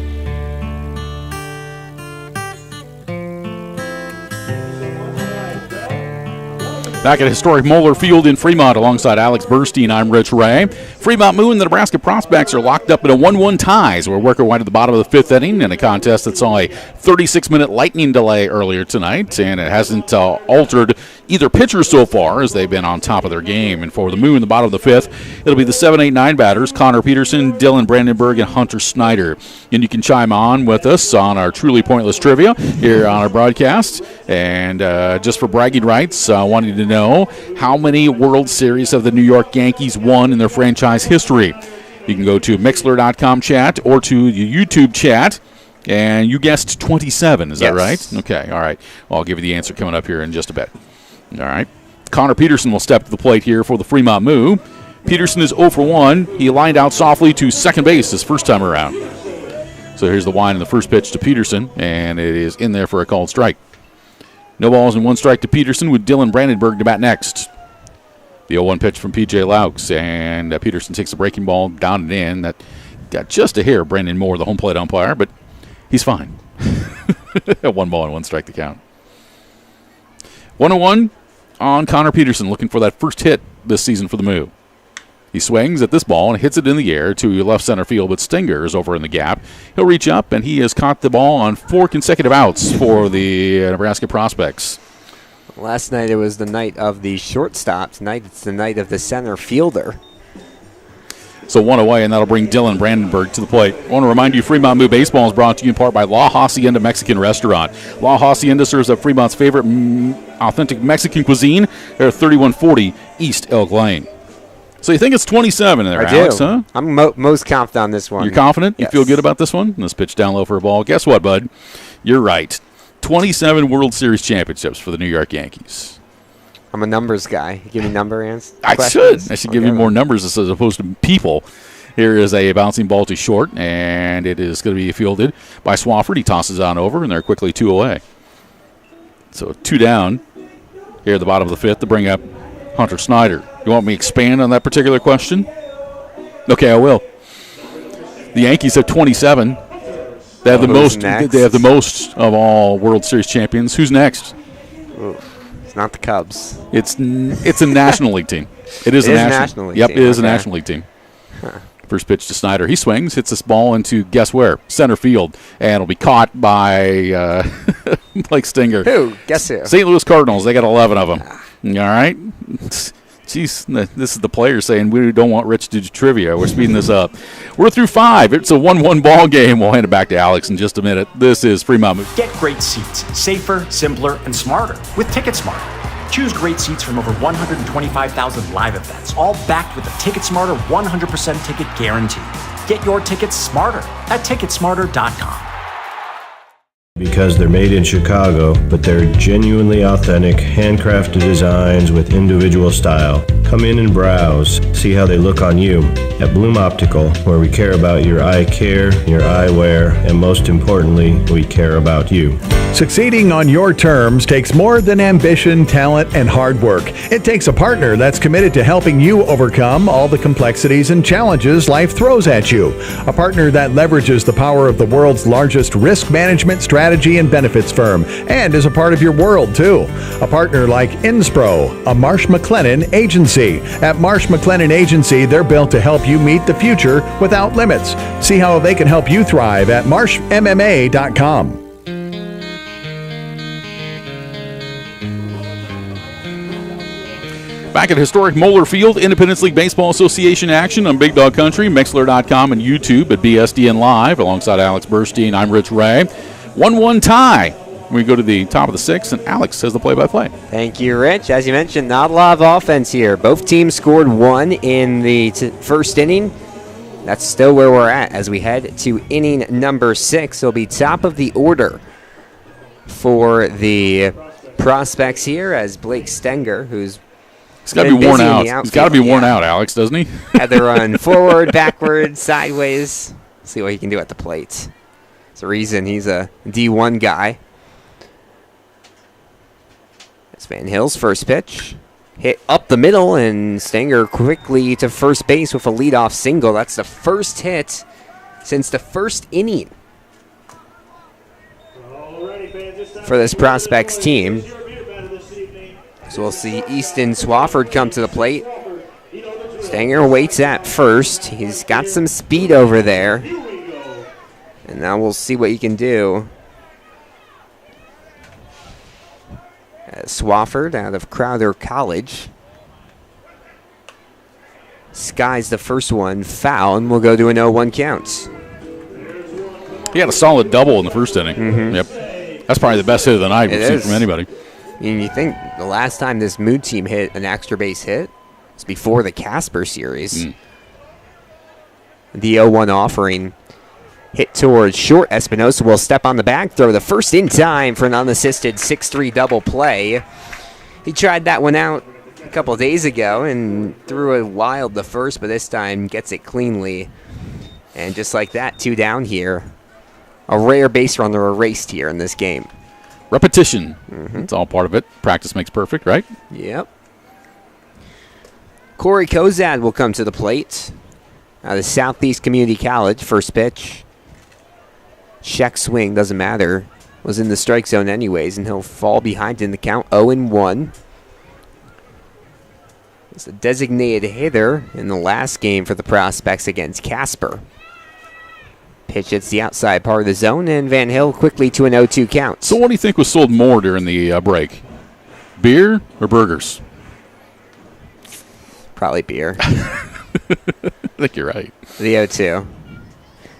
Back at historic Moeller Field in Fremont alongside Alex Burstein, I'm Rich Ray. Fremont Moo and the Nebraska prospects are locked up in a 1-1 tie as we're working right at the bottom of the 5th inning in a contest that saw a 36-minute lightning delay earlier tonight, and it hasn't altered either pitcher so far as they've been on top of their game. And for the Moo in the bottom of the 5th, it'll be the 7, 8, 9 batters, Connor Peterson, Dylan Brandenburg, and Hunter Snyder. And you can chime on with us on our Truly Pointless Trivia here on our broadcast. And just for bragging rights, I wanted to know how many World Series have the New York Yankees won in their franchise history. You can go to Mixler.com chat or to the YouTube chat, and you guessed 27. Is that right? Okay, all right. Well, I'll give you the answer coming up here in just a bit. All right. Connor Peterson will step to the plate here for the Fremont Moo. Peterson is 0 for 1. He lined out softly to second base his first time around. So here's the wind in the first pitch to Peterson, and it is in there for a called strike. No balls and 1 strike to Peterson with Dylan Brandenburg to bat next. The 0-1 pitch from P.J. Laux, and Peterson takes the breaking ball down and in. That got just a hair Brandon Moore, the home plate umpire, but he's fine. 1 ball and 1 strike to count. 1-1 on Connor Peterson, looking for that first hit this season for the Moo. He swings at this ball and hits it in the air to left center field, but Stinger is over in the gap. He'll reach up, and he has caught the ball on 4 consecutive outs for the Nebraska prospects. Last night it was the night of the shortstop. Tonight it's the night of the center fielder. So 1 away, and that'll bring Dylan Brandenburg to the plate. I want to remind you, Fremont Moo Baseball is brought to you in part by La Hacienda Mexican Restaurant. La Hacienda serves up Fremont's favorite authentic Mexican cuisine. They're at 3140 East Elk Lane. So you think it's 27 in there, Alex, do. huh? I'm most confident on this one. You're confident? Yes. You feel good about this one? This pitch down low for a ball. Guess what, bud? You're right. 27 World Series championships for the New York Yankees. I'm a numbers guy. Give me number answers. I should give you more numbers as opposed to people. Here is a bouncing ball to short, and it is going to be fielded by Swafford. He tosses on over, and they're quickly 2 away. So 2 down here at the bottom of the 5th to bring up Hunter Snyder. You want me to expand on that particular question? Okay, I will. The Yankees have 27. They have the most. Next? They have the most of all World Series champions. Who's next? It's not the Cubs. It's a National League team. It is a National League team. Yep, it is a National League team. First pitch to Snyder. He swings, hits this ball into, guess where? Center field. And it'll be caught by Blake Stinger. Who? Guess who? St. Louis Cardinals. They got 11 of them. All right? Jeez, this is the players saying we don't want Rich to do trivia. We're speeding this up. We're through 5. It's a 1-1 ball game. We'll hand it back to Alex in just a minute. This is Fremont Moo. Get great seats, safer, simpler, and smarter with TicketSmarter. Choose great seats from over 125,000 live events, all backed with the TicketSmarter 100% ticket guarantee. Get your tickets smarter at TicketSmarter.com. because they're made in Chicago, but they're genuinely authentic, handcrafted designs with individual style. Come in and browse, see how they look on you. At Bloom Optical, where we care about your eye care, your eyewear, and most importantly, we care about you. Succeeding on your terms takes more than ambition, talent, and hard work. It takes a partner that's committed to helping you overcome all the complexities and challenges life throws at you. A partner that leverages the power of the world's largest risk management strategy and benefits firm, and is a part of your world too. A partner like Inspro, a Marsh McLennan agency. At Marsh McLennan Agency, they're built to help you meet the future without limits. See how they can help you thrive at marshmma.com. Back at historic Moeller Field, Independence League Baseball Association action on Big Dog Country, Mixler.com and YouTube at BSDN Live. Alongside Alex Burstein, I'm Rich Ray. 1-1 tie. We go to the top of the sixth, and Alex has the play-by-play. Thank you, Rich. As you mentioned, not a lot of offense here. Both teams scored one in the first inning. That's still where we're at as we head to inning number 6. It'll be top of the order for the prospects here as Blake Stenger, who's He's got to be worn out. He's got to be worn out, Alex, doesn't he? Had to run forward, backward, sideways. See what he can do at the plate. There's a reason he's a D1 guy. It's Van Hill's first pitch. Hit up the middle, and Stenger quickly to first base with a leadoff single. That's the first hit since the first inning for this prospects team. So we'll see Easton Swafford come to the plate. Stenger waits at first. He's got some speed over there. And now we'll see what he can do. Swafford out of Crowder College. Skies the first one foul, and we'll go to an 0-1 count. He had a solid double in the first inning. Mm-hmm. Yep. That's probably the best hit of the night we've seen from anybody. I mean, you think the last time this Moo team hit an extra base hit was before the Casper series. The 0-1 offering hit towards short. Espinosa will step on the back, throw the first in time for an unassisted 6-3 double play. He tried that one out a couple days ago and threw it wild the first, but this time gets it cleanly. And just like that, 2 down here. A rare base runner erased here in this game. Repetition. It's all part of it. Practice makes perfect, right? Yep. Corey Kozad will come to the plate. Out of Southeast Community College, first pitch. Check swing, doesn't matter. Was in the strike zone anyways, and he'll fall behind in the count 0-1. Was a designated hitter in the last game for the prospects against Casper. Pitch hits the outside part of the zone, and Van Hill quickly to an 0-2 count. So what do you think was sold more during the break? Beer or burgers? Probably beer. I think you're right. The 0-2.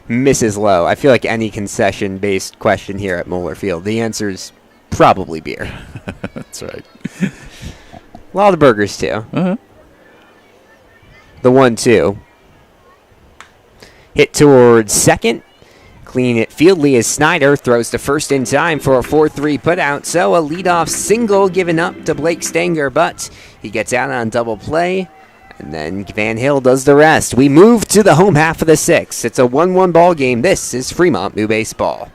Misses low. I feel like any concession-based question here at Moeller Field, the answer is probably beer. That's right. A lot of burgers, too. Uh-huh. The 1-2. Hit towards second. Clean it fieldly as Snyder throws to first in time for a 4-3 putout. So a leadoff single given up to Blake Stenger, but he gets out on double play. And then Van Hill does the rest. We move to the home half of the 6th. It's a 1-1 ball game. This is Fremont Moo Baseball.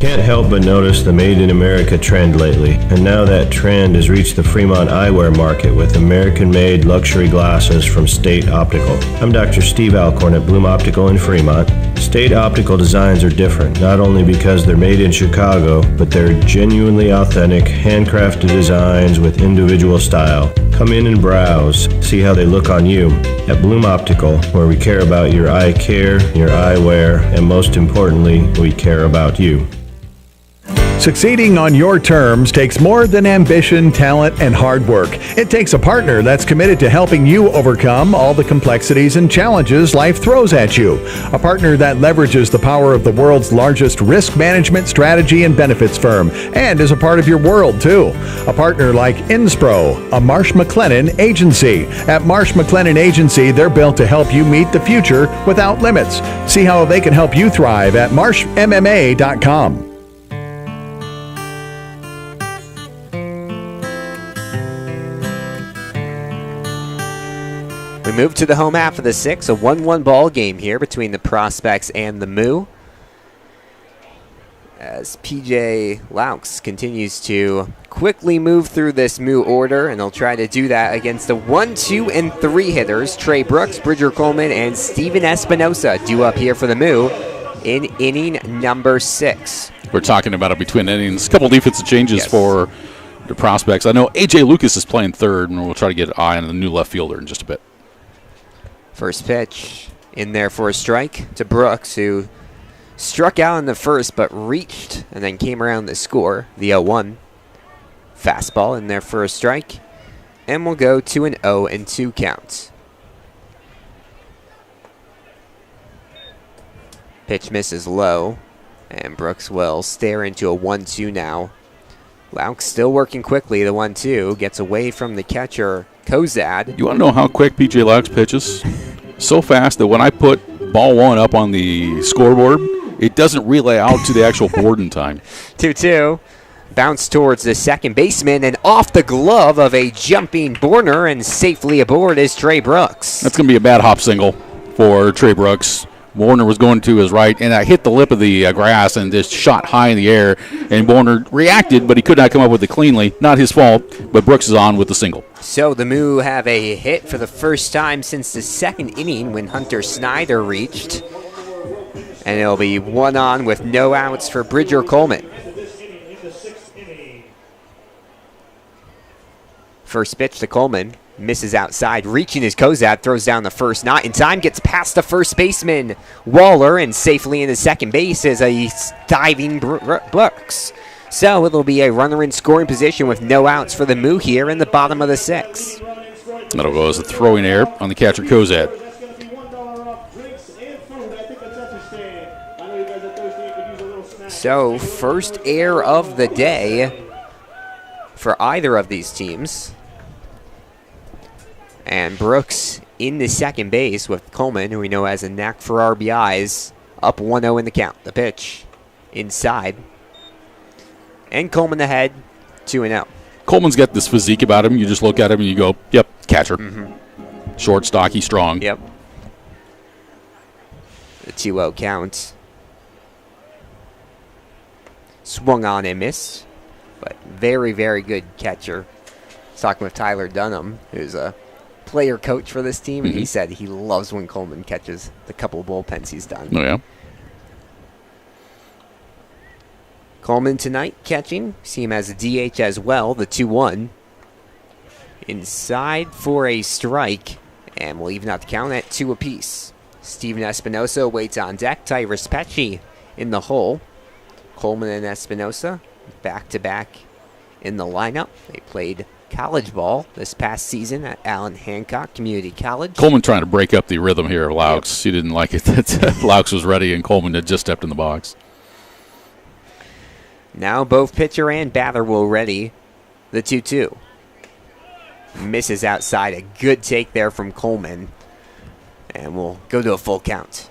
Can't help but notice the Made in America trend lately, and now that trend has reached the Fremont eyewear market with American-made luxury glasses from State Optical. I'm Dr. Steve Alcorn at Bloom Optical in Fremont. State Optical designs are different, not only because they're made in Chicago, but they're genuinely authentic, handcrafted designs with individual style. Come in and browse, see how they look on you. At Bloom Optical, where we care about your eye care, your eyewear, and most importantly, we care about you. Succeeding on your terms takes more than ambition, talent, and hard work. It takes a partner that's committed to helping you overcome all the complexities and challenges life throws at you. A partner that leverages the power of the world's largest risk management strategy and benefits firm, and is a part of your world too. A partner like Inspro, a Marsh McLennan agency. At Marsh McLennan Agency, they're built to help you meet the future without limits. See how they can help you thrive at marshmma.com. move to the home half of the 6th, a 1-1 ball game here between the Prospects and the Moo. As PJ Laux continues to quickly move through this Moo order, and they'll try to do that against the 1, 2, and 3 hitters. Trey Brooks, Bridger Coleman, and Steven Espinosa due up here for the Moo in inning number 6. We're talking about it between innings. A couple defensive changes for the Prospects. I know A.J. Lucas is playing third, and we'll try to get an eye on the new left fielder in just a bit. First pitch in there for a strike to Brooks, who struck out in the first but reached and then came around to score. The 0-1 fastball in there for a strike, and we'll go to an 0-2 count. Pitch misses low, and Brooks will stare into a 1-2 now. Laux still working quickly. The 1-2 gets away from the catcher, Kozad. You want to know how quick P.J. Laux pitches? So fast that when I put ball 1 up on the scoreboard, it doesn't relay out to the actual board in time. 2-2. Bounce towards the second baseman and off the glove of a jumping Borner, and safely aboard is Trey Brooks. That's going to be a bad hop single for Trey Brooks. Warner was going to his right, and I hit the lip of the grass and just shot high in the air. And Warner reacted, but he could not come up with it cleanly. Not his fault, but Brooks is on with the single. So the Moo have a hit for the first time since the second inning when Hunter Snyder reached. And it'll be 1 on with no outs for Bridger Coleman. First pitch to Coleman. Misses outside, reaching his Kozad, throws down the first, not in time, gets past the first baseman, Waller, and safely into second base is a diving Brooks. So it'll be a runner in scoring position with no outs for the Moo here in the bottom of the 6th. That'll go as a throwing error on the catcher, Kozad. So first error of the day for either of these teams. And Brooks in the second base with Coleman, who we know has a knack for RBIs, up 1-0 in the count. The pitch inside. And Coleman ahead, 2-0. Coleman's got this physique about him. You just look at him and you go, yep, catcher. Short, stocky, strong. Yep. The 2-0 count. Swung on and missed, but very, very good catcher. I was talking with Tyler Dunham, who's a player coach for this team, and he said he loves when Coleman catches the couple bullpens he's done. Oh, yeah. Coleman tonight catching. See him as a DH as well, the 2-1. Inside for a strike, and we'll even out the count at 2 apiece. Steven Espinosa waits on deck. Tyrus Pesci in the hole. Coleman and Espinosa back-to-back in the lineup. They played college ball this past season at Allen Hancock Community College. Coleman trying to break up the rhythm here of Laux. He didn't like it that Laux was ready and Coleman had just stepped in the box. Now both pitcher and batter will ready. The 2-2. Misses outside. A good take there from Coleman. And we'll go to a full count.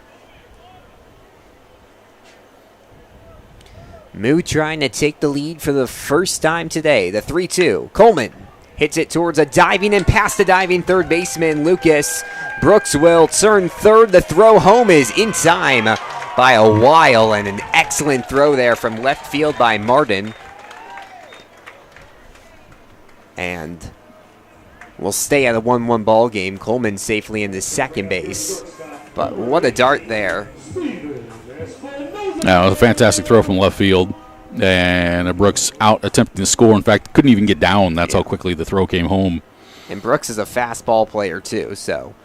Moo trying to take the lead for the first time today. The 3-2. Coleman hits it towards a diving and past the diving third baseman, Lucas. Brooks will turn third. The throw home is in time by a while, and an excellent throw there from left field by Martin. And we'll stay at a 1-1 ball game. Coleman safely into second base. But what a dart there. Now, it was a fantastic throw from left field. And Brooks out attempting to score. In fact, couldn't even get down. That's how quickly the throw came home. And Brooks is a fastball player, too. So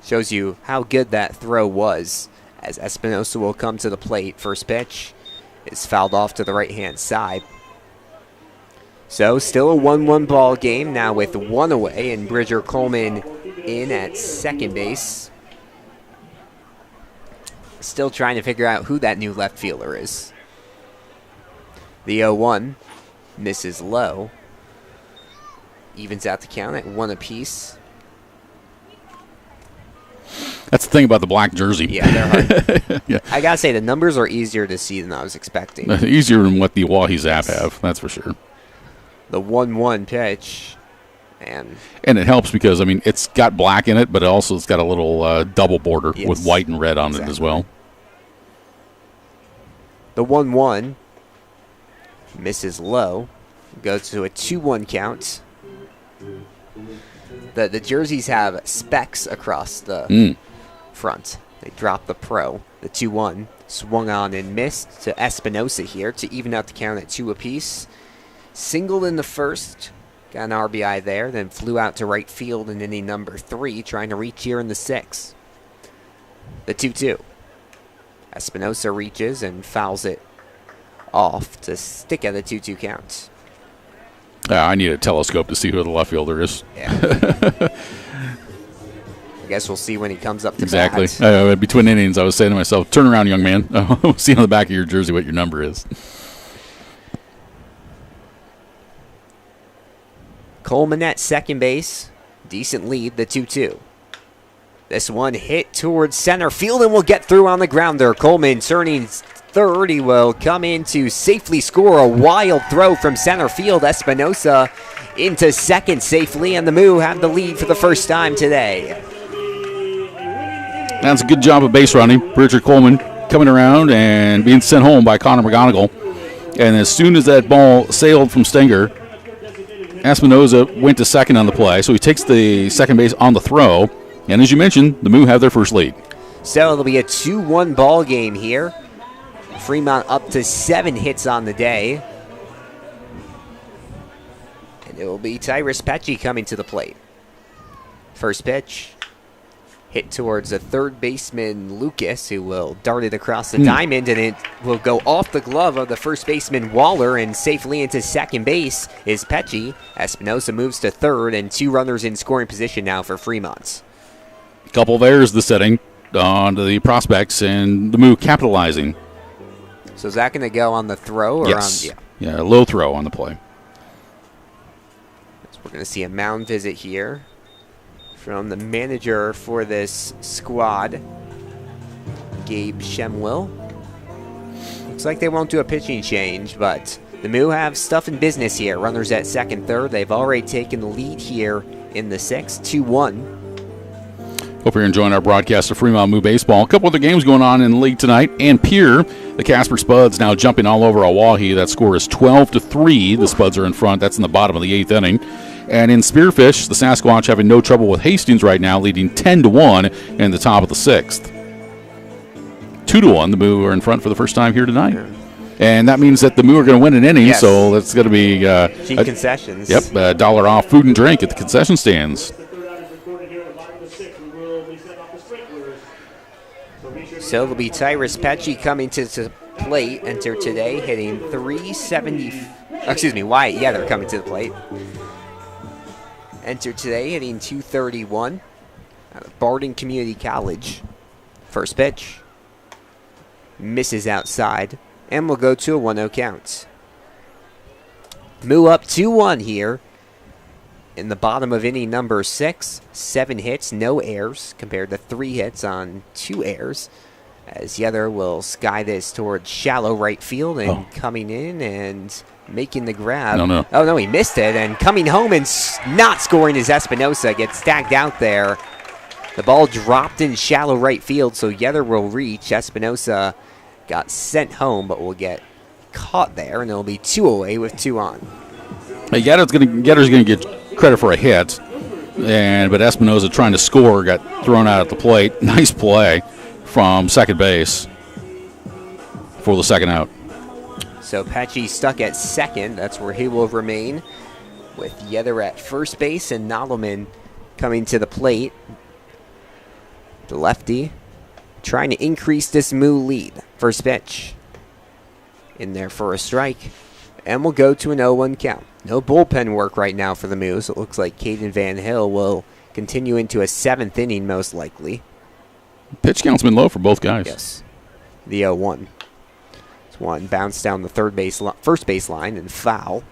shows you how good that throw was. As Espinosa will come to the plate. First pitch is fouled off to the right-hand side. So still a 1-1 ball game now with 1 away. And Bridger Coleman in at second base. Still trying to figure out who that new left fielder is. The 0-1 misses low. Evens out the count at 1 apiece. That's the thing about the black jersey. Yeah, they're hard. Yeah. I gotta say, the numbers are easier to see than I was expecting. Easier than what the Wahi Zap have, that's for sure. The 1-1 pitch. And it helps because, I mean, it's got black in it, but it's got a little double border with white and red on it as well. The 1-1 misses low. Goes to a 2-1 count. The jerseys have specks across the front. They drop the pro. The 2-1 swung on and missed to Espinosa here to even out the count at 2 apiece. Singled in the first. Got an RBI there. Then flew out to right field in inning number 3, trying to reach here in the 6th. The 2-2. Espinosa reaches and fouls it off to stick at a 2-2 count. I need a telescope to see who the left fielder is. Yeah. I guess we'll see when he comes up to exactly. bat. Between innings, I was saying to myself, turn around, young man. We'll see on the back of your jersey what your number is. Coleman at second base. Decent lead, the 2-2. This one hit towards center field and will get through on the grounder. Coleman turning third. He will come in to safely score a wild throw from center field. Espinosa into second safely, and the Moo have the lead for the first time today. That's a good job of base running. Richard Coleman coming around and being sent home by Connor McGonigal. And as soon as that ball sailed from Stenger, Espinosa went to second on the play, so he takes the second base on the throw. And as you mentioned, the Moo have their first lead. So it'll be a 2-1 ball game here. Fremont up to 7 hits on the day. And it will be Tyrus Pecci coming to the plate. First pitch. Hit towards a third baseman, Lucas, who will dart it across the diamond, and it will go off the glove of the first baseman, Waller, and safely into second base is Pecci. Espinosa moves to third, and 2 runners in scoring position now for Fremont. Couple of errors the setting on the prospects, and the Moo capitalizing. So is that going to go on the throw? Or yes. On, yeah, a low throw on the play. So we're going to see a mound visit here from the manager for this squad, Gabe Shemwill. Looks like they won't do a pitching change, but the Moo have stuff in business here. Runners at second, third. They've already taken the lead here in the 6th, 2-1. Hope you're enjoying our broadcast of Fremont Moo Baseball. A couple other games going on in the league tonight. And Pierre, the Casper Spuds now jumping all over Oahe. That score is 12-3. The Spuds are in front. That's in the bottom of the 8th inning. And in Spearfish, the Sasquatch having no trouble with Hastings right now, leading 10-1 in the top of the 6th. 2-1, the Moo are in front for the first time here tonight. And that means that the Moo are going to win an inning, so that's going to be cheap concessions. Yep, $1 off food and drink at the concession stands. So it'll be Tyrus Pecci coming to the plate. Enter today, hitting 370. Excuse me, Wyatt Yether coming to the plate. Enter today, hitting 231 out of Barden Community College. First pitch. Misses outside, and we'll go to a 1-0 count. Moo up 2-1 here in the bottom of inning number 6. 7 hits, no errors, compared to 3 hits on 2 errors. As Yether will sky this towards shallow right field and coming in and making the grab. No. Oh, no, he missed it. And coming home and not scoring is Espinosa. Gets tagged out there. The ball dropped in shallow right field, so Yether will reach. Espinosa got sent home, but will get caught there, and it'll be 2 away with 2 on. Hey, Yetter's going to get credit for a hit, but Espinosa trying to score got thrown out at the plate. Nice play from second base for the second out. So Pecci stuck at second. That's where he will remain, with Yether at first base and Nodelman coming to the plate. The lefty trying to increase this Moo lead. First pitch in there for a strike, and we'll go to an 0-1 count. No bullpen work right now for the Moo, so it looks like Caden Van Hill will continue into a 7th inning most likely. Pitch count's been low for both guys. Yes. The 0-1. This one bounced down the first base line and foul.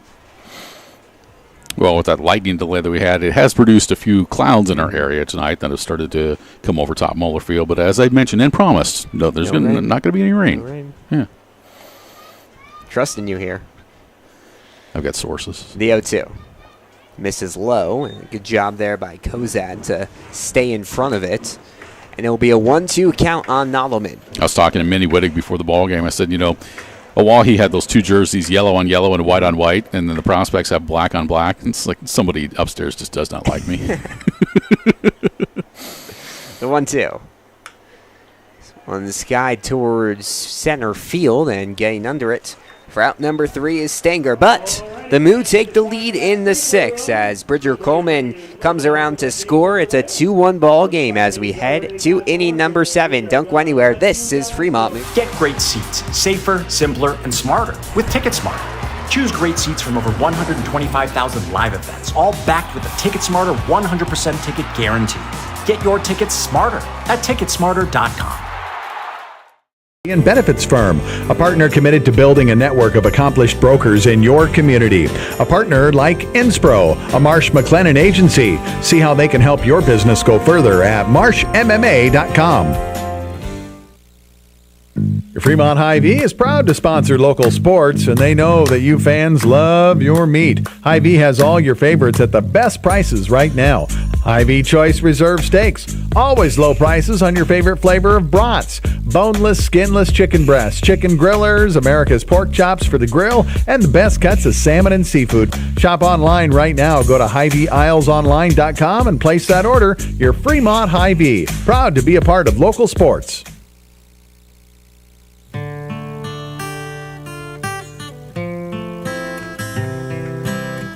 Well, with that lightning delay that we had, it has produced a few clouds in our area tonight that have started to come over top Moeller Field. But as I mentioned and promised, there's not going to be any rain. No rain. Yeah. Trusting you here. I've got sources. The 0-2. Misses low. Good job there by Kozad to stay in front of it. And it will be a 1-2 count on Nodelman. I was talking to Minnie Wittig before the ball game. I said, while he had those two jerseys, yellow on yellow and white on white, and then the prospects have black on black. And it's like somebody upstairs just does not like me. The 1-2. On the sky towards center field and getting under it. For out number 3 is Stanger, but the Moo take the lead in the 6th as Bridger Coleman comes around to score. It's a 2-1 ball game as we head to inning number 7. Don't go anywhere. This is Fremont Moo. Get great seats, safer, simpler, and smarter with TicketSmarter. Choose great seats from over 125,000 live events, all backed with a TicketSmarter 100% ticket guarantee. Get your tickets smarter at TicketSmarter.com. And Benefits Firm, a partner committed to building a network of accomplished brokers in your community. A partner like Inspro, a Marsh McLennan agency. See how they can help your business go further at marshmma.com. Fremont Hy-Vee is proud to sponsor local sports, and they know that you fans love your meat. Hy-Vee has all your favorites at the best prices right now. Hy-Vee Choice Reserve Steaks. Always low prices on your favorite flavor of brats. Boneless, skinless chicken breasts, chicken grillers, America's pork chops for the grill, and the best cuts of salmon and seafood. Shop online right now. Go to HyVeeIslesOnline.com and place that order. Your Fremont Hy-Vee. Proud to be a part of local sports.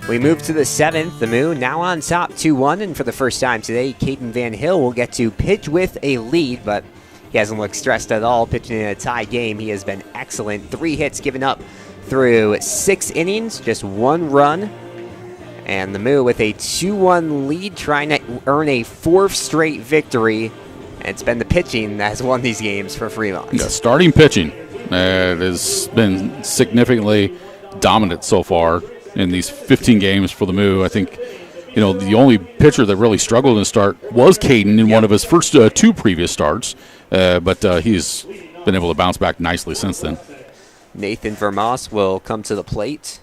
We move to the 7th. The Moo now on top 2-1, and for the first time today, Caden Van Hill will get to pitch with a lead, but he hasn't looked stressed at all pitching in a tie game. He has been excellent. 3 hits given up through 6 innings, just 1 run. And the Moo with a 2-1 lead, trying to earn a 4th straight victory. And it's been the pitching that has won these games for Fremont. Yeah, starting pitching has been significantly dominant so far in these 15 games for the Moo. I think, the only pitcher that really struggled in the start was Caden in one of his first 2 previous starts, but he's been able to bounce back nicely since then. Nathan Vermas will come to the plate.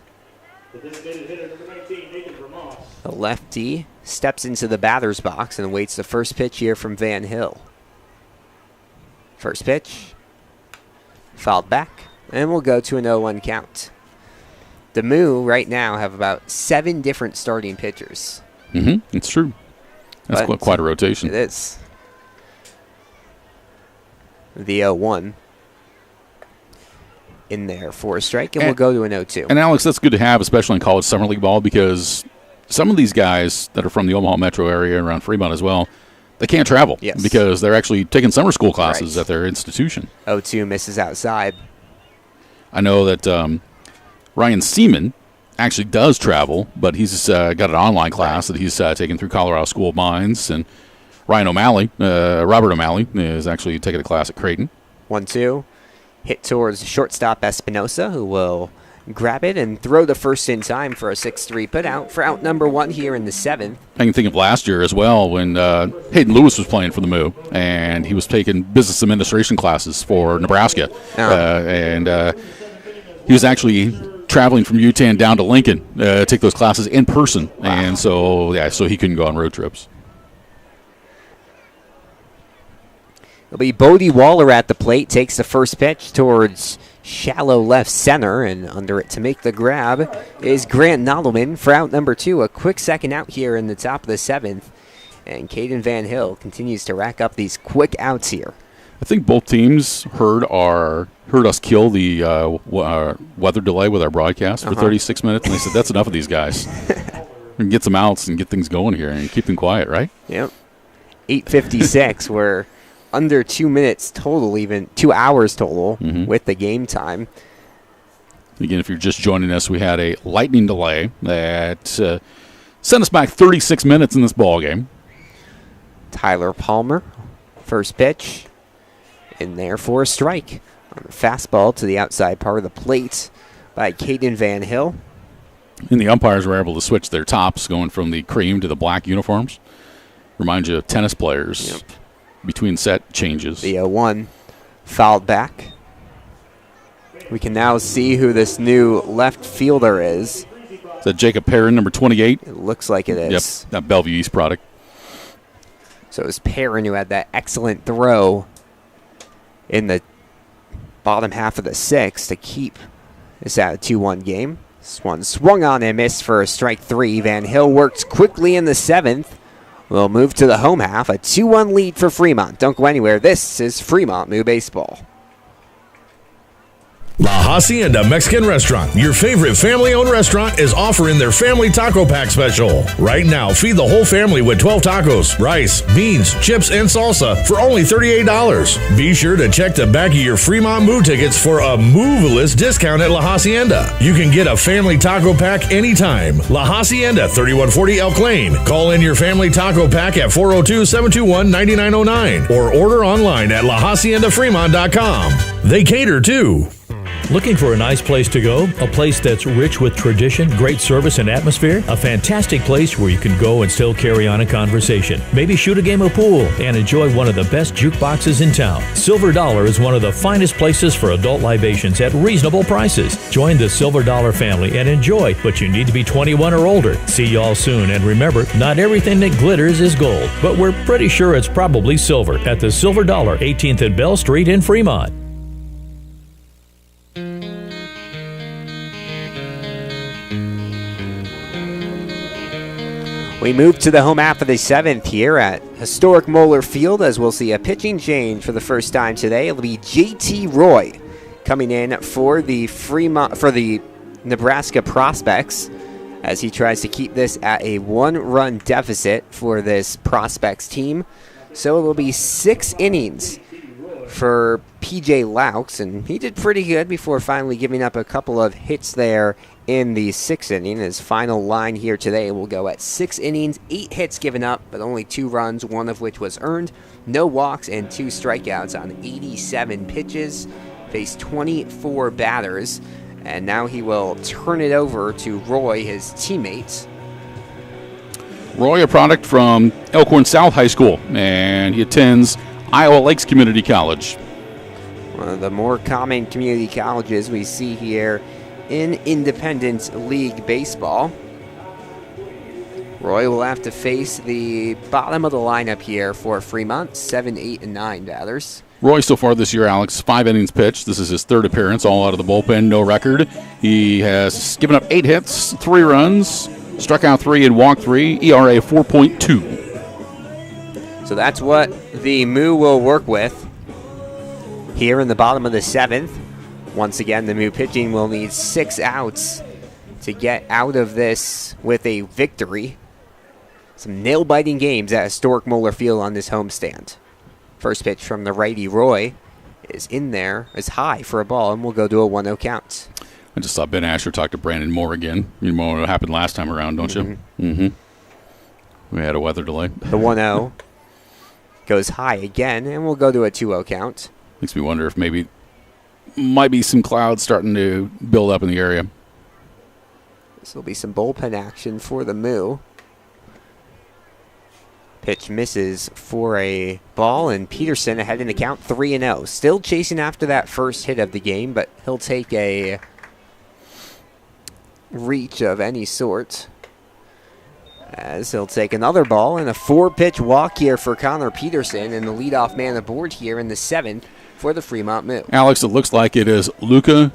The lefty steps into the batter's box and awaits the first pitch here from Van Hill. First pitch, fouled back, and we'll go to an 0-1 count. The Moo right now have about 7 different starting pitchers. It's true. That's quite a rotation. It is. The 0-1 in there for a strike, and we'll go to an 0-2. And Alex, that's good to have, especially in college summer league ball, because some of these guys that are from the Omaha metro area around Fremont as well, they can't travel because they're actually taking summer school classes at their institution. 0-2 misses outside. I know that Ryan Seaman actually does travel, but he's got an online class that he's taking through Colorado School of Mines. And Ryan O'Malley, Robert O'Malley, is actually taking a class at Creighton. 1-2. Hit towards shortstop Espinosa, who will grab it and throw the first in time for a 6-3 putout for out number 1 here in the 7th. I can think of last year as well when Hayden Lewis was playing for the Moo, and he was taking business administration classes for Nebraska. And he was actually traveling from Utan down to Lincoln to take those classes in person. Wow. And so he couldn't go on road trips. It'll be Bodie Waller at the plate, takes the first pitch towards shallow left center, and under it to make the grab is Grant Nodelman for out number 2. A quick second out here in the top of the 7th, and Caden Van Hill continues to rack up these quick outs here. I think both teams heard us kill the weather delay with our broadcast for 36 minutes, and they said, that's enough of these guys. And get some outs and get things going here and keep them quiet, right? Yep. 8:56, we're under 2 minutes total, even 2 hours total with the game time. Again, if you're just joining us, we had a lightning delay that sent us back 36 minutes in this ball game. Tyler Palmer, first pitch, in there for a strike. On the fastball to the outside part of the plate by Caden Van Hill. And the umpires were able to switch their tops, going from the cream to the black uniforms. Reminds you of tennis players between set changes. The 0-1 fouled back. We can now see who this new left fielder is. Is that Jacob Perrin, number 28? It looks like it is. Yep, that Bellevue East product. So it was Perrin who had that excellent throw in the bottom half of the sixth to keep this at a 2-1 game. This one swung on and missed for strike 3. Van Hill works quickly in the seventh. We'll move to the home half, a 2-1 lead for Fremont. Don't go anywhere. This is Fremont Moo Baseball. La Hacienda Mexican Restaurant, your favorite family-owned restaurant, is offering their family taco pack special. Right now, feed the whole family with 12 tacos, rice, beans, chips, and salsa for only $38. Be sure to check the back of your Fremont Moo tickets for a Moveless discount at La Hacienda. You can get a family taco pack anytime. La Hacienda, 3140 Elk Lane. Call in your family taco pack at 402-721-9909 or order online at lahaciendafremont.com. They cater too. Looking for a nice place to go? A place that's rich with tradition, great service, and atmosphere? A fantastic place where you can go and still carry on a conversation. Maybe shoot a game of pool and enjoy one of the best jukeboxes in town. Silver Dollar is one of the finest places for adult libations at reasonable prices. Join the Silver Dollar family and enjoy, but you need to be 21 or older. See y'all soon, and remember, not everything that glitters is gold, but we're pretty sure it's probably silver at the Silver Dollar, 18th and Bell Street in Fremont. We move to the home half of the seventh here at historic Moeller Field, as we'll see a pitching change for the first time today. It'll be J.T. Roy coming in for the Nebraska Prospects, as he tries to keep this at a 1-run deficit for this Prospects team. So it will be 6 innings for P.J. Laux, and he did pretty good before finally giving up a couple of hits there in the 6th inning. His final line here today will go at 6 innings, 8 hits given up, but only 2 runs, one of which was earned, no walks, and 2 strikeouts on 87 pitches. Faced 24 batters, and now he will turn it over to Roy, his teammate. Roy, a product from Elkhorn South High School, and he attends Iowa Lakes Community College. One of the more common community colleges we see here in Independence League Baseball. Roy will have to face the bottom of the lineup here for Fremont, 7, 8, and 9 batters. Roy, so far this year, Alex, 5 innings pitched. This is his 3rd appearance, all out of the bullpen, no record. He has given up 8 hits, 3 runs, struck out 3 and walked 3, ERA 4.2. So that's what the Moo will work with here in the bottom of the 7th. Once again, the Moo pitching will need 6 outs to get out of this with a victory. Some nail-biting games at historic Moeller Field on this homestand. First pitch from the righty Roy is in there, is high for a ball, and we'll go to a 1-0 count. I just saw Ben Asher talk to Brandon Moore again. You know what happened last time around, don't you? Mm-hmm. We had a weather delay. The 1-0 goes high again, and we'll go to a 2-0 count. Makes me wonder if might be some clouds starting to build up in the area. This will be some bullpen action for the Moo. Pitch misses for a ball, and Peterson ahead in the count, 3-0. Still chasing after that first hit of the game, but he'll take a reach of any sort, as he'll take another ball and a 4-pitch walk here for Connor Peterson, and the leadoff man aboard here in the 7th for the Fremont Moo. Alex, it looks like it is Luka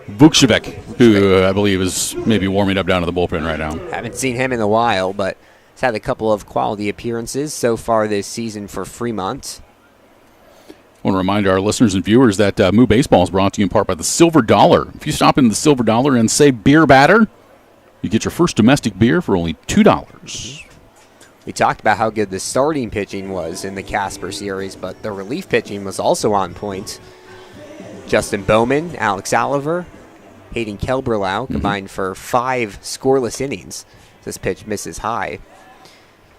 Vukcevic, who I believe is maybe warming up down to the bullpen right now. Haven't seen him in a while, but he's had a couple of quality appearances so far this season for Fremont. I want to remind our listeners and viewers that Moo Baseball is brought to you in part by the Silver Dollar. If you stop in the Silver Dollar and say beer batter, you get your first domestic beer for only $2. We talked about how good the starting pitching was in the Casper series, but the relief pitching was also on point. Justin Bowman, Alex Oliver, Hayden Kelberlau combined for 5 scoreless innings. This pitch misses high.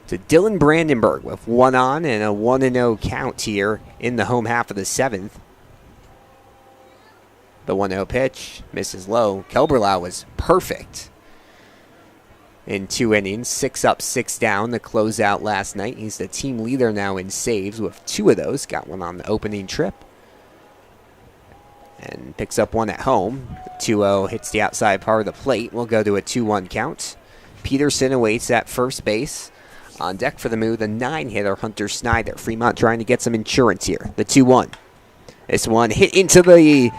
To Dylan Brandenburg with 1 on and a 1-0 count here in the home half of the 7th. The 1-0 pitch misses low. Kelberlau was perfect in 2 innings, 6 up, 6 down to close out last night. He's the team leader now in saves with 2 of those. Got one on the opening trip. and picks up one at home. 2-0 hits the outside part of the plate. We'll go to a 2-1 count. Peterson awaits at first base. On deck for the Moo, the 9-hitter Hunter Snyder. Fremont trying to get some insurance here. The 2-1. This one hit into the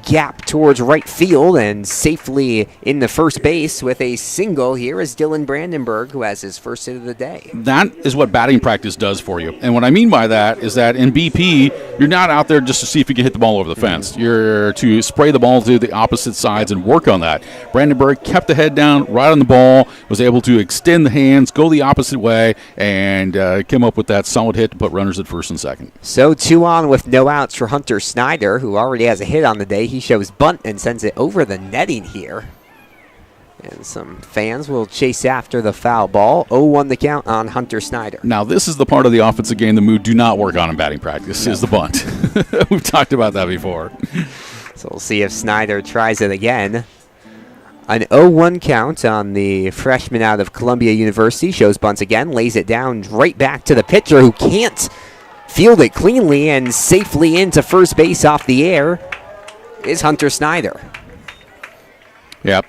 gap towards right field and safely in the first base with a single. Here is Dylan Brandenburg, who has his first hit of the day. That is what batting practice does for you. And what I mean by that is that in BP, you're not out there just to see if you can hit the ball over the fence. You're to spray the ball to the opposite sides and work on that. Brandenburg kept the head down, right on the ball, was able to extend the hands, go the opposite way, and came up with that solid hit to put runners at first and second. So 2 on with no outs for Hunter Snyder, who already has a hit on the day. He shows bunt and sends it over the netting here. And some fans will chase after the foul ball. 0-1 the count on Hunter Snyder. Now, this is the part of the offensive game the Moo do not work on in batting practice, is the bunt. We've talked about that before. So we'll see if Snyder tries it again. An 0-1 count on the freshman out of Columbia University. Shows bunts again, lays it down right back to the pitcher, who can't field it cleanly, and safely into first base off the air is Hunter Snyder. Yep,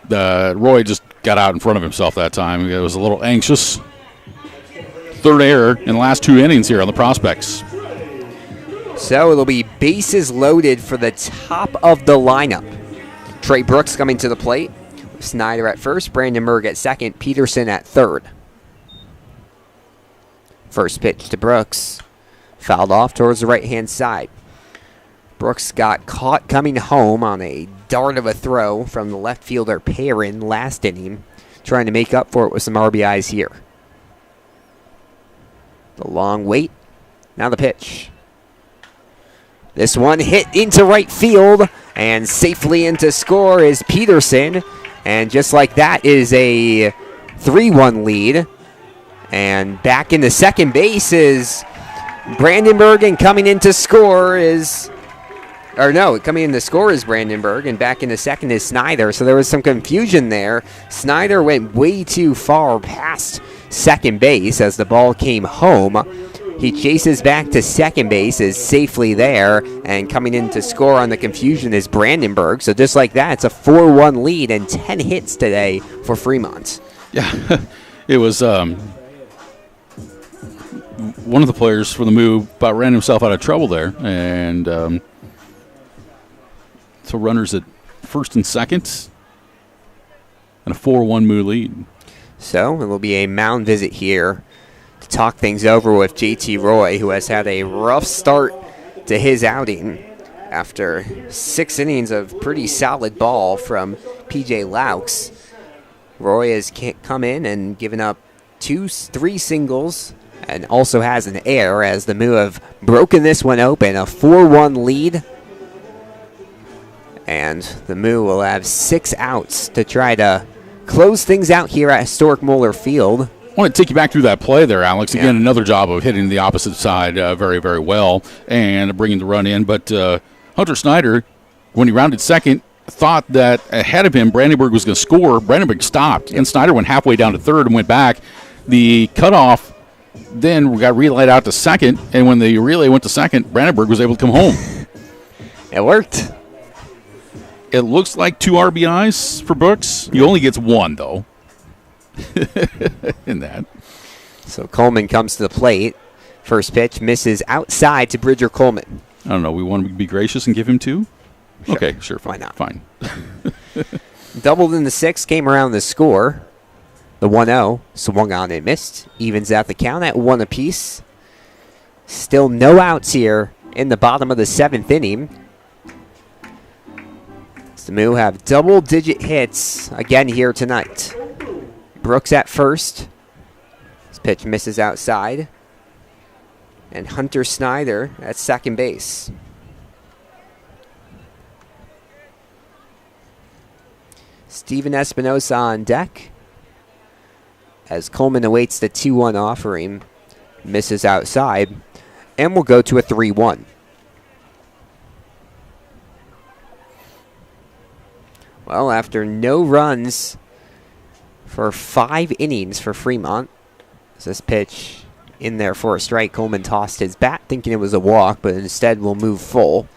Roy just got out in front of himself that time. He was a little anxious. Third error in the last 2 innings here on the prospects. So it'll be bases loaded for the top of the lineup. Trey Brooks coming to the plate. Snyder at first, Brandenburg at second, Peterson at third. First pitch to Brooks. Fouled off towards the right-hand side. Brooks got caught coming home on a dart of a throw from the left fielder Perrin last inning, trying to make up for it with some RBIs here. The long wait. Now the pitch. This one hit into right field, and safely into score is Peterson. And just like that is a 3-1 lead. And back into second base is Brandenburg, and coming into score is... coming in to score is Brandenburg, and back into second is Snyder. So there was some confusion there. Snyder went way too far past second base as the ball came home. He chases back to second base, is safely there, and coming in to score on the confusion is Brandenburg. So just like that, it's a 4-1 lead and 10 hits today for Fremont. Yeah, it was one of the players for the Moo about ran himself out of trouble there, and so runners at first and second, and a 4-1 Moo lead. So it will be a mound visit here to talk things over with JT Roy, who has had a rough start to his outing after 6 innings of pretty solid ball from PJ Laux. Roy has come in and given up 3 singles and also has an error as the Moo have broken this one open. A 4-1 lead. And the Moo will have 6 outs to try to close things out here at historic Moeller Field. I want to take you back through that play there, Alex. Again, another job of hitting the opposite side very, very well and bringing the run in. But Hunter Snyder, when he rounded second, thought that ahead of him Brandenburg was going to score. Brandenburg stopped, and Snyder went halfway down to third and went back. The cutoff then got relayed out to second, and when the relay went to second, Brandenburg was able to come home. It worked. It looks like 2 RBIs for Brooks. He only gets 1, though. In that. So Coleman comes to the plate. First pitch misses outside to Bridger Coleman. I don't know. We want to be gracious and give him 2? Sure. Okay, sure. Fine. Why not? Fine. Doubled in the 6th, came around the score. The 1-0, swung on and missed. Evens out the count at 1 apiece. Still no outs here in the bottom of the 7th inning. The Moo have double-digit hits again here tonight. Brooks at first. This pitch misses outside. And Hunter Snyder at second base. Steven Espinosa on deck as Coleman awaits the 2-1 offering. Misses outside. And we'll go to a 3-1. Well, after no runs for 5 innings for Fremont, this pitch in there for a strike. Coleman tossed his bat thinking it was a walk, but instead will move full.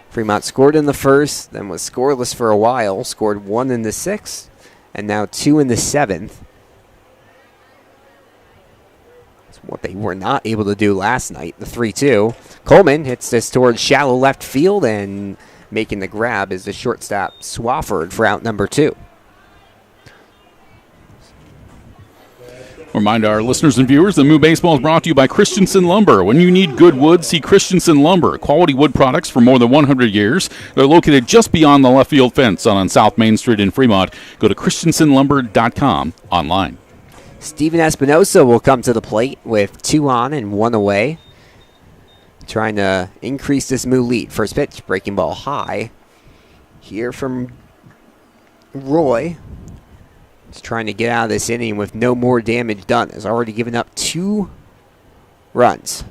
Fremont scored in the first, then was scoreless for a while, scored 1 in the 6th, and now 2 in the 7th. That's what they were not able to do last night, the 3-2. Coleman hits this towards shallow left field, and making the grab is the shortstop Swafford for out number 2. Remind our listeners and viewers that Moo Baseball is brought to you by Christensen Lumber. When you need good wood, see Christensen Lumber. Quality wood products for more than 100 years. They're located just beyond the left field fence on South Main Street in Fremont. Go to christensenlumber.com online. Steven Espinosa will come to the plate with 2 on and 1 away. Trying to increase this Moo lead. First pitch, breaking ball high. Here from Roy. He's trying to get out of this inning with no more damage done. Has already given up 2 runs.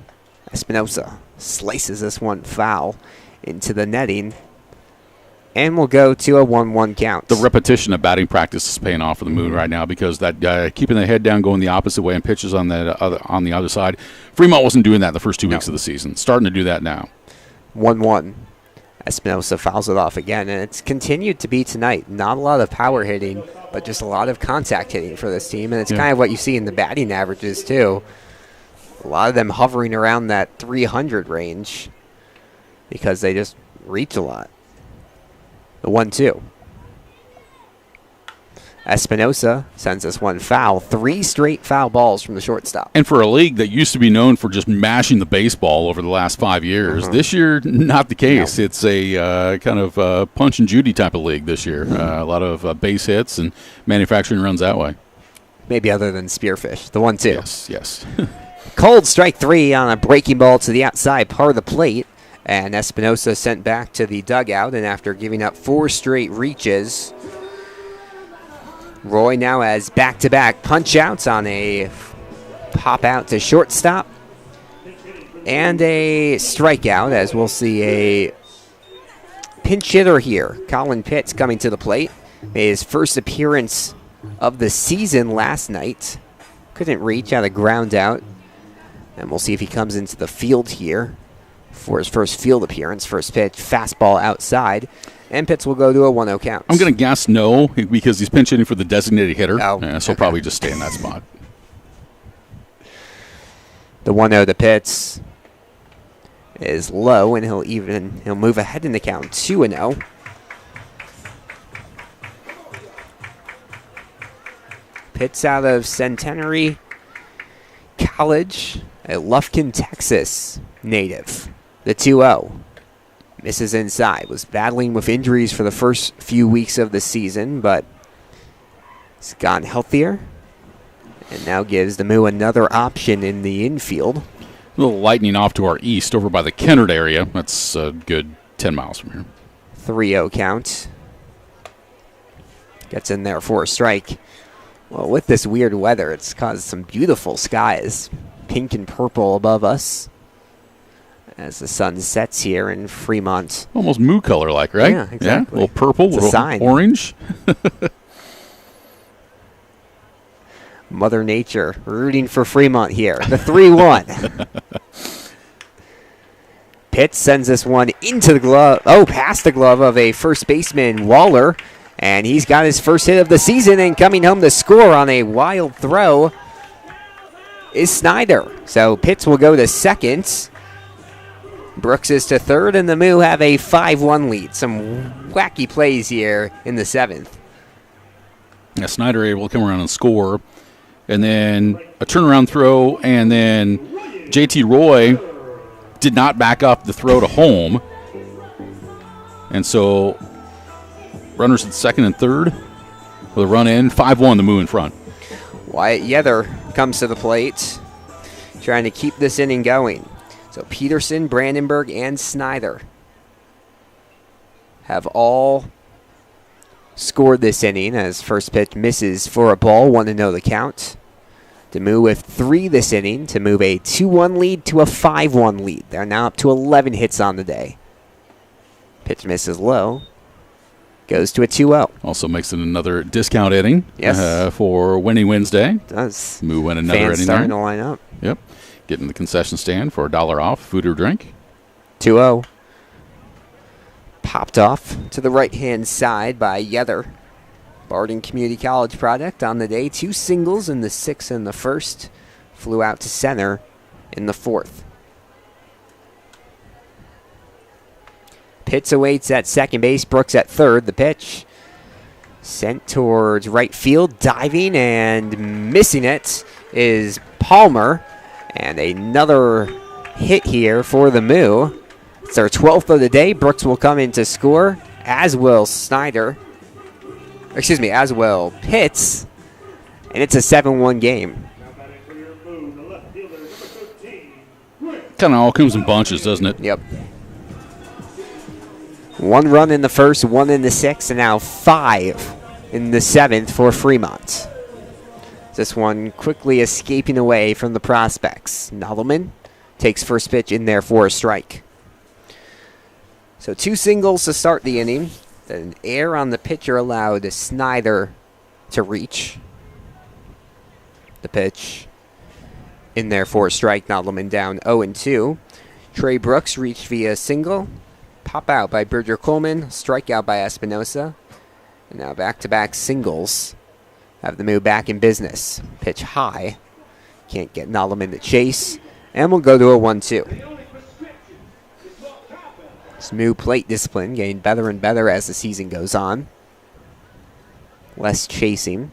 Espinosa slices this one foul into the netting. And we'll go to a 1-1 count. The repetition of batting practice is paying off for the Moon right now because that guy keeping the head down, going the opposite way, and pitches on the other side. Fremont wasn't doing that the first 2 weeks of the season. Starting to do that now. 1-1. Espinosa fouls it off again, and it's continued to be tonight. Not a lot of power hitting, but just a lot of contact hitting for this team, and it's kind of what you see in the batting averages, too. A lot of them hovering around that 300 range because they just reach a lot. The 1-2. Espinosa sends us one foul. 3 straight foul balls from the shortstop. And for a league that used to be known for just mashing the baseball over the last 5 years, this year, not the case. No. It's a kind of punch and Judy type of league this year. A lot of base hits and manufacturing runs that way. Maybe other than Spearfish. The 1-2. Yes. Cold strike 3 on a breaking ball to the outside part of the plate. And Espinosa sent back to the dugout. And after giving up 4 straight reaches, Roy now has back-to-back punch-outs on a pop-out to shortstop and a strikeout, as we'll see a pinch hitter here. Colin Pitts coming to the plate. Made his first appearance of the season last night. Couldn't reach, had a ground out. And we'll see if he comes into the field here for his first field appearance. First pitch, fastball outside. And Pitts will go to a 1-0 count. I'm going to guess no because he's pinch hitting for the designated hitter. So he'll probably just stay in that spot. The 1-0 to Pitts is low, and he'll move ahead in the count 2-0. Pitts out of Centenary College, a Lufkin, Texas native. The 2-0. Misses inside. Was battling with injuries for the first few weeks of the season, but he's gotten healthier and now gives the Moo another option in the infield. A little lightning off to our east over by the Kennard area. That's a good 10 miles from here. 3-0 count. Gets in there for a strike. Well, with this weird weather, it's caused some beautiful skies. Pink and purple above us as the sun sets here in Fremont. Almost Moo color like, right? Yeah, exactly. Yeah, a little purple, a little sign. Orange. Mother Nature rooting for Fremont here. The 3-1. Pitts sends this one into the glove. Oh, past the glove of a first baseman, Waller. And he's got his first hit of the season, and coming home to score on a wild throw is Snyder. So Pitts will go to second. Brooks is to third, and the Moo have a 5-1 lead. Some wacky plays here in the 7th. Yeah, Snyder able to come around and score. And then a turnaround throw, and then JT Roy did not back up the throw to home. And so runners at second and third with a run in. 5-1, the Moo in front. Wyatt Yether comes to the plate, trying to keep this inning going. So Peterson, Brandenburg, and Snyder have all scored this inning as first pitch misses for a ball. 1-0 the count. To Moo with 3 this inning to move a 2-1 lead to a 5-1 lead. They're now up to 11 hits on the day. Pitch misses low. Goes to a 2-0. Also makes it another discount inning. Yes. For Winning Wednesday. It does. Moo win another Fans inning. starting to line up. Yep. Getting the concession stand for $1 off food or drink. 2-0. Popped off to the right-hand side by Yether. Barden Community College product on the day. 2 singles in the 6th and the 1st. Flew out to center in the 4th. Pitts awaits at second base. Brooks at third. The pitch sent towards right field. Diving and missing it is Palmer. And another hit here for the Moo. It's their 12th of the day. Brooks will come in to score, as will Snyder. As will Pitts. And it's a 7-1 game. Kind of all comes in bunches, doesn't it? Yep. 1 run in the 1st, 1 in the 6th, and now 5 in the 7th for Fremont. This one quickly escaping away from the prospects. Nudelman takes first pitch in there for a strike. So 2 singles to start the inning. Then air on the pitcher allowed Snyder to reach. The pitch in there for a strike. Nudelman down 0-2. Trey Brooks reached via single. Pop out by Bridger Coleman. Strikeout by Espinosa. And now back-to-back singles have the Moo back in business. Pitch high. Can't get Nudelman to chase. And we'll go to a 1-2. Moo plate discipline getting better and better as the season goes on. Less chasing.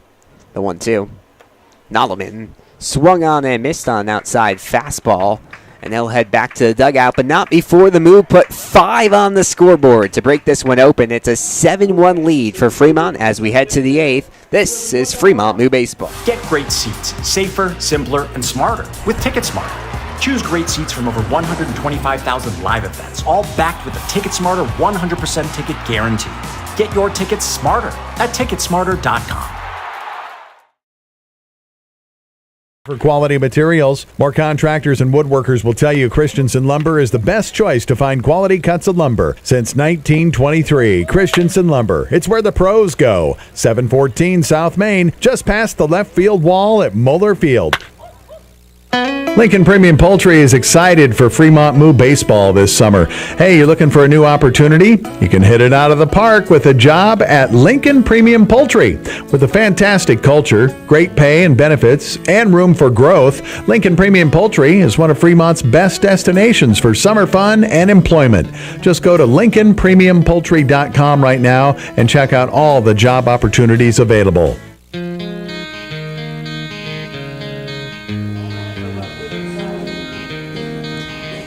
The 1-2. Nudelman swung on and missed on outside fastball. And they'll head back to the dugout, but not before the Moo put 5 on the scoreboard to break this one open. It's a 7-1 lead for Fremont as we head to the 8th. This is Fremont Moo Baseball. Get great seats, safer, simpler, and smarter with TicketSmarter. Choose great seats from over 125,000 live events, all backed with a TicketSmarter 100% ticket guarantee. Get your tickets smarter at TicketSmarter.com. For quality materials, more contractors and woodworkers will tell you Christensen Lumber is the best choice to find quality cuts of lumber. Since 1923, Christensen Lumber. It's where the pros go. 714 South Main, just past the left field wall at Moeller Field. Lincoln Premium Poultry is excited for Fremont Moo Baseball this summer. Hey, you're looking for a new opportunity? You can hit it out of the park with a job at Lincoln Premium Poultry. With a fantastic culture, great pay and benefits, and room for growth, Lincoln Premium Poultry is one of Fremont's best destinations for summer fun and employment. Just go to LincolnPremiumPoultry.com right now and check out all the job opportunities available.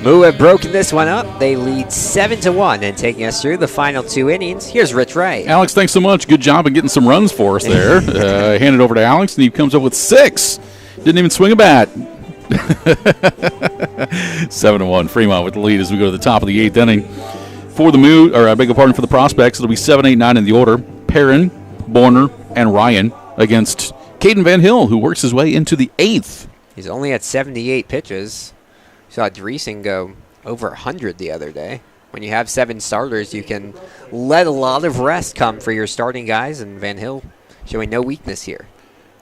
Moo have broken this one up. They lead 7-1 and taking us through the final 2 innings. Here's Rich Ray. Alex, thanks so much. Good job in getting some runs for us there. Hand it over to Alex, and he comes up with 6. Didn't even swing a bat. 7-1. Fremont with the lead as we go to the top of the 8th inning. For the Moo, or I beg your pardon, for the prospects, it'll be 7, 8, 9 in the order. Perrin, Borner, and Ryan against Caden Van Hill, who works his way into the 8th. He's only at 78 pitches. Saw Dreesen go over 100 the other day. When you have 7 starters, you can let a lot of rest come for your starting guys, and Van Hill showing no weakness here.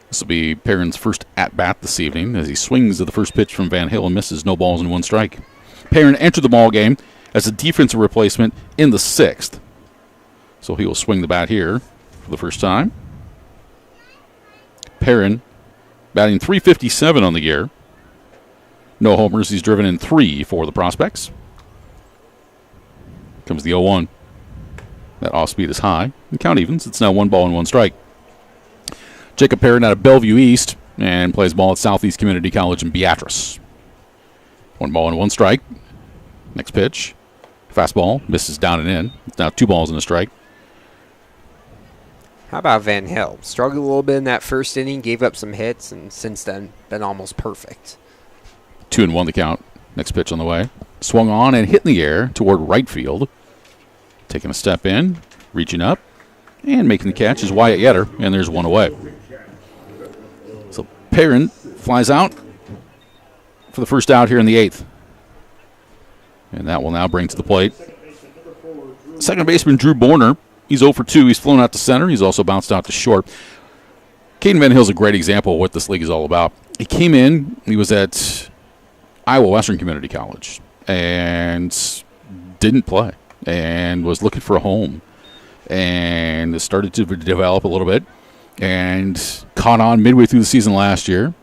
This will be Perrin's first at-bat this evening as he swings at the first pitch from Van Hill and misses. No balls and 1 strike. Perrin entered the ball game as a defensive replacement in the 6th. So he will swing the bat here for the first time. Perrin batting .357 on the year. No homers. He's driven in 3 for the prospects. Comes the 0-1. That off speed is high. And count evens. It's now 1 ball and 1 strike. Jacob Perrin out of Bellevue East and plays ball at Southeast Community College in Beatrice. 1 ball and 1 strike. Next pitch. Fastball. Misses down and in. It's now 2 balls and a strike. How about Van Hill? Struggled a little bit in that first inning. Gave up some hits, and since then been almost perfect. 2-1 the count. Next pitch on the way. Swung on and hit in the air toward right field. Taking a step in, reaching up, and making the catch is Wyatt Yetter, and there's 1 away. So Perrin flies out for the first out here in the 8th. And that will now bring to the plate second baseman Drew Borner. He's 0 for 2. He's flown out to center. He's also bounced out to short. Caden Van Hill's a great example of what this league is all about. He came in, he was at Iowa Western Community College, and didn't play. and was looking for a home. And it started to develop a little bit and caught on midway through the season last year,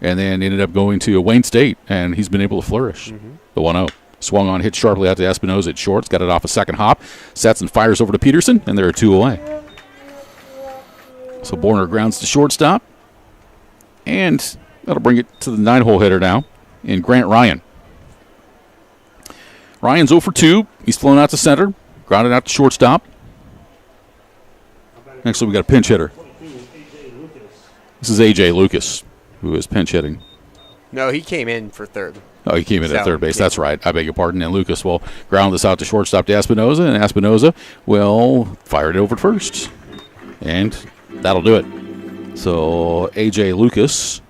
and then ended up going to Wayne State, and he's been able to flourish. The 1-0. Swung on, hit sharply out to Espinoza at short. Got it off a second hop. Sets and fires over to Peterson, and they're 2 away. So Borner grounds to shortstop. And that'll bring it to the 9-hole hitter now in Grant Ryan. Ryan's 0 for 2. He's flown out to center. Grounded out to shortstop. Next we got a pinch hitter. This is A.J. Lucas, who is pinch hitting. No, he came in for third. Oh, he came in at third base. That's right. I beg your pardon. And Lucas will ground this out to shortstop to Espinoza, and Espinoza will fire it over to first. And that'll do it. So A.J. Lucas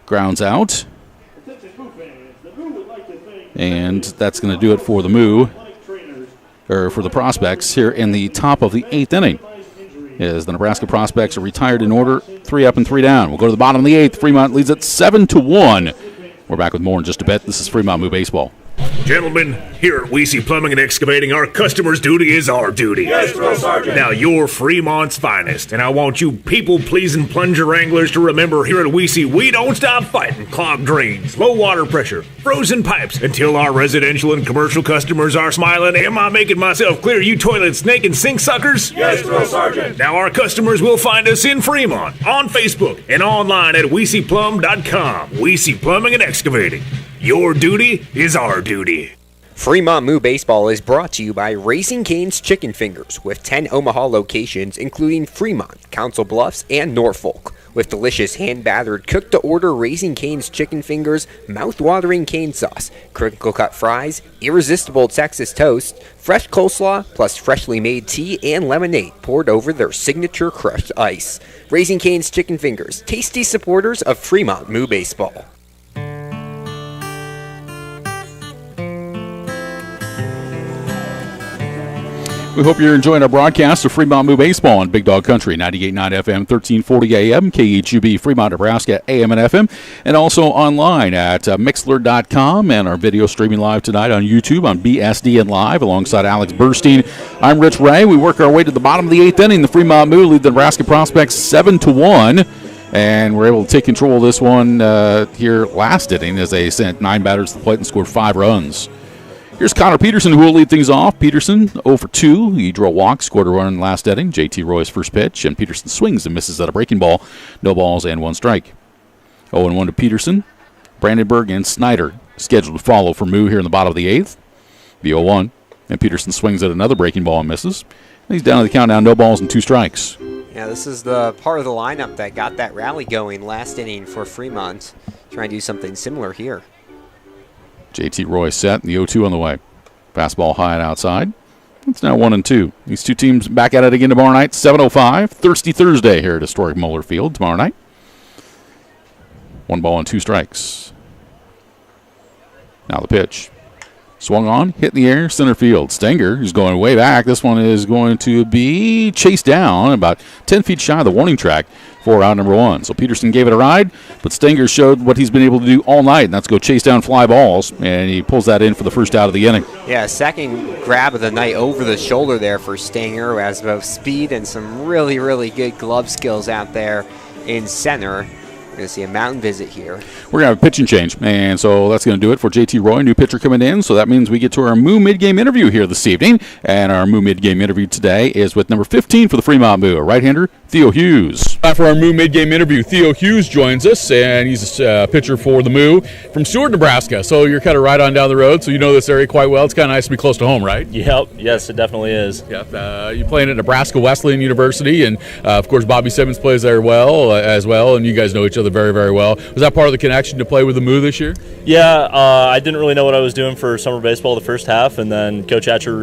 grounds out. And that's going to do it for the Moo, or for the Prospects here in the top of the 8th inning. As the Nebraska Prospects are retired in order, 3 up and 3 down. We'll go to the bottom of the 8th. Fremont leads it 7-1. We're back with more in just a bit. This is Fremont Moo Baseball. Gentlemen, here at Weesey Plumbing and Excavating, our customer's duty is our duty. Yes, Drill Sergeant. Now, you're Fremont's finest, and I want you people-pleasing plunger wranglers to remember here at Weesey, we don't stop fighting clogged drains, low water pressure, frozen pipes, until our residential and commercial customers are smiling. Am I making myself clear, you toilet, snake, and sink suckers? Yes, Drill Sergeant. Now, our customers will find us in Fremont, on Facebook, and online at WeeseyPlum.com. Weesey Plumbing and Excavating. Your duty is our duty. Fremont Moo Baseball is brought to you by Raising Cane's Chicken Fingers, with 10 Omaha locations, including Fremont, Council Bluffs, and Norfolk. With delicious hand-battered, cooked-to-order Raising Cane's Chicken Fingers, mouth-watering cane sauce, crinkle-cut fries, irresistible Texas toast, fresh coleslaw, plus freshly made tea and lemonade poured over their signature crushed ice. Raising Cane's Chicken Fingers, tasty supporters of Fremont Moo Baseball. We hope you're enjoying our broadcast of Fremont Moo Baseball on Big Dog Country, 98.9 FM, 1340 AM, KHUB, Fremont, Nebraska, AM and FM, and also online at Mixler.com, and our video streaming live tonight on YouTube on BSD and Live alongside Alex Burstein. I'm Rich Ray. We work our way to the bottom of the 8th inning. The Fremont Moo lead the Nebraska Prospects 7-1. And we're able to take control of this one here last inning as they sent 9 batters to the plate and scored 5 runs. Here's Connor Peterson, who will lead things off. Peterson, 0 for 2. He drew a walk, scored a run in last inning. J.T. Roy's first pitch, and Peterson swings and misses at a breaking ball. No balls and 1 strike. 0-1 to Peterson. Brandenburg and Snyder scheduled to follow for Moo here in the bottom of the 8th. The 0-1. And Peterson swings at another breaking ball and misses. And he's down to the countdown, no balls and 2 strikes. Yeah, this is the part of the lineup that got that rally going last inning for Fremont. Trying to do something similar here. J.T. Roy set, and the 0-2 on the way. Fastball high and outside. It's now 1-2. These two teams back at it again tomorrow night, 7:05. Thirsty Thursday here at historic Moeller Field tomorrow night. 1 ball and 2 strikes. Now the pitch. Swung on, hit in the air, center field. Stenger, who's going way back. This one is going to be chased down about 10 feet shy of the warning track for out number 1. So Peterson gave it a ride, but Stenger showed what he's been able to do all night, and that's go chase down fly balls, and he pulls that in for the first out of the inning. Yeah, second grab of the night over the shoulder there for Stenger, who has both speed and some really, really good glove skills out there in center. We're going to see a mountain visit here. We're going to have a pitching change, and so that's going to do it for J.T. Roy, new pitcher coming in. So that means we get to our Moo mid-game interview here this evening, and our Moo mid-game interview today is with number 15 for the Fremont Moo, a right-hander, Theo Hughes. For our Moo mid-game interview, Theo Hughes joins us, and he's a pitcher for the Moo from Seward, Nebraska. So you're kind of right on down the road, so you know this area quite well. It's kind of nice to be close to home, right? Yep. Yes, it definitely is. Yep. You're playing at Nebraska Wesleyan University, and of course Bobby Simmons plays there as well, and you guys know each other very, very well. Was that part of the connection to play with the Moo this year? Yeah, I didn't really know what I was doing for summer baseball the first half, and then Coach Asher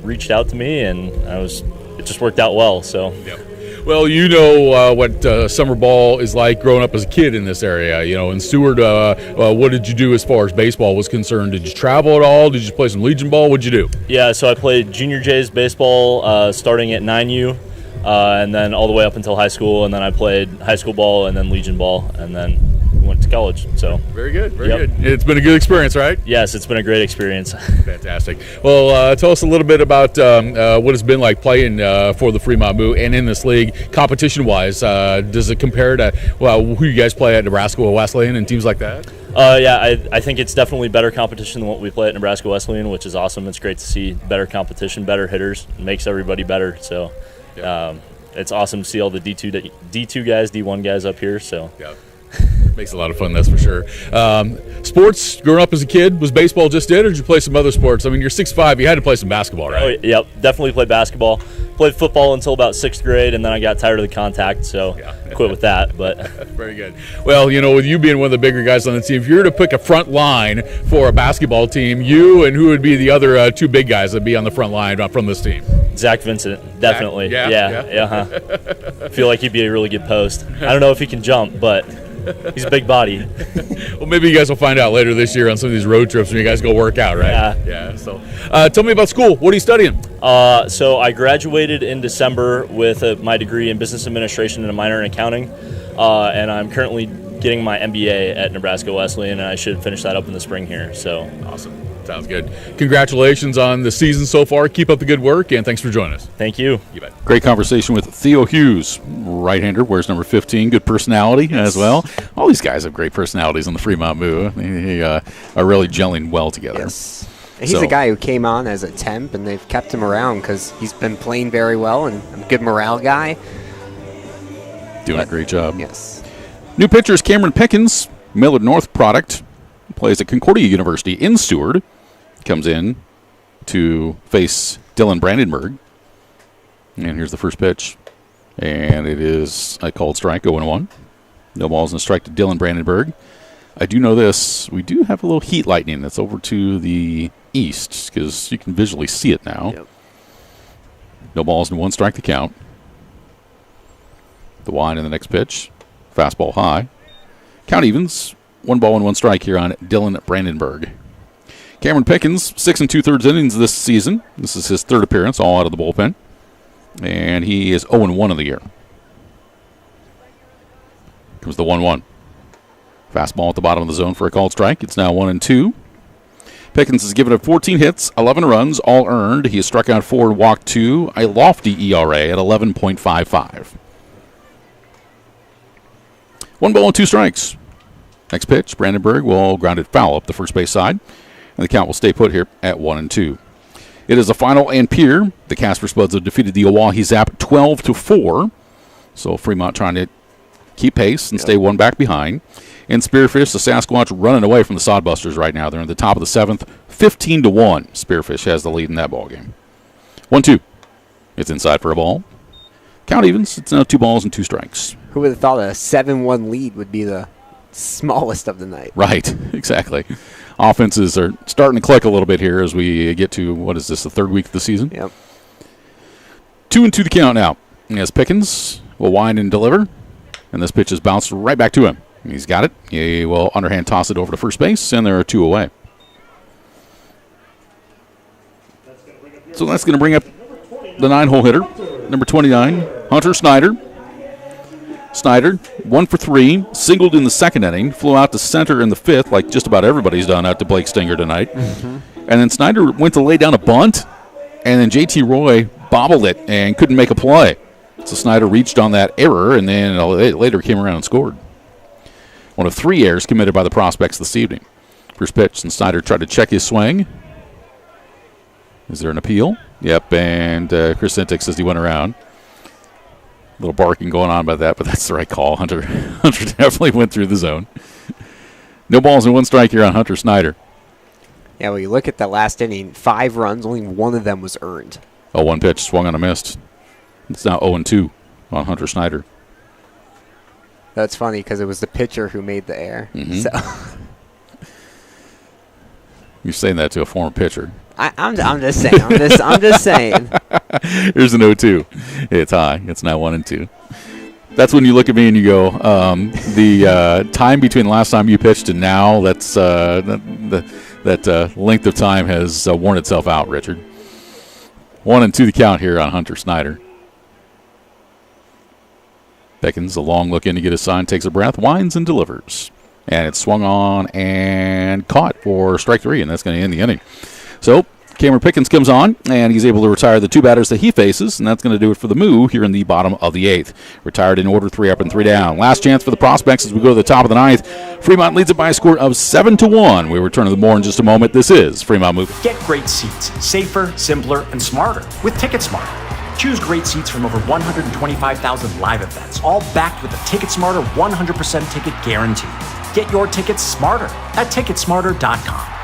reached out to me, and it just worked out well. So. Yep. Well, you know what summer ball is like growing up as a kid in this area. You know, in Seward, what did you do as far as baseball was concerned? Did you travel at all? Did you play some Legion ball? What'd you do? Yeah, so I played Junior Jays baseball starting at 9U, and then all the way up until high school, and then I played high school ball and then Legion ball, and then went back to college. So very good, very good. It's been a good experience, right? Yes, it's been a great experience. Fantastic. Well, tell us a little bit about what it's been like playing for the Fremont Moo and in this league, competition-wise. Does it compare to who you guys play at Nebraska Wesleyan and teams like that? I think it's definitely better competition than what we play at Nebraska Wesleyan, which is awesome. It's great to see better competition, better hitters. It makes everybody better. So it's awesome to see all the D2 guys, D1 guys up here. So makes a lot of fun, that's for sure. Sports, growing up as a kid, was baseball just it, or did you play some other sports? I mean, you're 6'5", you had to play some basketball, right? Oh, yep, definitely played basketball. Played football until about 6th grade, and then I got tired of the contact, so quit with that. But very good. Well, with you being one of the bigger guys on the team, if you were to pick a front line for a basketball team, you and who would be the other two big guys that be on the front line from this team? Zach Vincent, definitely. Yeah. I feel like he'd be a really good post. I don't know if he can jump, but he's a big body. Well, maybe you guys will find out later this year on some of these road trips when you guys go work out, right? Yeah. So, tell me about school. What are you studying? So I graduated in December with my degree in business administration and a minor in accounting, and I'm currently getting my MBA at Nebraska Wesleyan, and I should finish that up in the spring here. So awesome. Sounds good. Congratulations on the season so far. Keep up the good work, and thanks for joining us. Thank you. You bet. Great conversation with Theo Hughes, right-hander, wears number 15. Good personality as well. All these guys have great personalities on the Fremont Moo. They are really gelling well together. Yes. He's a guy who came on as a temp, and they've kept him around because he's been playing very well and a good morale guy. Doing a great job. Yes. New pitcher is Cameron Pickens, Millard North product. Plays at Concordia University in Seward. Comes in to face Dylan Brandenburg. And here's the first pitch. And it is a called strike, 0-1. No balls and a strike to Dylan Brandenburg. I do know this. We do have a little heat lightning that's over to the east because you can visually see it now. Yep. No balls and one strike to count. The wind in the next pitch. Fastball high. Count evens. 1 ball and 1 strike here on Dylan Brandenburg. Cameron Pickens, 6 2/3 innings this season. This is his 3rd appearance, all out of the bullpen. And he is 0-1 of the year. Comes the 1-1. Fastball at the bottom of the zone for a called strike. It's now 1-2. Pickens has given up 14 hits, 11 runs, all earned. He has struck out 4 and walked 2, a lofty ERA at 11.55. 1 ball and 2 strikes. Next pitch, Brandenburg will ground it foul up the first base side, and the count will stay put here at 1-2. It is a final and Pier. The Casper Spuds have defeated the Oahe Zap 12-4. So Fremont trying to keep pace and stay one back behind. And Spearfish, the Sasquatch, running away from the Sodbusters right now. They're in the top of the 7th, 15-1. Spearfish has the lead in that ball game. 1-2. It's inside for a ball. Count evens. It's now 2 balls and 2 strikes. Who would have thought a 7-1 lead would be the smallest of the night? Right, exactly. Offenses are starting to click a little bit here as we get to, what is this, the 3rd week of the season? Yep. 2-2 the count now. As Pickens will wind and deliver, and this pitch is bounced right back to him. He's got it. He will underhand toss it over to first base, and there are 2 away. So that's going to bring up the 9-hole hitter, number 29, Hunter Snyder. Snyder, 1 for 3, singled in the 2nd inning, flew out to center in the 5th, like just about everybody's done out to Blake Stinger tonight. Mm-hmm. And then Snyder went to lay down a bunt, and then J.T. Roy bobbled it and couldn't make a play. So Snyder reached on that error, and then later came around and scored. One of 3 errors committed by the prospects this evening. First pitch, and Snyder tried to check his swing. Is there an appeal? Yep, and Chris Sintek says he went around. A little barking going on about that, but that's the right call. Hunter definitely went through the zone. No balls and 1 strike here on Hunter Snyder. Yeah, well, you look at that last inning, 5 runs, only 1 of them was earned. 0-1 pitch, swung on a missed. It's now 0-2 on Hunter Snyder. That's funny because it was the pitcher who made the error. Mm-hmm. So you're saying that to a former pitcher. I'm just saying. I'm just saying. Here's an 0-2. It's high. It's now 1-2. That's when you look at me and you go, the time between the last time you pitched and now, that's that length of time has worn itself out, Richard. 1-2 the count here on Hunter Snyder. Pickens, a long look in to get his sign, takes a breath, winds and delivers. And it's swung on and caught for strike 3, and that's going to end the inning. So Cameron Pickens comes on, and he's able to retire the 2 batters that he faces, and that's going to do it for the Moo here in the bottom of the 8th. Retired in order, 3 up and 3 down. Last chance for the prospects as we go to the top of the 9th. Fremont leads it by a score of 7-1. We return to the more in just a moment. This is Fremont Moo. Get great seats, safer, simpler, and smarter with TicketSmarter. Choose great seats from over 125,000 live events, all backed with a TicketSmarter 100% ticket guarantee. Get your tickets smarter at TicketSmarter.com.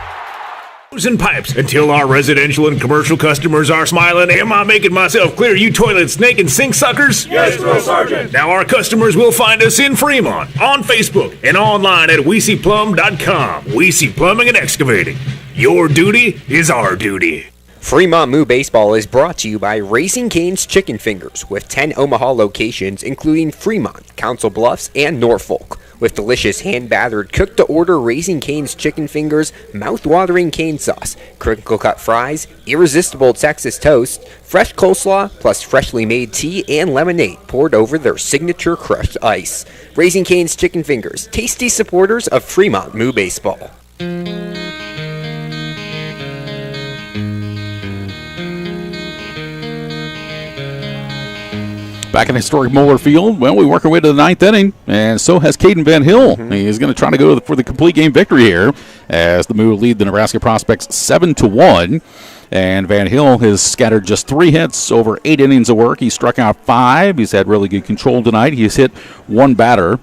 And pipes until our residential and commercial customers are smiling. Am I making myself clear, you toilet snake and sink suckers? Yes, Drill Sergeant. Now our customers will find us in Fremont, on Facebook, and online at WeSeePlum.com. We See Plumbing and Excavating. Your duty is our duty. Fremont Moo Baseball is brought to you by Raising Cane's Chicken Fingers, with 10 Omaha locations, including Fremont, Council Bluffs, and Norfolk. With delicious hand-battered, cooked-to-order Raising Cane's Chicken Fingers, mouth-watering cane sauce, crinkle-cut fries, irresistible Texas toast, fresh coleslaw, plus freshly made tea and lemonade poured over their signature crushed ice. Raising Cane's Chicken Fingers, tasty supporters of Fremont Moo Baseball. Back in historic Moeller Field, well, we work our way to the 9th inning, and so has Caden Van Hill. He's going to try to go for the complete game victory here as the Moo lead the Nebraska Prospects 7-1. And Van Hill has scattered just 3 hits over 8 innings of work. He struck out 5. He's had really good control tonight. He's hit 1 batter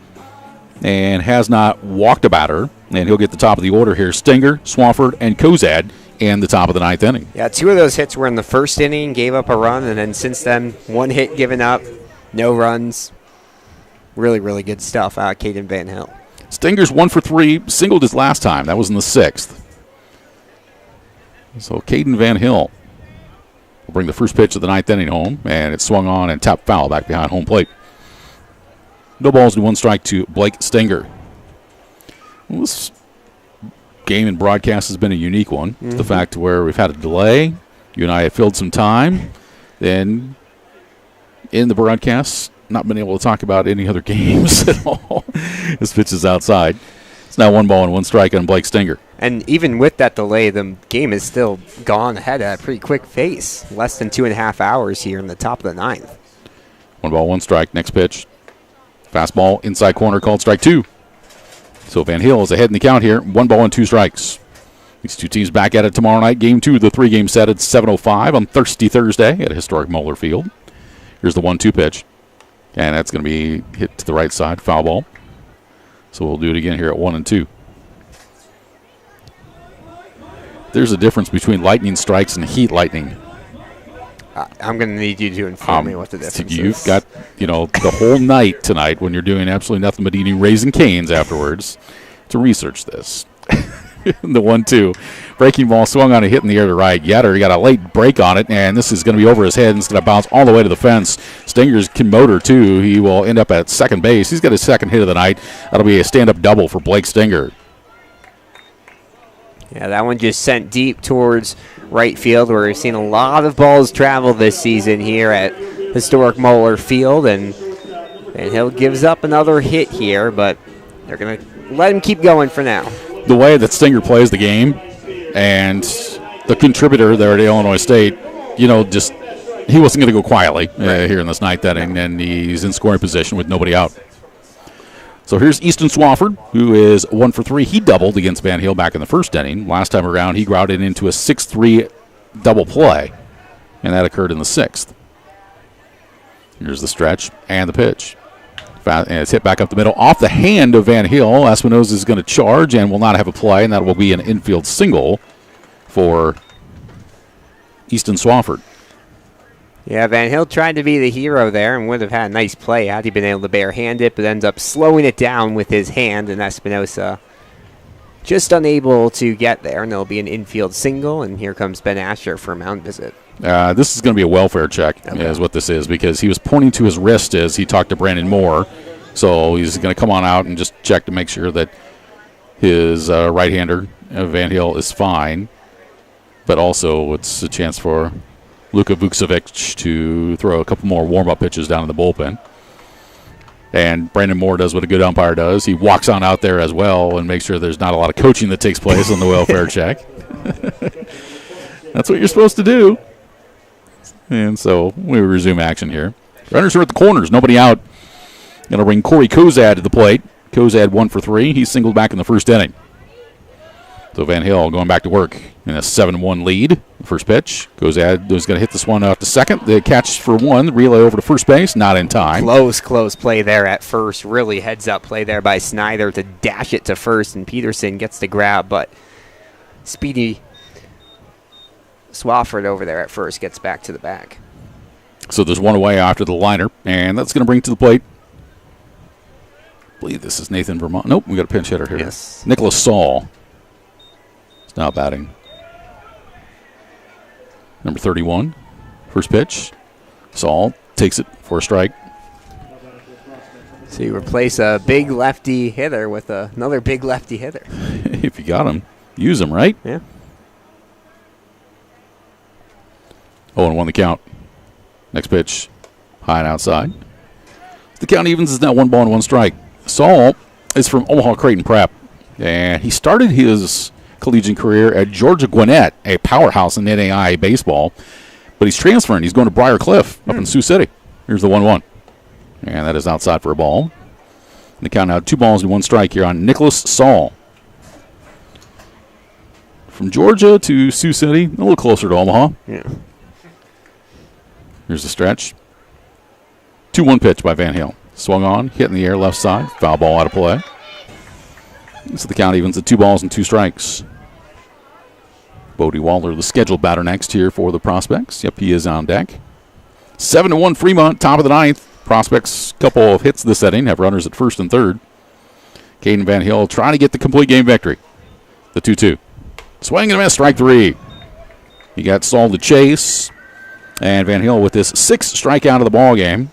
and has not walked a batter. And he'll get the top of the order here. Stinger, Swafford, and Kozad in the top of the 9th inning. Yeah, 2 of those hits were in the first inning, gave up a run, and then since then, 1 hit given up, no runs. Really, really good stuff out of Caden Van Hill. Stinger's 1 for 3, singled his last time. That was in the 6th. So Caden Van Hill will bring the first pitch of the 9th inning home, and it's swung on and tapped foul back behind home plate. No balls and 1 strike to Blake Stinger. Well, this game and broadcast has been a unique one. It's the fact where we've had a delay. You and I have filled some time. Then in the broadcast, not been able to talk about any other games at all. This pitch is outside. It's now 1 ball and 1 strike on Blake Stinger. And even with that delay, the game is still gone ahead at a pretty quick pace. Less than 2.5 hours here in the top of the 9th. 1 ball, 1 strike. Next pitch. Fastball inside corner called strike 2. So Van Hill is ahead in the count here. 1 ball and 2 strikes. These 2 teams back at it tomorrow night. Game 2 of the 3-game set at 7:05 on Thirsty Thursday at historic Moeller Field. Here's the 1-2 pitch. And that's going to be hit to the right side. Foul ball. So we'll do it again here at 1 and 2. There's a difference between lightning strikes and heat lightning. I'm going to need you to inform me what the difference is. You've got, the whole night tonight when you're doing absolutely nothing but eating Raising Cane's afterwards to research this. The 1-2. Breaking ball swung on a hit in the air to right. Yetter, he got a late break on it, and this is going to be over his head. It's going to bounce all the way to the fence. Stinger's can motor, too. He will end up at second base. He's got his second hit of the night. That'll be a stand-up double for Blake Stinger. Yeah, that one just sent deep towards right field, where we've seen a lot of balls travel this season here at historic Moeller Field, and Van Hill gives up another hit here, but they're going to let him keep going for now. The way that Stinger plays the game and the contributor there at Illinois State, he wasn't going to go quietly here in this 9th inning, and he's in scoring position with nobody out. So here's Easton Swafford, who is 1 for 3. He doubled against Van Hill back in the first inning. Last time around, he grounded into a 6-3 double play, and that occurred in the 6th. Here's the stretch and the pitch. And it's hit back up the middle off the hand of Van Hill. Espinosa is going to charge and will not have a play, and that will be an infield single for Easton Swafford. Yeah, Van Hill tried to be the hero there and would have had a nice play had he been able to barehand it, but ends up slowing it down with his hand, and Espinosa just unable to get there, and there'll be an infield single, and here comes Ben Asher for a mound visit. This is going to be a welfare check, is what this is, because he was pointing to his wrist as he talked to Brandon Moore. So he's going to come on out and just check to make sure that his right-hander, Van Hill, is fine. But also it's a chance for Luka Vukcevic to throw a couple more warm-up pitches down in the bullpen. And Brandon Moore does what a good umpire does. He walks on out there as well and makes sure there's not a lot of coaching that takes place on the welfare check. That's what you're supposed to do. And so we resume action here. Runners are at the corners. Nobody out. Going to bring Corey Kozad to the plate. Kozad 1 for 3. He's singled back in the first inning. So Van Hill going back to work in a 7-1 lead. First pitch. Kozad is going to hit this one off to second. The catch for one. The relay over to first base. Not in time. Close play there at first. Really heads-up play there by Snyder to dash it to first, and Peterson gets the grab, but Speedy Swafford over there at first gets back to the bag. So there's one away after the liner, and that's going to bring to the plate. I believe this is Nathan Vermont. Nope, we got a pinch hitter here. Yes. Nicholas Saul is now batting. Number 31, first pitch. Saul takes it for a strike. So you replace a big lefty hitter with another big lefty hitter. If you got him, use him, right? Yeah. 0-1 the count. Next pitch, high and outside. The count evens is now 1 ball and 1 strike. Saul is from Omaha Creighton Prep, and he started his collegiate career at Georgia Gwinnett, a powerhouse in NAIA baseball. But he's transferring. He's going to Briar Cliff up in Sioux City. Here's the 1-1. And that is outside for a ball. The count now 2 balls and 1 strike here on Nicholas Saul. From Georgia to Sioux City, a little closer to Omaha. Yeah. Here's the stretch. 2-1 pitch by Van Hill. Swung on, hit in the air, left side. Foul ball out of play. So the count evens at 2 balls and 2 strikes. Bodie Waller, the scheduled batter next here for the Prospects. Yep, he is on deck. 7-1 Fremont, top of the 9th. Prospects, couple of hits this inning, have runners at first and third. Caden Van Hill trying to get the complete game victory. The 2-2. Swing and a miss, strike 3. He got Saul to chase. And Van Hill with his 6th strikeout of the ball game.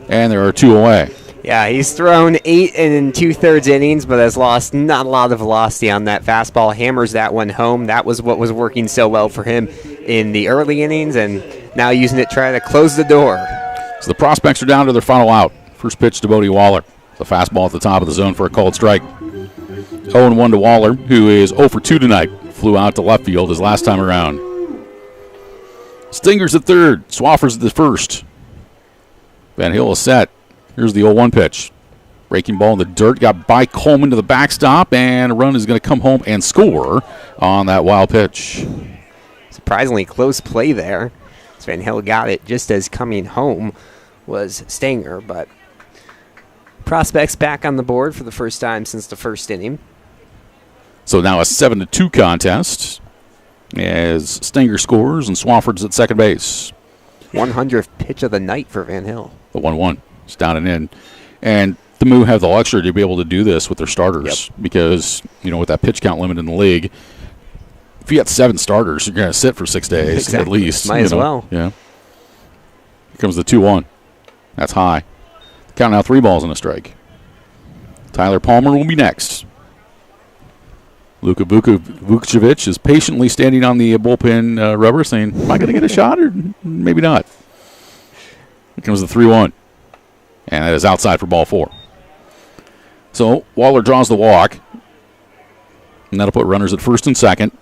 And there are 2 away. Yeah, he's thrown 8 2/3 innings, but has lost not a lot of velocity on that fastball. Hammers that one home. That was what was working so well for him in the early innings, and now using it to try to close the door. So the Prospects are down to their final out. First pitch to Bodie Waller. The fastball at the top of the zone for a called strike. 0-1 to Waller, who is 0 for 2 tonight. Flew out to left field his last time around. Stinger's at third. Swafford's at the first. Van Hill is set. Here's the 0-1 pitch. Breaking ball in the dirt. Got by Coleman to the backstop, and a run is going to come home and score on that wild pitch. Surprisingly close play there. Van Hill got it just as coming home was Stanger, but Prospects back on the board for the first time since the first inning. So now a 7-2 contest as Stanger scores and Swafford's at second base. 100th pitch of the night for Van Hill. The 1-1. It's down and in. And the Moo have the luxury to be able to do this with their starters because, with that pitch count limit in the league, if you got 7 starters, you're going to sit for 6 days exactly. at least. Might as well. Yeah. Here comes the 2-1. That's high. Count now 3 balls and a strike. Tyler Palmer will be next. Luka Vukovic is patiently standing on the bullpen rubber saying, am I going to get a shot or maybe not? Here comes the 3-1. And that is outside for ball 4. So Waller draws the walk. And that'll put runners at first and second.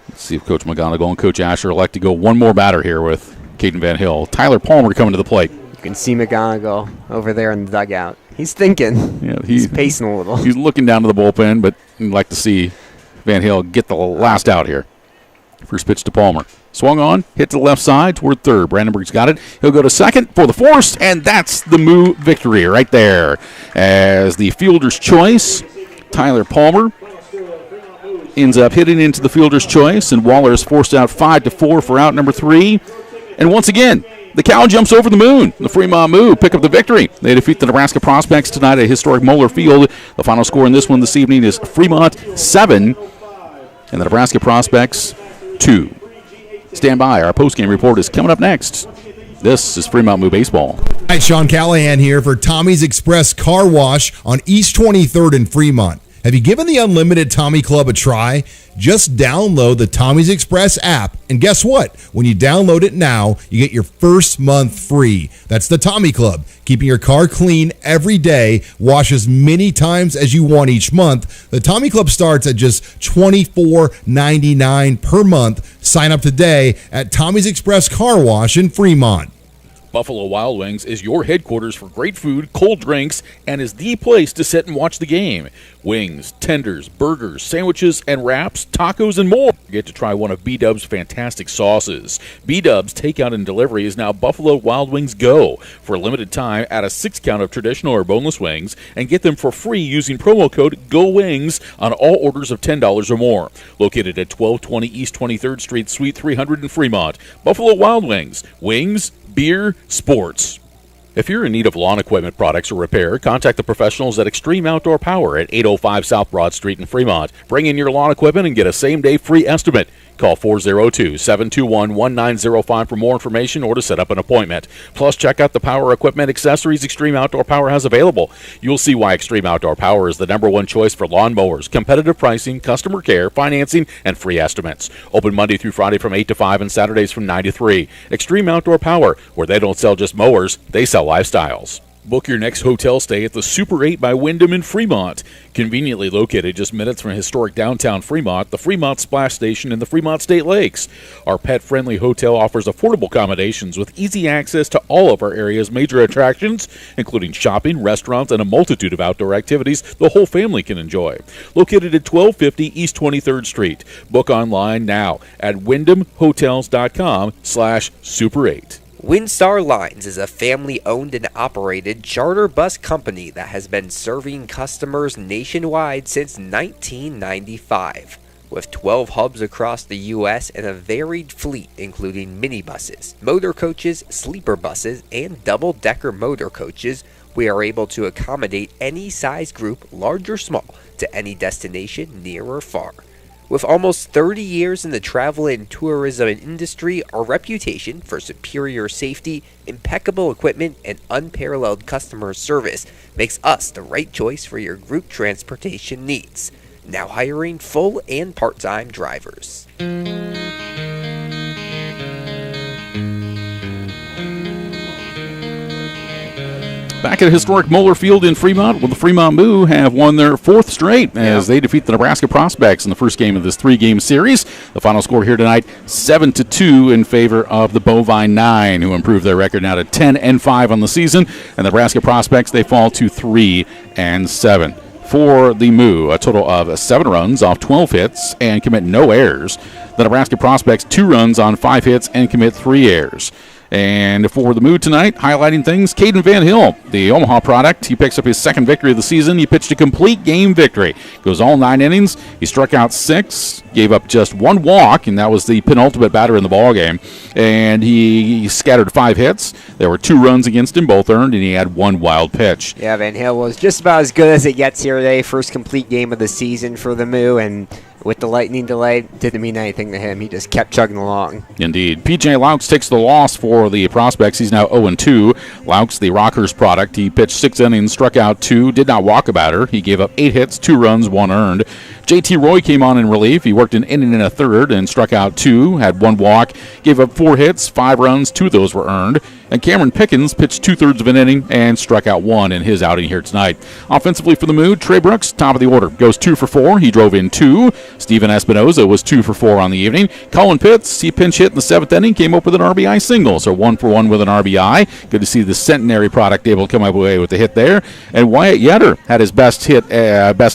Let's see if Coach McGonigal and Coach Asher elect to go one more batter here with Caden Van Hill. Tyler Palmer coming to the plate. You can see McGonigal over there in the dugout. He's thinking. Yeah, he's pacing a little. He's looking down to the bullpen, but you'd like to see Van Hill get the last out here. First pitch to Palmer. Swung on, hit to the left side toward third. Brandenburg's got it. He'll go to second for the force, and that's the Moo victory right there. As the fielder's choice, Tyler Palmer ends up hitting into the fielder's choice, and Waller is forced out 5-4 for out number 3. And once again, the cow jumps over the moon. The Fremont Moo pick up the victory. They defeat the Nebraska Prospects tonight at historic Moeller Field. The final score in this one this evening is Fremont 7 and the Nebraska Prospects 2. Stand by. Our postgame report is coming up next. This is Fremont Moo Baseball. All right, Sean Callahan here for Tommy's Express Car Wash on East 23rd in Fremont. Have you given the Unlimited Tommy Club a try? Just download the Tommy's Express app, and guess what? When you download it now, you get your first month free. That's the Tommy Club, keeping your car clean every day. Wash as many times as you want each month. The Tommy Club starts at just $24.99 per month. Sign up today at Tommy's Express Car Wash in Fremont. Buffalo Wild Wings is your headquarters for great food, cold drinks, and is the place to sit and watch the game. Wings, tenders, burgers, sandwiches, and wraps, tacos, and more. You get to try one of B-Dub's fantastic sauces. B-Dub's takeout and delivery is now Buffalo Wild Wings Go. For a limited time, add a 6-count of traditional or boneless wings and get them for free using promo code GOWINGS on all orders of $10 or more. Located at 1220 East 23rd Street, Suite 300 in Fremont. Buffalo Wild Wings. Wings, beer, sports. If you're in need of lawn equipment products or repair, contact the professionals at Extreme Outdoor Power at 805 South Broad Street in Fremont. Bring in your lawn equipment and get a same-day free estimate. Call 402-721-1905 for more information or to set up an appointment. Plus, check out the power equipment accessories Extreme Outdoor Power has available. You'll see why Extreme Outdoor Power is the #1 choice for lawn mowers, competitive pricing, customer care, financing, and free estimates. Open Monday through Friday from 8 to 5 and Saturdays from 9 to 3. Extreme Outdoor Power, where they don't sell just mowers, they sell lifestyles. Book your next hotel stay at the Super 8 by Wyndham in Fremont. Conveniently located just minutes from historic downtown Fremont, the Fremont Splash Station, and the Fremont State Lakes. Our pet-friendly hotel offers affordable accommodations with easy access to all of our area's major attractions, including shopping, restaurants, and a multitude of outdoor activities the whole family can enjoy. Located at 1250 East 23rd Street. Book online now at wyndhamhotels.com/Super8. Windstar Lines is a family-owned and operated charter bus company that has been serving customers nationwide since 1995. With 12 hubs across the U.S. and a varied fleet including minibuses, motor coaches, sleeper buses, and double-decker motor coaches, we are able to accommodate any size group, large or small, to any destination near or far. With almost 30 years in the travel and tourism industry, our reputation for superior safety, impeccable equipment, and unparalleled customer service makes us the right choice for your group transportation needs. Now hiring full and part-time drivers. Back at historic Moeller Field in Fremont, well, the Fremont Moo have won their 4th straight as they defeat the Nebraska Prospects in the first game of this 3-game series. The final score here tonight, 7-2 in favor of the Bovine 9, who improved their record now to 10-5 on the season. And the Nebraska Prospects, they fall to 3-7. For the Moo, a total of 7 runs off 12 hits and commit no errors. The Nebraska Prospects, 2 runs on 5 hits and commit 3 errors. And for the Moo tonight, highlighting things, Caden Van Hill, the Omaha product. He picks up his 2nd victory of the season. He pitched a complete game victory. Goes all 9 innings. He struck out 6, gave up just 1 walk, and that was the penultimate batter in the ballgame. And he scattered 5 hits. There were 2 runs against him, both earned, and he had 1 wild pitch. Yeah, Van Hill was just about as good as it gets here today. First complete game of the season for the Moo, and with the lightning delay, didn't mean anything to him. He just kept chugging along. Indeed. P.J. Laux takes the loss for the Prospects. He's now 0-2. Laux, the Rockers product, he pitched 6 innings, struck out 2, did not walk a batter. He gave up 8 hits, 2 runs, 1 earned. J.T. Roy came on in relief. He worked an inning and a third and struck out 2, had 1 walk, gave up 4 hits, 5 runs, 2 of those were earned. And Cameron Pickens pitched 2/3 of an inning and struck out 1 in his outing here tonight. Offensively for the Moo, Trey Brooks, top of the order, goes 2 for 4. He drove in 2. Steven Espinoza was 2 for 4 on the evening. Colin Pitts, he pinch hit in the 7th inning, came up with an RBI single, so 1 for 1 with an RBI. Good to see the Centenary product able to come away with the hit there. And Wyatt Yetter had his best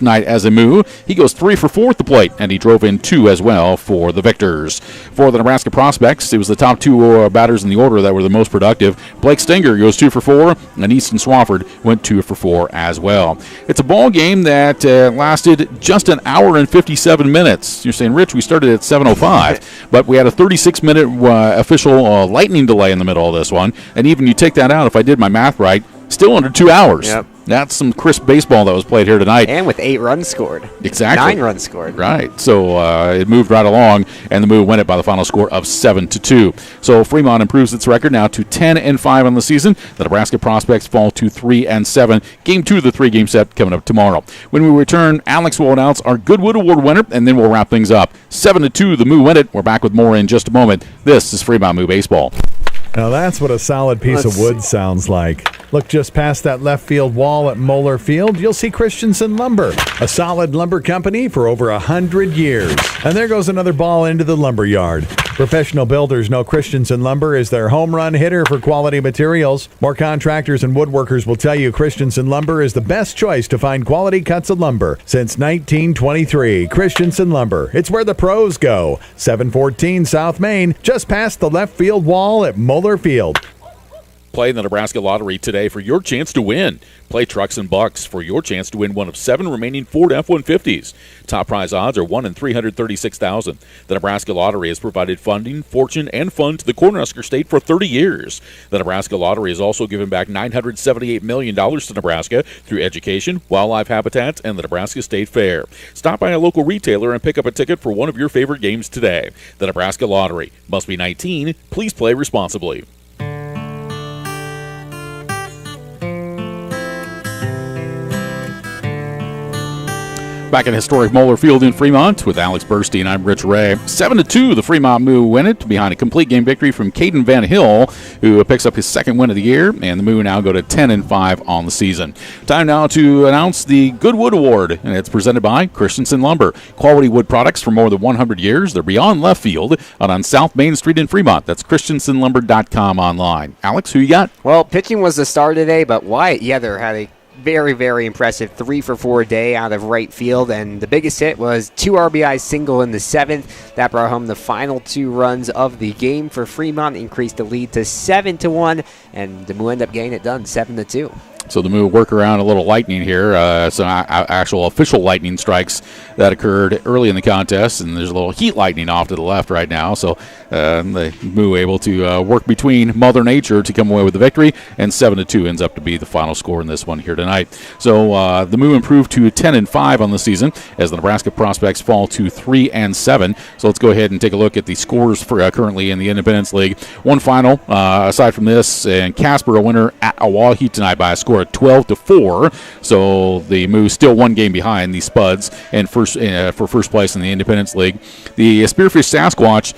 night as a Moo. He goes 3 for 4 at the plate, and he drove in 2 as well for the Victors. For the Nebraska Prospects, it was the top 2 batters in the order that were the most productive. Blake Stenger goes 2 for 4, and Easton Swafford went 2 for 4 as well. It's a ball game that lasted just an hour and 57 minutes. You're saying, Rich, we started at 7:05, but we had a 36-minute official lightning delay in the middle of this one, and even you take that out, if I did my math right, still under 2 hours. Yep. That's some crisp baseball that was played here tonight. And with 8 runs scored. Exactly. 9 runs scored. Right. So it moved right along, and the Moo win it by the final score of 7-2. So Fremont improves its record now to 10-5 on the season. The Nebraska Prospects fall to 3-7. Game 2 of the 3-game set coming up tomorrow. When we return, Alex will announce our Goodwood Award winner, and then we'll wrap things up. 7-2, the Moo win it. We're back with more in just a moment. This is Fremont Moo Baseball. Now that's what a solid piece of wood sounds like. Look just past that left field wall at Moeller Field, you'll see Christensen Lumber, a solid lumber company for over 100 years. And there goes another ball into the lumber yard. Professional builders know Christensen Lumber is their home run hitter for quality materials. More contractors and woodworkers will tell you Christensen Lumber is the best choice to find quality cuts of lumber. Since 1923, Christensen Lumber. It's where the pros go. 714 South Main, just past the left field wall at Moeller Field. Play the Nebraska Lottery today for your chance to win. Play Trucks and Bucks for your chance to win one of 7 remaining Ford F-150s. Top prize odds are 1 in 336,000. The Nebraska Lottery has provided funding, fortune, and fun to the Cornhusker State for 30 years. The Nebraska Lottery has also given back $978 million to Nebraska through education, wildlife habitats, and the Nebraska State Fair. Stop by a local retailer and pick up a ticket for one of your favorite games today. The Nebraska Lottery. Must be 19. Please play responsibly. Back at historic Moeller Field in Fremont with Alex Burstein, I'm Rich Ray. 7-2, the Fremont Moo win it behind a complete game victory from Caden Van Hill, who picks up his second win of the year, and the Moo now go to 10-5 on the season. Time now to announce the Goodwood Award, and it's presented by Christensen Lumber. Quality wood products for more than 100 years. They're beyond left field on South Main Street in Fremont. That's ChristensenLumber.com online. Alex, who you got? Well, pitching was the star today, but Wyatt Yether had a very, very impressive 3 for 4 day out of right field, and the biggest hit was 2 RBI single in the 7th. That brought home the final 2 runs of the game for Fremont, increased the lead to 7-1, and the Moo end up getting it done 7-2. So the Moo work around a little lightning here, some actual official lightning strikes that occurred early in the contest, and there's a little heat lightning off to the left right now. So the Moo able to work between Mother Nature to come away with the victory, and 7-2 ends up to be the final score in this one here tonight. So the Moo improved to 10-5 on the season as the Nebraska Prospects fall to 3-7. So let's go ahead and take a look at the scores for currently in the Independence League. One final aside from this, and Casper a winner at Oahe tonight by a score of 12-4. So the Moo still 1 game behind the Spuds and for first place in the Independence League. The Spearfish Sasquatch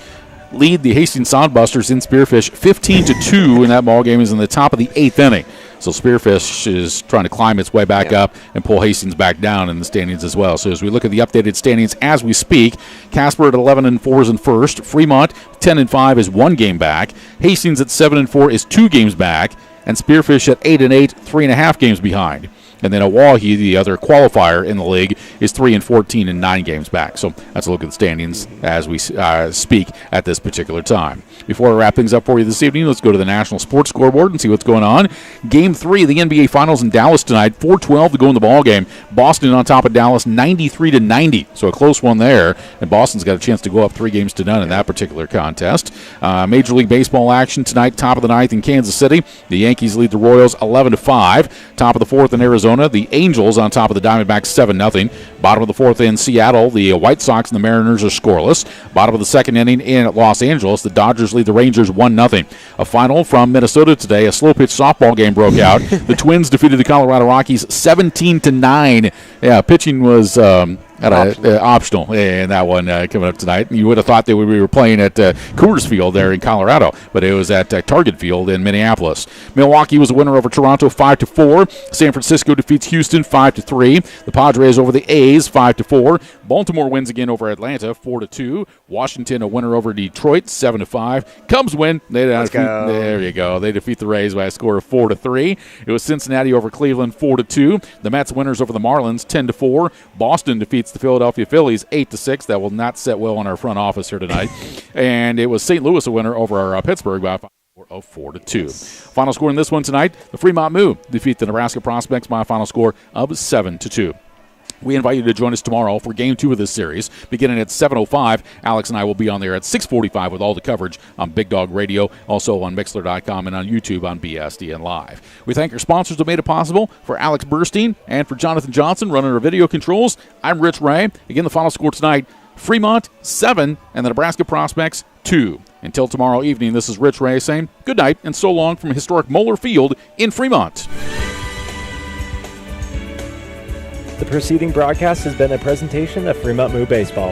lead the Hastings Sodbusters in Spearfish 15-2, and that ball game is in the top of the 8th inning. So Spearfish is trying to climb its way back up and pull Hastings back down in the standings as well. So as we look at the updated standings as we speak, Casper at 11-4 is in first. Fremont 10-5 is 1 game back. Hastings at 7-4 is 2 games back. And Spearfish at 8-8, 3.5 games behind. And then Oahe, the other qualifier in the league, is 3-14 and 9 games back. So that's a look at the standings as we speak at this particular time. Before I wrap things up for you this evening, let's go to the National Sports Scoreboard and see what's going on. Game 3 of the NBA Finals in Dallas tonight, 4:12 to go in the ball game. Boston on top of Dallas, 93-90. So a close one there. And Boston's got a chance to go up 3-0 in that particular contest. Major League Baseball action tonight, top of the 9th in Kansas City. The Yankees lead the Royals 11-5. Top of the 4th in Arizona. The Angels on top of the Diamondbacks 7-0. Bottom of the 4th in Seattle, the White Sox and the Mariners are scoreless. Bottom of the 2nd inning in Los Angeles, the Dodgers lead the Rangers 1-0. A final from Minnesota today, a slow-pitch softball game broke out. The Twins defeated the Colorado Rockies 17-9. Yeah, pitching was optional in that one coming up tonight. You would have thought that we were playing at Coors Field there in Colorado, but it was at Target Field in Minneapolis. Milwaukee was a winner over Toronto 5-4. San Francisco defeats Houston 5-3. The Padres over the A's 5-4. Baltimore wins again over Atlanta 4-2. Washington a winner over Detroit 7-5. Cubs win. There you go. They defeat the Rays by a score of 4-3. It was Cincinnati over Cleveland 4-2. The Mets winners over the Marlins 10-4. Boston defeats the Philadelphia Phillies 8-6. That will not set well on our front office here tonight. And it was St. Louis a winner over Pittsburgh by a final score of 4-2. Final score in this one tonight, the Fremont Moo defeat the Nebraska Prospects by a final score of 7-2. We invite you to join us tomorrow for Game 2 of this series, beginning at 7:05. Alex and I will be on there at 6:45 with all the coverage on Big Dog Radio, also on Mixler.com and on YouTube on BSDN Live. We thank our sponsors who made it possible. For Alex Burstein and for Jonathan Johnson running our video controls, I'm Rich Ray. Again, the final score tonight, Fremont 7 and the Nebraska Prospects 2. Until tomorrow evening, this is Rich Ray saying good night and so long from historic Moeller Field in Fremont. The preceding broadcast has been a presentation of Fremont Moo Baseball.